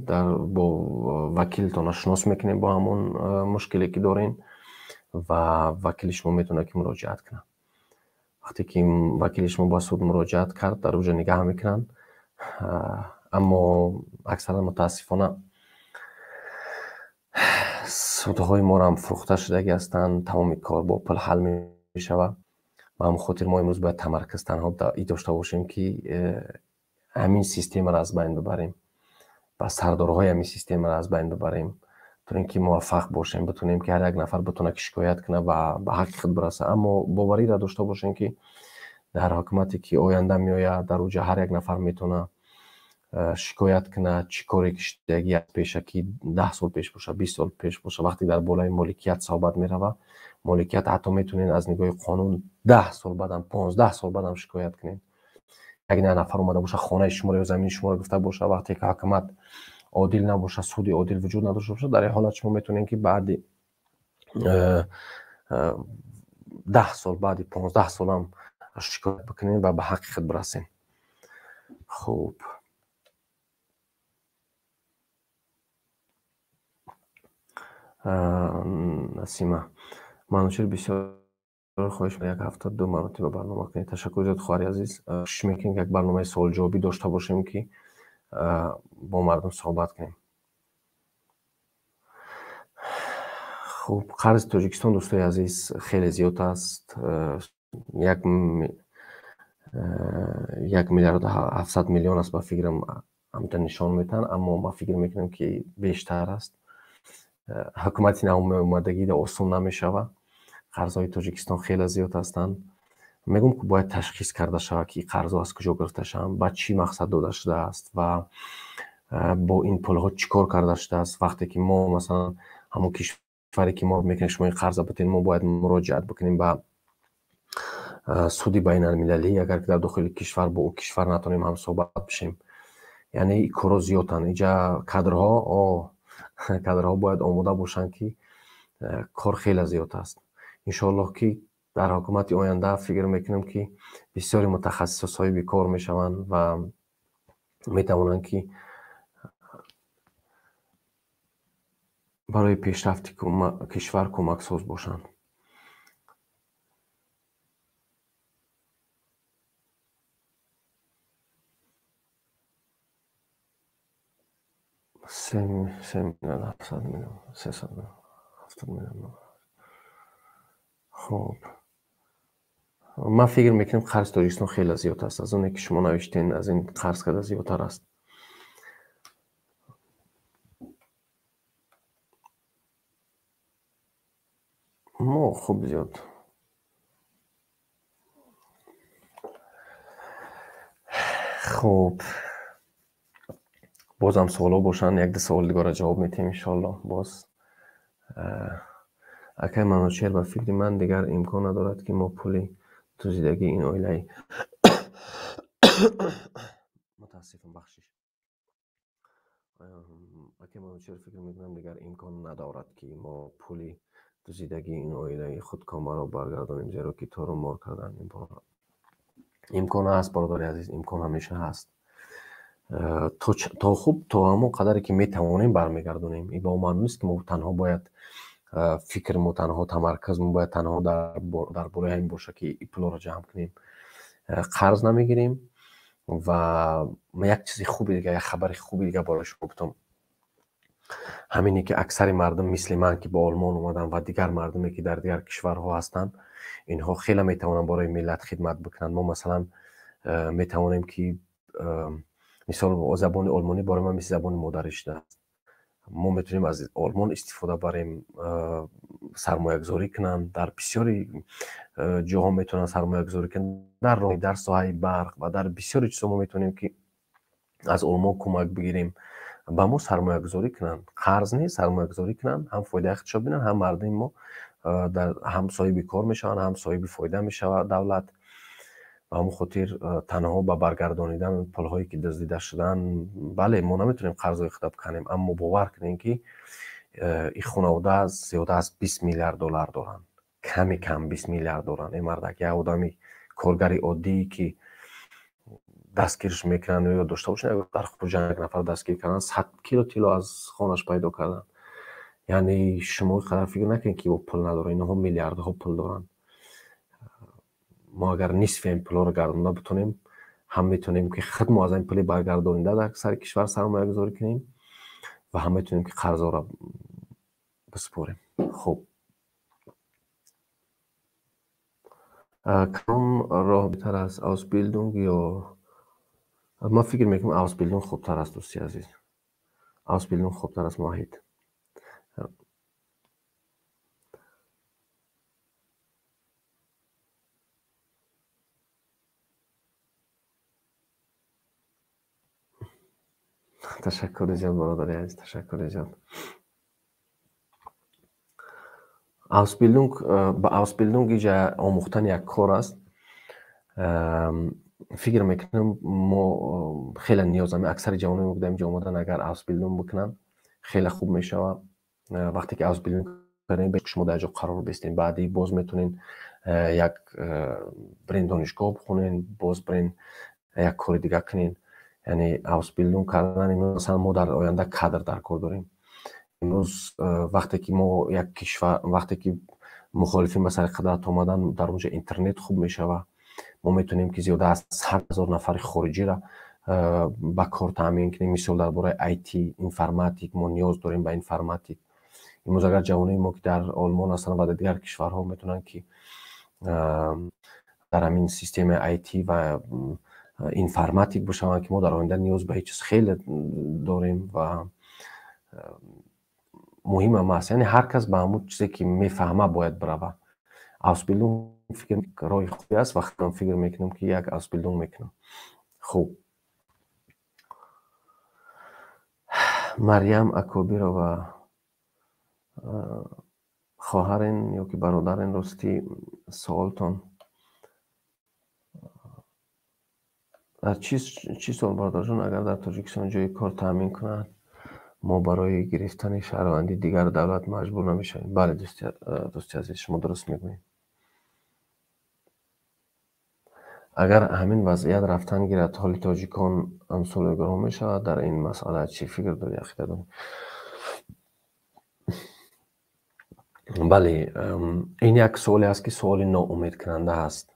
با وکیلتون آشناس میکنین با همون مشکلی که دارین و وکیل شما میتونه که مراجعت کنه. وقتی که وکیل شما با سود مراجعت کرد، در اوجه نگاه میکنن، اما اکثرا متاسفانه سودهای ما هم فروخته شده هستند، تمام کار با پول حل میشود و هم خاطر ما امروز باید تمرکز تنها داشته باشیم که همین سیستم را از بین ببریم و سردارهای همین سیستم را از بین ببریم تا اینکه موفق باشیم، بتونیم که هر یک نفر بتونه که شکایت کنه و به حق خود برسه. اما باوری را داشته باشیم که در حکومتی که آینده میآید، در اوج هر یک نفر میتونه شکایت کنه چی کاری کشیدگی از پیشه که 10 سال پیش باشه، 20 سال پیش باشه. وقتی در بالای مالکیت صحبت میروه، مالکیت حتی میتونین از نگاه قانون 10 سال بعدم 15 سال بعدم شکایت کنین. یک نفر اومده باشه خانه شما یا زمین شما رو گفته باشه، وقتی که حکومت عادل نباشه، سود عادل وجود نداشته باشه، در این حالت شما میتونین که بعد 10 سال بعد 15 سال هم شکایت بکنین و به حقیقت برسین. خوب نسیمه منوچهر بسیار خواهش می‌کنم یک هفته 2 مرتبه برنامه کنید. تشکر زیاد خواهر عزیز. کوشش میکنیم یک برنامه سوال جوابی داشته باشیم که با مردم صحبت کنیم. خوب قرض تاجیکستان دوستای عزیز خیلی زیاد است. 1 میلیارد 700 میلیون است به فکرم همتا نشان میتن، اما ما فکر میکنم که بیشتر است. حکومت نوآمدگی آسان نمیشوه. قرضهای تاجیکستان خیلی زیاد هستند. میگم که باید تشخیص کرده شود که قرض از کجا گرفته شدن، با چی مقصد داده شده است و با این پولها چیکار کرده شده است. وقتی که ما مثلا همون کشوری که ما میگیم شما این قرض بتین، ما باید مراجعت بکنیم به سود بین المللی. اگر که در داخل کشور با او کشور نتونیم هم صحبت بشیم، یعنی کارا زیادن. اینجا کادرها باید آماده باشن که کار خیلی زیاد است. انشالله که در حکومت آینده فکر میکنم که بسیاری متخصص صاحب کار میشوند و میتوانند که برای پیشرفت کشور کمک ساز باشند. سه میلیون 700 میلیون 370 میلیون. خب من فکر میکنم قرض تاجیکستان خیلی زیاد است. از اونی که شما نوشتین از این قرض کرده زیادتر است. ما خوب زیاد. خب بازم سوالا باشن، یک دو سوال دیگه را جواب میتیم انشالله. باز اگر منوچهر به فکر من دیگر امکان ندارد که ما پولی دوزیدگی این اویله متاسفم بخشش. اگر منوچهر فکر میکنم دیگر امکان ندارد که ما پولی دوزیدگی این اویله خود کامل را برگردانیم، زیرا که تو رو مار کردن امکان هست برادر عزیز، امکان همیشه هست. تا خوب تا همون قدری که میتوانیم برمیگردونیم. این با من نیست که ما تنها باید فکر ما تنها تمرکز ما باید تنها در باره این باشه که این پولا رو جمع کنیم. قرض نمیگیریم. و یک چیز خوبی دیگه، یک خبر خوبی دیگه برایش گفتم، همینی که اکثر مردم مثل من که با آلمان اومدن و دیگر مردمی که در دیگر کشورها هستن، اینها خیلی میتوانن برای ملت خدمت بکنن. ما مثلا میتوانیم که مثال زبان آلمانی برای من مثل زبان مادرش است. ما میتونیم از آلمان استفاده بریم، سرمایه گذاری کنن در بسیاری جاها، میتونن سرمایه گذاری کنن در راه، در ساحه برق و در بسیاری چیزا. ما میتونیم که از آلمان کمک بگیریم با ما سرمایه گذاری کنن. قرض نیست، سرمایه گذاری کنن، هم فایده خودش ببینن، هم مردم ما در هم صاحب کار میشن، هم صاحب فایده میشه دولت. و همون خاطر تنها با برگردانیدن پولهایی که دزدیده شدن، بله ما نمیتونیم قرض خود کنیم، اما باور کنین که این خانواده زیاده از 20 میلیارد دلار دارن، کم 20 میلیارد دارن. این مرد یک آدمی کارگری عادی که دستگیرش میکنن یا داشته باشن، در خروج یک نفر دستگیر کردن 100 کیلو طلا از خانش پیدا کردن. یعنی شما خیلی فکر نکنین که با پول نداره، اینها میلیاردها پول دارن. ما اگر نصف این پولا رو گردونده بتونیم، هم میتونیم که خود ما از این پولی برگردونده در اکثر کشور سرمایه گذاری کنیم و هم میتونیم که قرضا را بسپاریم. خب کدام راه بهتر است، ausbildung یا ما فکر میکنم ausbildung خوبتر است دوستی عزیز. ausbildung خوبتر است ماهید. تشکر زیاد برادر عزیز، تشکر زیاد. Ausbildung با Ausbildung اینجا آموختن یک کار است. فکر میکنم ما خیلی نیاز داریم. اکثر جوانایی که در اینجا اومدن اگر آسبیلدون بکنن خیلی خوب میشه. وقتی که آسبیلدون کنین به شما در جا قرار بستین، بعدی باز میتونین یک برین دانشگاه بخونین، باز برین یک کار دیگه کنین. یعنی آسبیلدون کردن امروز مثلا ما در آینده کادر در کار داریم. امروز وقتی که ما یک کشور، وقتی که مخالفین به سر قدرت آمدن، در اونجا اینترنت خوب میشه و ما میتونیم که زیاده از 100,000 نفر خارجی را با کار تامین کنیم. مثال درباره آیتی، اینفرماتیک، ما نیاز داریم به اینفرماتیک. امروز اگر جوانای ما که در آلمان هستن و در دیگر کشورها میتونن که در همین سیستم آیتی و اینفرماتیک بشن که ما در آینده نیاز به چیز خیلی داریم و مهم هم است. یعنی هر کس به همون چیزی که میفهمه باید بروه. آسبیلدون فکر رای خوبی است و خودم فکر میکنم که یک آسبیلدون میکنم. خوب، مریم اکابیر و خواهرین یا که برادرین راستی سوالتون در چی سوال برادرشون اگر در تاجیکستان جای کار تامین کنند ما برای گرفتن شهروندی دیگر دولت مجبور نمیشیم؟ بله دوستی عزیز، شما درست میگویید. اگر همین وضعیت رفتن گیرد حال تاجیکان صلح‌گرا میشود، در این مسئله چی فکر داری عقیده داری؟ بله، این یک سوالی است که سوال ناامید کننده است،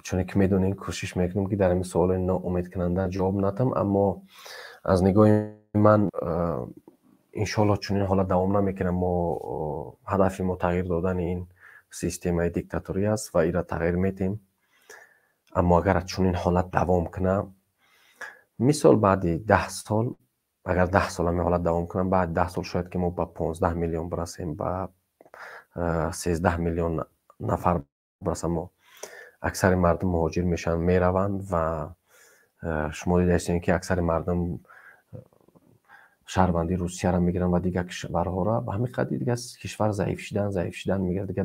چون که میدونین کوشش میکنم که در این سوال ناامید کننده جواب ندم، اما از نگاه من انشالله چون این حالت دوام نمیکنه. ما هدف ما تغییر دادن این سیستم دیکتاتوری است و این را تغییر میتیم. اما اگر چون این حالت دوام کنه، مثال بعد 10 سال، اگر 10 سال همین حالت دوام کنه، بعد 10 سال شاید که ما با 15 میلیون برسیم، با 13 میلیون نفر برسیم. ما اکثر مردم مهاجر میشن، میروند و شما دیدین که اکثر مردم شهروندی روسیه را میگیرن و دیگه کشورها را. به همین قضیه دیگه از کشور ضعیف شدن میگه دیگه.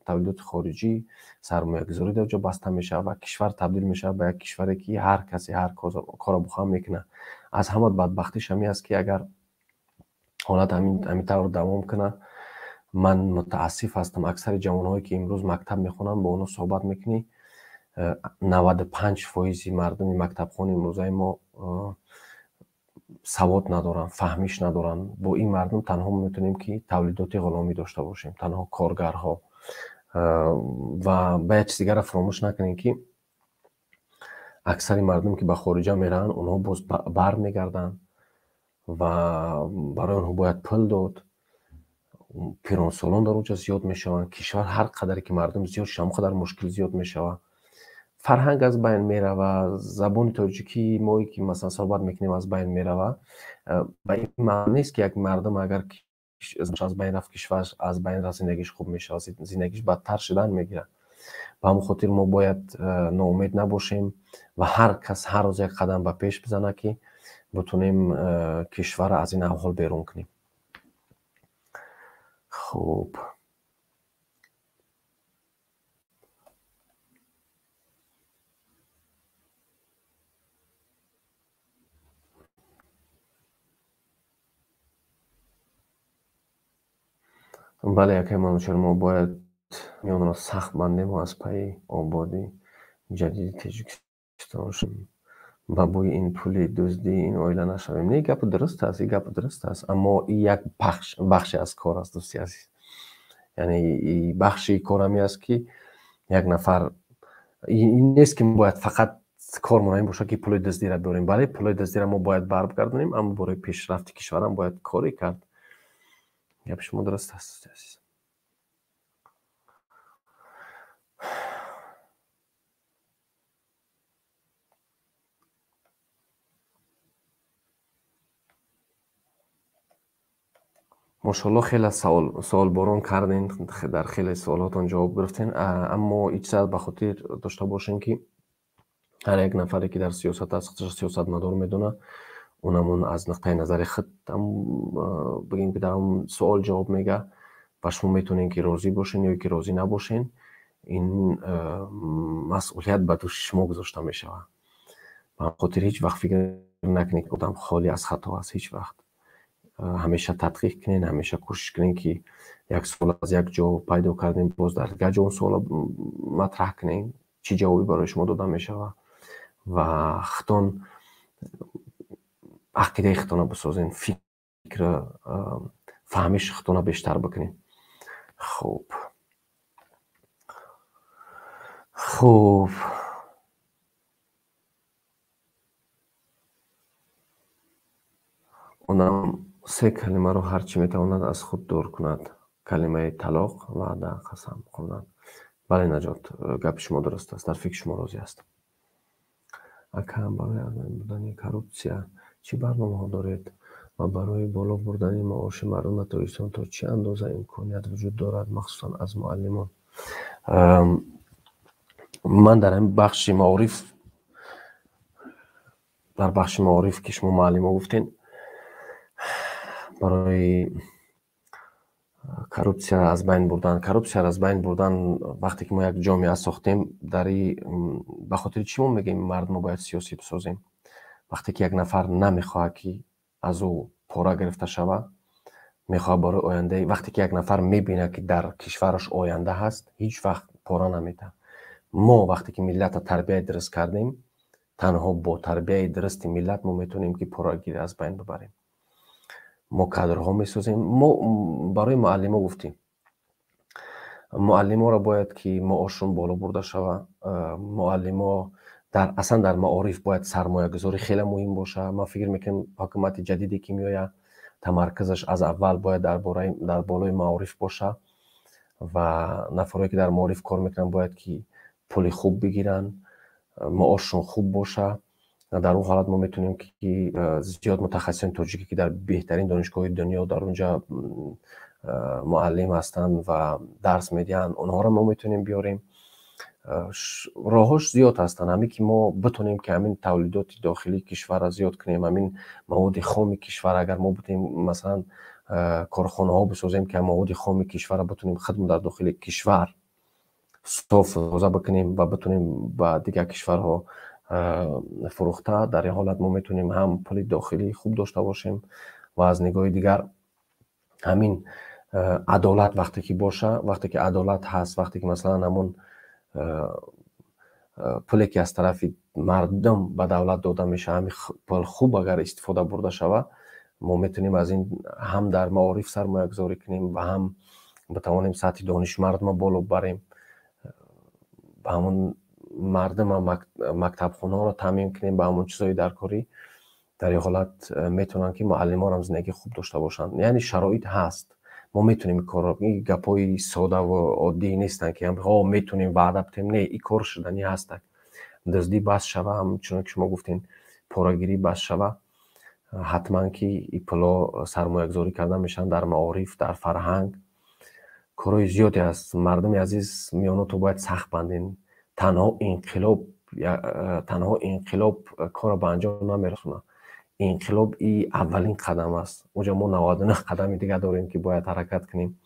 تولیدات خارجی، سرمایه گذاری در اونجا بسته میشه و کشور تبدیل میشه به یک کشوری که هر کسی هر کار بخواد میکنه. از همه بدبختیش همین است که اگر حالت همین طور دوام کنه، من متاسف هستم اکثر جوانهایی که امروز مکتب میخونن با اونها صحبت میکنی، 95% مردم مکتب خون امروزه ما سواد ندارن، فهمیش ندارن. با این مردم تنها میتونیم که تولیدات غلامی داشته باشیم، تنها کارگرها. و باید چیز دیگر فراموش نکنیم که اکثر مردم که به خارجه میرن، اونها باز بر میگردن و برای اونها باید پول داد. پیرانسالان در اونجا زیاد میشوند. کشور هر قدر که مردم زیاد شدن قدر مشکل زیاد میشود. فرهنگ از بین میره و زبان تاجیکی ما که مثلا صحبت میکنیم از بین میره و به این معنی نیست که یک مردم اگر از بین رفت کشور از بین رفت زندگیش خوب میشه، زندگیش بدتر شدن میگیره. به همون خاطر ما باید ناامید نباشیم و هر کس هر روز یک قدم به پیش بزنه که بتونیم کشور از این احوال بیرون کنیم. خوب، بله یکی منوچهر ما باید میان را سخت بندیم و از پای آبادی جدید تاجیکستان شدیم و بوی این پول دزدی این آیله نشویم. نه، گپ درست است، این گپ درست است، اما این یک بخش از کار است دوستی عزیز. یعنی این بخشی کار همی است که یک نفر، این نیست که باید فقط کارمون این باشه که پول دزدی را بریم. بله پول دزدی را ما باید برگردونیم، اما برای پیشرفت کشور هم باید کاری کرد. گپ شما درست است عزیز. ماشاءالله خیلی سوال بارون کردین، در خیلی سوالاتون جواب گرفتین، اما این چیز به خاطر داشته باشین که هر یک نفری که در سیاست است، سیاست مدار میدونه، اونمون از نقطه نظر خود بگیم که در اون سوال جواب میگه و شما میتونین که راضی باشین یا که راضی نباشین. این مسئولیت به دوش شما گذاشته می شود. به خاطر هیچ وقت فکر نکنید که آدم خالی از خطا است. هیچ وقت همیشه تحقیق کنین، همیشه کوشش کنین که یک سوال از یک جا پیدا کردین، باز در یک جا اون سوال مطرح کنین چی جوابی برای شما داده می شود و خودتان عقیده خودتان بسازین، فکر فهمش خودتان بیشتر بکنین. خوب اونم 3 کلمه رو هرچی میتواند از خود دور کند. کلمه طلاق، وعده، قسم خوردن. بله نجات، گپ شما درست است، در فکر شما راضی است. اکم برای بودن کورپسیا چی برنامه ها دارید و برای بالا بردن معاش مردم تاجیکستان تا چه اندازه امکانیت وجود دارد، مخصوصا از معلمان؟ من در این بخش معارف، در بخش معارف که شما معلم ها گفتین، برای کورپسیا از بین بردن وقتی که ما یک جامعه ساختیم، به خاطر چی ما میگیم مردم باید سیاسی بسازیم؟ وقتی که یک نفر نمیخواد که از او پورا گرفته شود، میخواد برای آینده، وقتی که یک نفر میبینه که در کشورش آینده هست، هیچ وقت پورا نمیده. ما وقتی که ملت تربیت درست کردیم، تنها با تربیت درست ملت ما میتونیم که پوراگیری از بین ببریم. ما کادرها میسازیم. ما برای معلم ها گفتیم معلم ها را باید که معاششون بالا برده شود. معلم ها اصلا در معارف باید سرمایه گذاری خیلی مهم باشه. ما فکر میکنم حکومت جدیدی که میآید تمرکزش از اول باید در بالای معارف باشه و نفرایی که در معارف کار میکنن باید که پول خوب بگیرن، معاششون خوب باشه. در اون حالت ما میتونیم که زیاد متخصصین تاجیکی که در بهترین دانشگاه دنیا در اونجا معلم هستن و درس میدن، اونها را ما میتونیم بیاریم. راهاش زیاد هستن، همین که ما بتونیم که همین تولیدات داخلی کشور را زیاد کنیم، همین مواد خام کشور، اگر ما بتونیم مثلا کارخانه ها بسازیم که مواد خام کشور را بتونیم خدمت در داخل کشور صاف تازه بکنیم و بتونیم با دیگر کشورها فروخته، در این حالت ما میتونیم هم پول داخلی خوب داشته باشیم و از نگاه دیگر همین عدالت وقتی که باشه، وقتی که عدالت هست، وقتی که مثلا همون پولی که از طرف مردم به دولت داده میشه همین پول خوب اگر استفاده برده شود، ما میتونیم از این هم در معارف سرمایه گذاری کنیم و هم بتوانیم سطح دانش مردم بالا بریم، به همون مردم مکتب خونه ها را تامین کنیم، به همون چیزای درکاری. در این حالت میتونن که معلمان هم زندگی خوب داشته باشن. یعنی شرایط هست، ما میتونیم کار، این گپای ساده و عادی نیستن که هم میتونیم وعده بدیم. نه، این کار شدنی هست. دزدی بس شوه، همچنان که شما گفتین پوراگیری بس شوه، حتما که این پلا سرمایه گذاری کرده میشن در معارف، در فرهنگ. کارهای زیادی هست. مردم عزیز، میاناتو باید سخت بندین. تنها انقلاب کار به انجام نمیرسونه. انقلاب ای اولین قدم است. اونجا ما 99 قدم دیگه داریم که باید حرکت کنیم.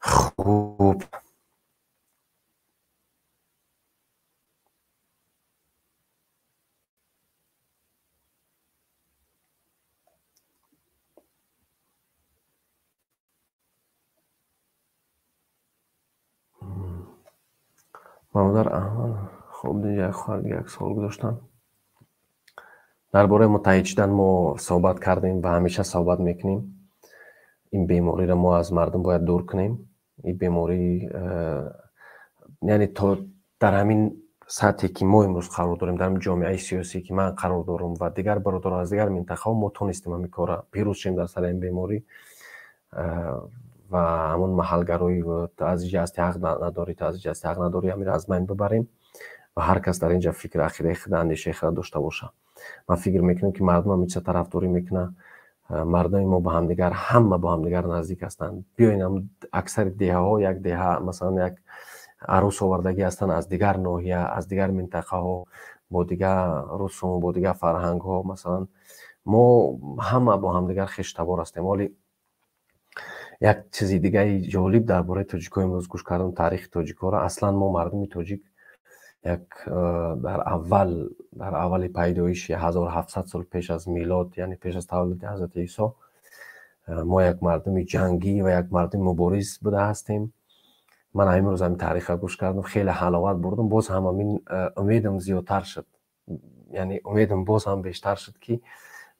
خوب، مادر احمد خوب دیگه یک سال گذاشتن. درباره متحد شدن ما صحبت کردیم و همیشه صحبت میکنیم. این بیماری را ما از مردم باید دور کنیم. این بیماری یعنی تا در همین سطحی که ما امروز قرار داریم، در همین جامعه سیاسی که من قرار دارم و دیگر برادران از دیگر منطقه ما تونستیم همین کار پیروز شیم در سر این بیماری و همون محلگرایی و تعزیج هستی حق نداری، تعزیج هستی حق نداری، همین از بین ببریم و هر کس در اینجا فکر عقیده خود، اندیشه خود داشته باشه. من فکر میکنم که مردم هم چه طرفداری میکنه. مردم ما با هم دیگر، همه با هم دیگر نزدیک هستند. بیاین هم اکثر دیه ها یک دیه مثلا یک عروس آوردگی هستند از دیگر ناحیه، از دیگر منطقه ها، با دیگر رسوم، با دیگر فرهنگ ها. مثلا ما همه با هم دیگر خوش تبار هستیم. ولی یک چیزی دیگه جالب درباره تاجیک‌ها امروز گوش کردم، تاریخ تاجیک‌ها را. اصلا ما مردم تاجیک یک در اول پیدایش 1700 سال پیش از میلاد، یعنی پیش از تولد حضرت عیسی، ما یک مردم جنگی و یک مردم مبارز بوده هستیم. من امروز هم تاریخ را گوش کردم، خیلی حلاوت بردم. باز هم همین امیدم زیادتر شد، یعنی امیدم باز هم بیشتر شد که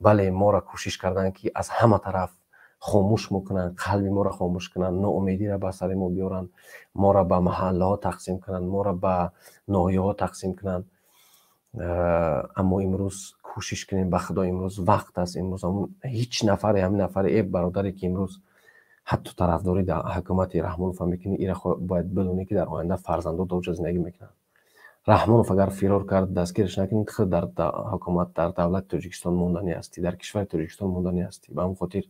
بله، ما را کوشش کردن که از همه طرف خاموش میکنن، قلب ما را خاموش کنن، ناامیدی را به سر ما بیارن، ما را به محله ها تقسیم کنن، ما را به ناحیه ها تقسیم کنن. اما امروز کوشش کنیم به خدا، امروز وقت است. امروز هیچ نفر، همین نفر ایب برادری که امروز حتی طرفداری در حکومت رحمانوف میکنی، اینا باید بدونی که در آینده فرزندو دوجا زندگی میکنن. رحمانوف اگر فرار کرد، دستگیرش نکنید، خود در حکومت، در دولت تاجیکستان موندنی هستی، در کشور تاجیکستان موندنی هستی. به همون خاطر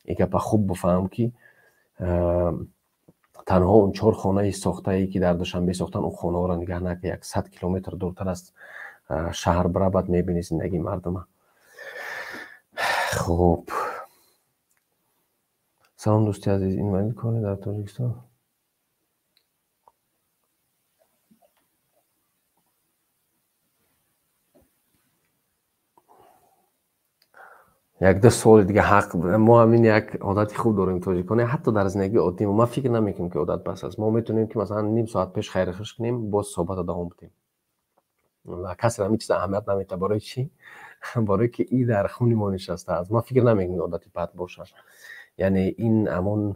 یک گپ خوب بفهم که تنها اون 4 خانه ساخته ای که در دوشنبه ساختن، اون خانه ها را نگه نکه 100 کیلومتر دورتر از شهر برابر میبینی زندگی مردم. خوب، سلام دوستی عزیز، اینوایت کنید در تاجیکستان. یک دو سال دیگه حق ما همین یک عادت خوب داریم تاجیکان، حتی در زندگی عادی ما فکر نمیکنیم که عادت بس است. ما میتونیم که مثلا نیم ساعت پیش خیر خوش کنیم، باز صحبت ادامه بدیم و کسی همین چیز اهمیت نمیده. برای چی؟ برای که این در خون ما نشسته است. ما فکر نمیکنیم عادت بد باشه. یعنی این همون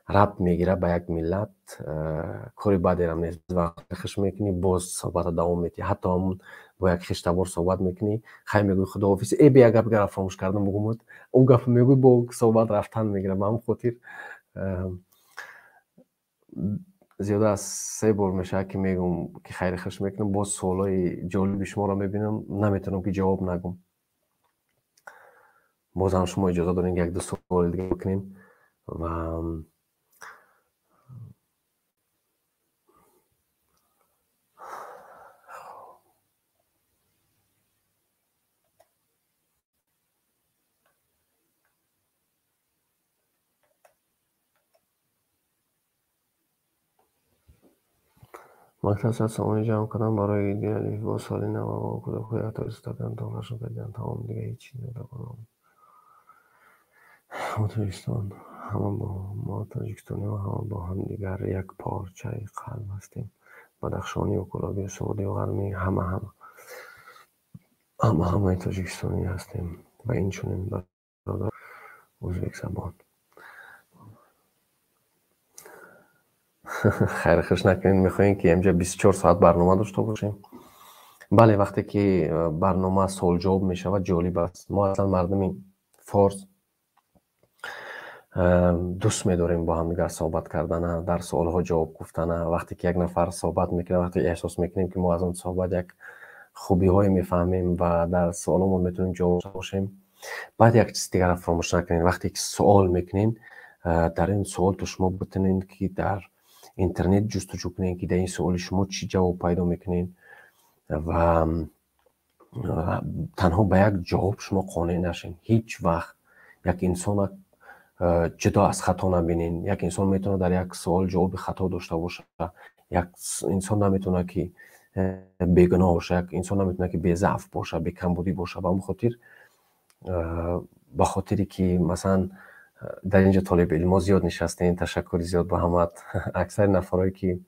ربط میگیره به یک ملت، کاری بدی هم نیست. وقت خش میکنی باز صحبت ادامه میدی، حتی همون با یک خشتبار صحبت میکنی، خیلی میگوی خداحافظ، ای بیا گپ گرفت فراموش کردم بگم، اون گپ میگوی با صحبت رفتن میگیره. من خاطر زیاده از 3 بار میشه که میگم که خیلی خوش میکنم، باز سوالای جالب شما رو میبینم، نمیتونم که جواب نگم. باز هم شما اجازه دارین یک دو سوال دیگه بکنیم و مکتب سامانی جمع کردم برای دیگری با سالی نو و کده خوی حتی استادن دانشون بگن تمام دیگه هیچی ندارم. ما تاجیکستان همه با ما تاجیکستانی و همه با هم دیگر یک پارچه قلب هستیم. بدخشانی و گلابی سعودی و غربی همه تاجیکستانی هستیم و این چنین برادر ازبک زبان. خیر خوش نکنین. میخواین که اینجا 24 ساعت برنامه داشته باشیم؟ بله، وقتی که برنامه سوال جواب میشه و جالب است. ما اصلا مردم فارس دوست می‌داریم با هم دیگر صحبت کردن، در سوال‌ها جواب گفتن. وقتی که یک نفر صحبت میکنه، وقتی احساس میکنیم که ما از اون صحبت یک خوبی‌های میفهمیم و در سوالمون میتونیم جواب باشیم. بعد یک چیز دیگر فراموش نکنین، وقتی که سوال میکنین، در این سوال تو شما بتونین که در اینترنت جستجو کنین که در این سوال شما چی جواب پیدا میکنین و تنها به یک جواب شما قانع نشین. هیچ وقت یک انسان جدا از خطا نبینین. یک انسان میتونه در یک سوال جواب خطا داشته باشه، یک انسان نمیتونه که بیگناه باشه، یک انسان نمیتونه که بی ضعف باشه، بی کمبودی باشه. به خاطری که مثلا در اینجا طالب علم زیاد نشستین، تشکر زیاد به همه. اکثر نفرایی که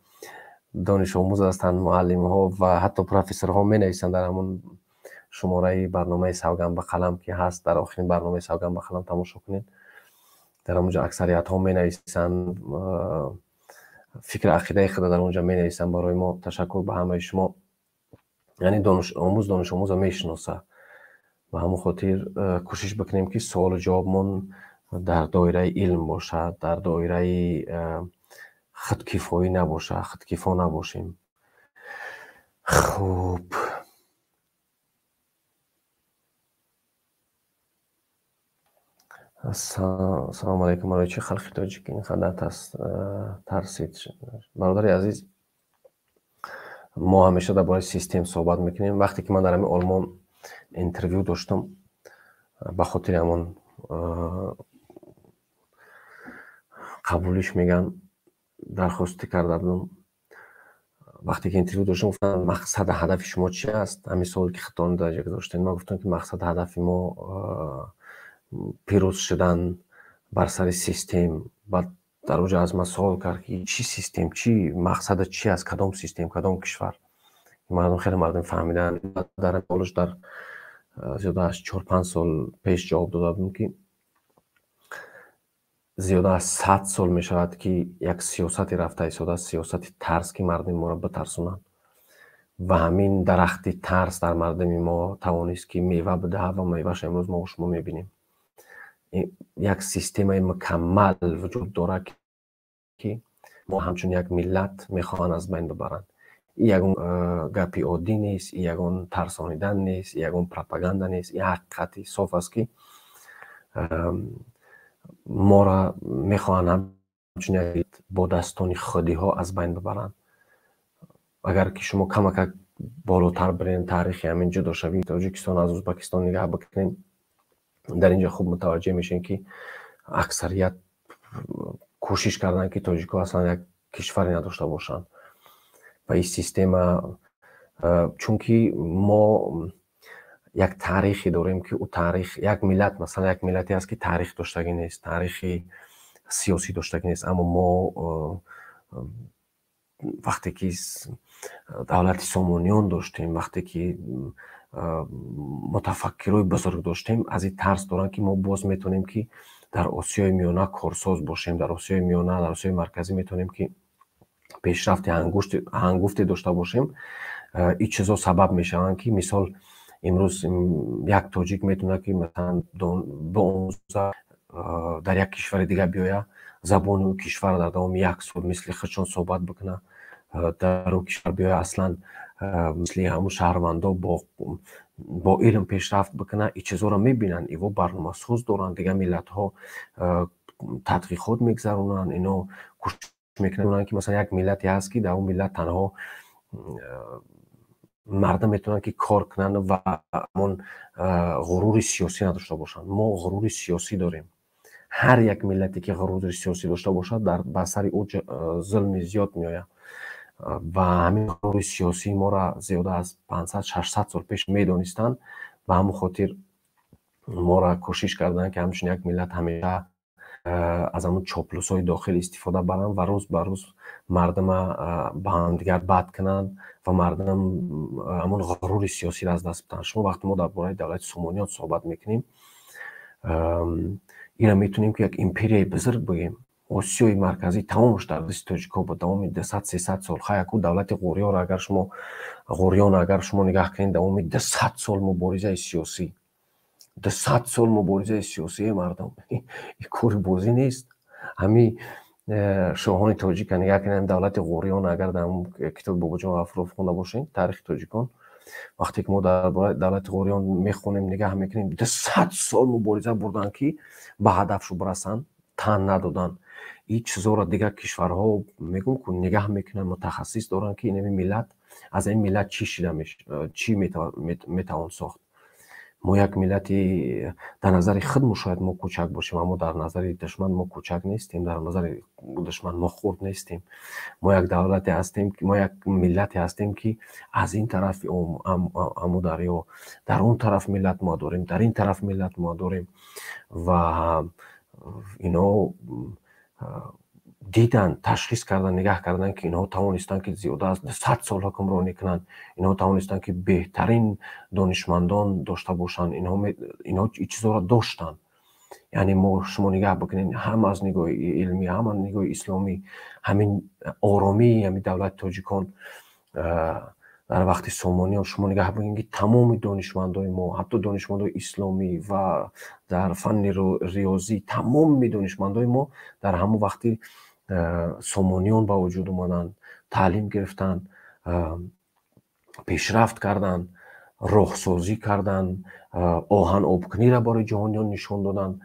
دانش آموز هستند، معلم ها و حتی پروفسور ها می نویسند در همون شماره برنامه سوگند به قلم که هست، در آخرین برنامه سوگند به قلم تماشا کنین. در اونجا اکثریت ها می نویسند، فکر عقیده خود در اونجا می نویسند برای ما. تشکر به همه شما. یعنی دانش آموز می شناسه. و همون خاطر کوشش بکنیم که سوال و جوابمون در دایره علم باشه، در دایره خودکفایی نباشه، خودکفا نباشیم. خوب، السلام علیکم. برای چه خلقی تاجیک این خدمت ترسید؟ برادر عزیز، ما همیشه درباره سیستم صحبت میکنیم. وقتی که من در همین آلمان اینترویو داشتم، به خاطر همون قبولش میگن درخواستی کرده بودم وقتی که اینترویو داشتم گفتن مقصد هدف شما چی است؟ همین سوالی که خودتون در جا گذاشتین. من گفتم که مقصد هدف ما پیروز شدن بر سر سیستم. بعد در اونجا از من سوال کرد که چی سیستم، چی مقصد چی است، کدام سیستم، کدام کشور؟ مردم خیلی مردم فهمیدن. در پولش در زیاده از 4-5 سال پیش جواب داده بودم که زیاده از 100 سال می شود که یک سیاستی رفته ایستاده، سیاست ترس که مردم ما را بترسونن و همین درخت ترس در مردم ما توانست که میوه بده و میوهش امروز ما و شما میبینیم. یک سیستم مکمل وجود داره که ما همچون یک ملت میخوان از بین ببرن. این یگون گپی عادی نیست، این یگون ترسانیدن نیست، این یگون پروپاگاندا نیست، این حقیقتی صاف است که ما را میخوان همچون با دستان خودی ها از بین ببرن. اگر که شما کمک بالاتر برین تاریخ همین جدا شوی تاجیکستان از ازبکستان نگاه بکنین، در اینجا خوب متوجه میشین که اکثریت کوشش کردن که تاجیک‌ها اصلا یک کشوری نداشته باشن و این سیستم چون که ما یک تاریخی داریم که او تاریخ یک ملت مثلا یک ملتی است که تاریخ داشتگی نیست، تاریخی سیاسی داشتگی نیست، اما ما وقتی که دولت سامانیان داشتیم، وقتی که متفکرای بزرگ داشتیم، از این ترس دارن که ما باز میتونیم که در آسیای میانه کارساز باشیم، در آسیای میانه، در آسیای مرکزی میتونیم که پیشرفت هنگفتی داشته باشیم. این چیزا سبب میشن که مثال امروز یک تاجیک میتونه که مثلا در یک کشور دیگه بیاید زبان او کشور در دوام 1 سال مثل خودشون صحبت بکنه، در او کشور بیاید اصلا مثل همون شهروندا با علم پیشرفت بکنه. این چیزا رو میبینن، ایو برنامه ساز دارن دیگه، ملت ها تحقیقات میگذرونن، اینا کوشش میکنن که مثلا یک ملتی هست که در اون ملت تنها مردم میتونن که کار کنن و همون غرور سیاسی نداشته باشن. ما غرور سیاسی داریم. هر یک ملتی که غرور سیاسی داشته باشد در بسر او ظلم زیاد میآید و همین غرور سیاسی ما را زیاده از 500-600 سال پیش میدونستن و همون خاطر ما را کوشش کردن که همچون یک ملت همیشه از همون چاپلوسای داخل استفاده برن و روز به روز مردم به هم دیگر بد کنن و مردم همون غرور سیاسی را از دست بدن. شما وقتی ما درباره دولت سامانیان صحبت میکنیم، اینا میتونیم که یک امپریای بزرگ بگیم. آسیای مرکزی تمامش در دست تاجیک‌ها با دوام 200-300 سال. خیلی دولت غوریان اگر شما نگاه کنید دوام 200 سال مبارزه سیاسی، 200 سال مبارزه سیاسی مردم، این کار بازی نیست. همین شاهان تاجیک نگاه کنیم دولت غوریان اگر در کتاب بابا جان افروف خونده باشین تاریخ تاجیکان، وقتی که ما در دولت غوریان میخونیم نگاه میکنیم 200 سال مبارزه بردن که به هدفشو برسن، تن ندادن. این چیزا را دیگه کشورها میگن که نگاه میکنن، متخصص دارن که این ملت از این ملت چی شده میشه، چی میتوان ساخت. ما یک ملتی در نظر خود شاید ما کوچک باشیم، اما در نظر دشمن ما کوچک نیستیم، در نظر دشمن ما خرد نیستیم. ما یک دولتی هستیم، ما یک ملتی هستیم که از این طرف امو دریا، در اون طرف ملت ما داریم، در این طرف ملت ما داریم و اینا دیدن، تشخیص کردن، نگاه کردن که اینها توانستن که زیاده از 100 سال حکمرانی کنن، اینها توانستن که بهترین دانشمندان داشته باشن، اینها این چیزا را داشتن. یعنی ما شما نگاه بکنین هم از نگاه علمی هم از نگاه اسلامی همین آرامی همین دولت تاجیکان در وقت سامانیان شما نگاه بکنین که تمام دانشمندای ما، حتی دانشمندای اسلامی و در فن ریاضی، تمام دانشمندای ما در همون وقتی سامانیان با وجود اومدن، تعلیم گرفتن، پیشرفت کردن، راهسازی کردن، آهن آبکنی را برای جهانیان نشون دادن.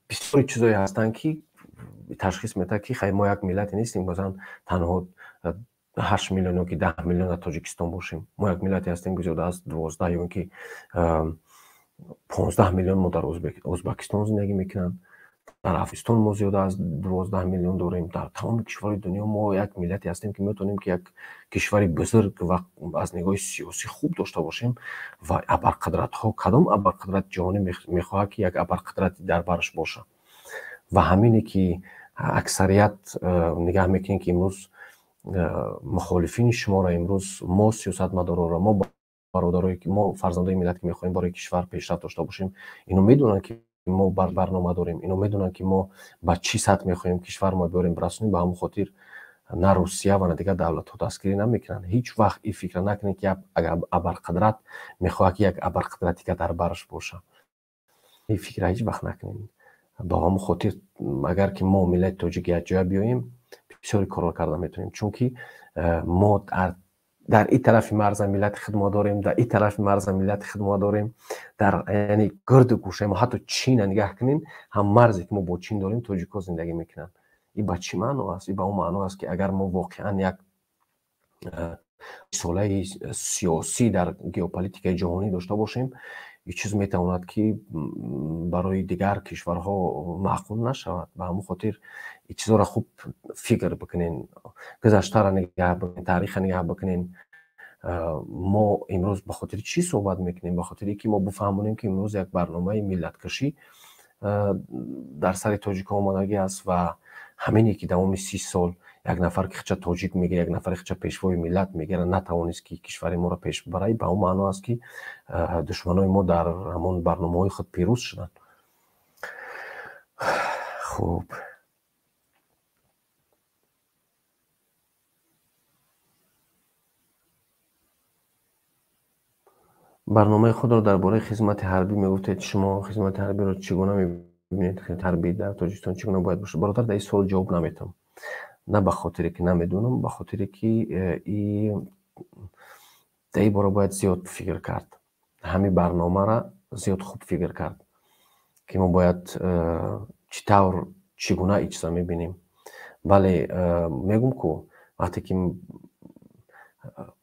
بسیاری چیزایی هستن که تشخیص میده که خیلی ما یک ملتی نیستیم مثلا تنها 8 میلیون یا که 10 میلیون در تاجیکستان باشیم. ما یک ملتی هستیم که زیاده از 12 یا که 15 میلیون ما در ازبکستان زندگی میکنن، در افغانستان ما زیاده از 12 میلیون داریم. در تمام کشورهای دنیا ما یک ملتی هستیم که میتونیم که یک کشور بزرگ و از نگاه سیاسی خوب داشته باشیم و ابرقدرت ها کدام ابرقدرت جهانی میخواد که یک ابرقدرت در برش باشه و همینی که اکثریت نگاه میکنیم که امروز مخالفین شما را امروز ما سیاستمدارا را ما برادرای که ما فرزندای ملت که میخوایم برای کشور پیشرفت داشته باشیم اینو میدونن که ما برنامه داریم، اینو میدونن که ما با چی سطح میخوایم کشور ما بریم برسونیم. به همون خاطر نه روسیه و نه دیگر دولت ها دستگیری نمیکنن. هیچ وقت این فکر نکنید که اگر ابرقدرت میخواد که یک ابرقدرتی که در برش باشه، این فکر هیچ وقت نکنید. با همون خاطر اگر که ما ملت تاجیک یک جای بیاییم بسیاری کارا کردن میتونیم، چون که ما در این طرف مرز ملت خدمت داریم، در این طرف مرز ملت خدمت داریم، در یعنی گرد و گوشه ما حتی چین نگاه کنین هم مرزی که ما با چین داریم تاجیک‌ها زندگی میکنن. این با چی معنی است؟ این با اون معنی است که اگر ما واقعا یک ساله سیاسی در ژئوپلیتیک جهانی داشته باشیم، این چیز میتواند که برای دیگر کشورها معقول نشود. به همون خاطر این چیزا را خوب فکر بکنین، گذشته را نگاه بکنین، تاریخ نگاه بکنین. ما امروز به خاطر چی صحبت میکنیم؟ به خاطر اینکه ما بفهمونیم که امروز یک برنامه ملت کشی در سر تاجیک آمادگی است و همینی که دوام 30 سال یک نفر که خچه تاجیک میگه، یک نفر خچه پیشوای ملت میگه نتوانست که کشور ما را پیش ببره. به اون معنا است که دشمنای ما در همون برنامه‌های خود پیروز شدن. خوب، برنامه خود را درباره خدمت حربی میگفتید. شما خدمت حربی را چگونه میبینید؟ خدمت حربی در تاجیکستان چگونه باید باشه؟ برادر در این سوال جواب نمیتونم، نه به خاطر که نمیدونم، به خاطر که این در این باره باید زیاد فکر کرد. همین برنامه را زیاد خوب فکر کرد که ما باید چطور چگونه این چیزا میبینیم. ولی میگم که وقتی که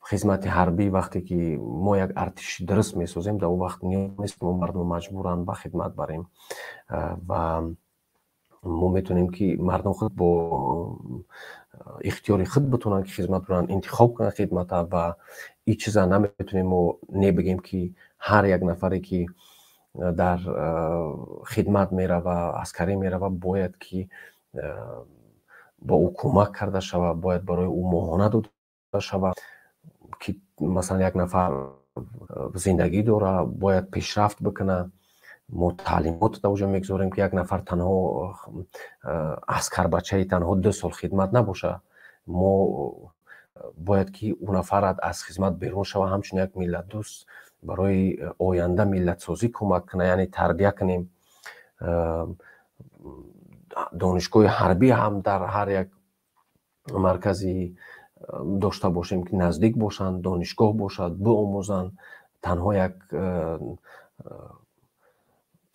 خدمت حربی، وقتی که ما یک ارتش درست میسازیم، در اون وقت نیاز نیست ما مردم مجبورن به خدمت بریم و ما میتونیم که مردم خود با اختیار خود بتونن که خدمت برن انتخاب کنن خدمت و این چیزا نمیتونیم ما نبگیم که هر یک نفری که در خدمت میره و عسکری میره و باید که با او کمک کرده شود، باید برای او ماهانه داده شود که مثلا یک نفر زندگی داره باید پیشرفت بکنه. ما تعلیمات در اونجا میگذاریم که یک نفر تنها عسکر بچه تنها 2 سال خدمت نباشه، ما باید که اون نفر از خدمت بیرون شوه، همچون یک ملت دوست برای آینده ملت سازی کمک کنه، یعنی تربیه کنیم. دانشگاه حربی هم در هر یک مرکزی داشته باشیم که نزدیک باشند، دانشگاه باشد، بیاموزند. تنها یک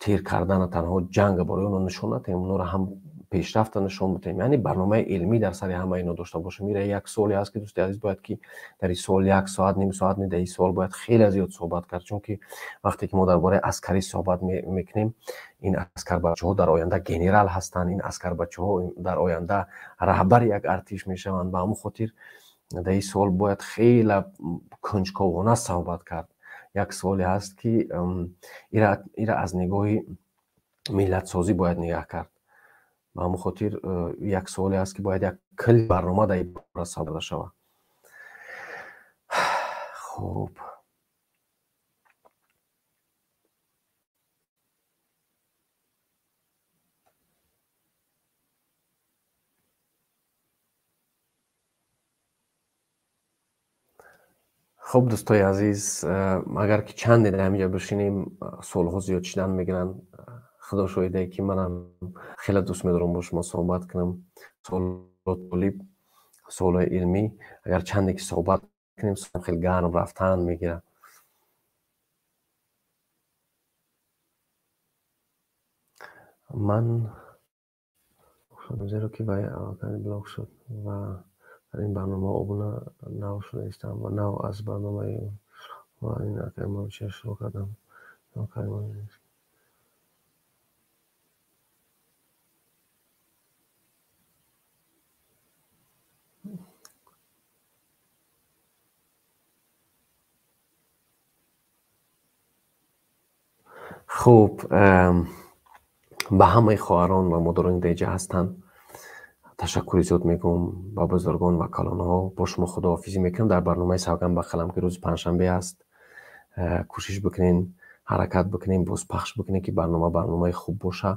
تیر کردن، تنها جنگ برای اونو نشون ندهیم، اونو را هم پیشرفت نشون بدهیم. یعنی برنامه علمی در سر همه اینا داشته باشیم. میره یک سوالی هست که دوست عزیز باید که در این سوال 1 ساعت نیم ساعت در این سوال باید خیلی زیاد صحبت کرد، چون که وقتی که ما درباره عسکری صحبت میکنیم، این عسکر بچه‌ها در آینده گنرال هستند، این عسکر بچه‌ها در آینده رهبر یک ارتش میشوند. به همون خاطر در این سوال باید خیلی کنجکاوانه صحبت کرد. یک سوالی هست که ایرا از نگاه ملت سازی باید نگاه کرد. به همون خاطر یک سوالی هست که باید یک کل برنامه در این باره صحبت شود. خوب، خب دوستای عزیز، اگر که چند دقیقه همینجا بشینیم سوال‌ها زیاد شدن میگیرن. خدا شاهده که منم خیلی دوست می‌دارم با شما صحبت کنم. سوالات طالب، سوالای علمی، اگر چند دقیقه صحبت کنیم خیلی گرم رفتن میگیره. من زیرا که بلاک شد و در این برنامه ابونه نو شده ایستم و نو از برنامه و این اکرمان چه شروع کردم. خوب، به همه خواهران و مادران دیجه هستند تشکر زیاد میگم. با بزرگان و کلانها با شما خداحافظی میکنم. در برنامه سوگند به خلم که روز پنجشنبه است، کوشش بکنین حرکت بکنین، باز پخش بکنین که برنامه خوب باشه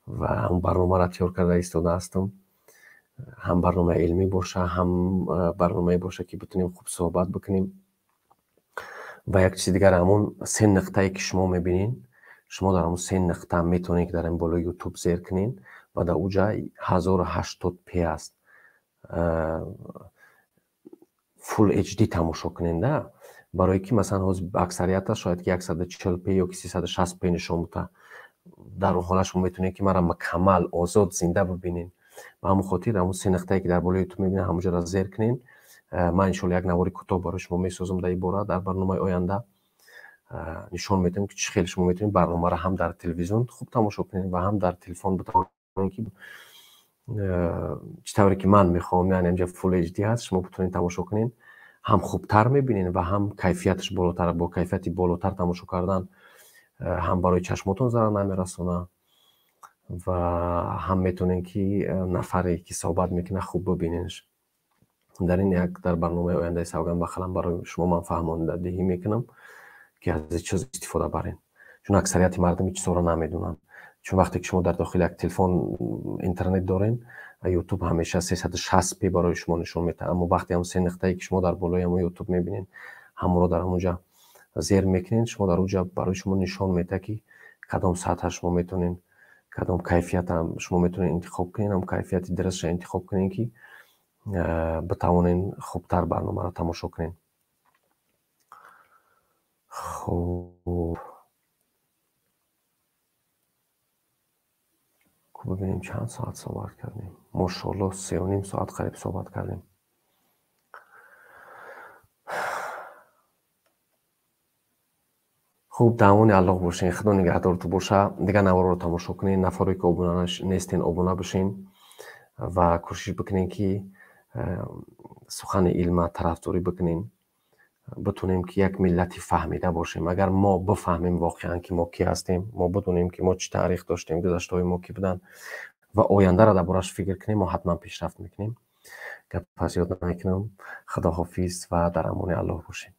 و هم برنامه را تیار کرده ایستاده هستم. هم برنامه علمی باشه، هم برنامه باشه که بتونیم خوب صحبت بکنیم. و یک چیز دیگر، همون 3 نقطه‌ای که شما میبینین، شما در همون 3 نقطه میتونین که در این بالای یوتیوب زیر کنین و در اوجا 1080p است، فول اچ دی تماشا کنین. نه برای که مثلا اکثریت شاید که 140p یا 360p نشون میده، در اون حالت شما میتونید که مرا مکمل آزاد زنده ببینین. و همون خاطر همون 3 نقطه‌ای که در بالای یوتیوب میبینین همونجا را زیر کنین. من انشالله یک نواری کتاب برای شما میسازم در این باره. در برنامه آینده نشان میدم که چه خیلی شما میتونید برنامه را هم در تلویزیون خوب تماشا کنین و هم در تلفن بتونین که چطوری که من میخوام، یعنی اینجا فول اچ دی هست، شما بتونین تماشا کنین، هم خوبتر میبینین و هم کیفیتش بالاتر. با کیفیتی بالاتر تماشا کردن هم برای چشمتون ضرر نمیرسونه و هم میتونین که نفری که صحبت میکنه خوب ببینینش. در این در برنامه آینده سوگند بخلم برای شما من فهماندهی میکنم که از چیز استفاده برین، چون اکثریت مردم هیچ چیزا رو نمیدونن. چون وقتی که شما در داخل یک تلفن اینترنت دارین، یوتیوب همیشه 360p برای شما نشون میده، اما وقتی هم 3 نقطه‌ای که شما در بالای هم یوتیوب میبینین همون رو در اونجا زیر میکنین، شما در اونجا برای شما نشون میده که کدام سطح شما میتونین، کدام کیفیت هم شما میتونین انتخاب کنین، هم کیفیت درست انتخاب کنین که بتوانین خوبتر برنامه را تماشا کنین. خوب ببینیم چند ساعت صحبت کردیم. ماشاءالله 3.5 ساعت قریب صحبت کردیم. خوب، دعوان الله باشین، خدا نگهدارتون باشه. دیگه نوار رو تماشا کنین، نفری که آبونه نیستین آبونه بشین و کوشش بکنین که سخن علم طرفداری بکنین، بتونیم که یک ملتی فهمیده باشیم. اگر ما بفهمیم واقعا که ما کی هستیم، ما بدونیم که ما چه تاریخ داشتیم، گذشته های ما کی بودن و آینده را دربارش فکر کنیم، ما حتما پیشرفت میکنیم. گپ زیاد نکنم. خداحافظ و در امان الله باشین.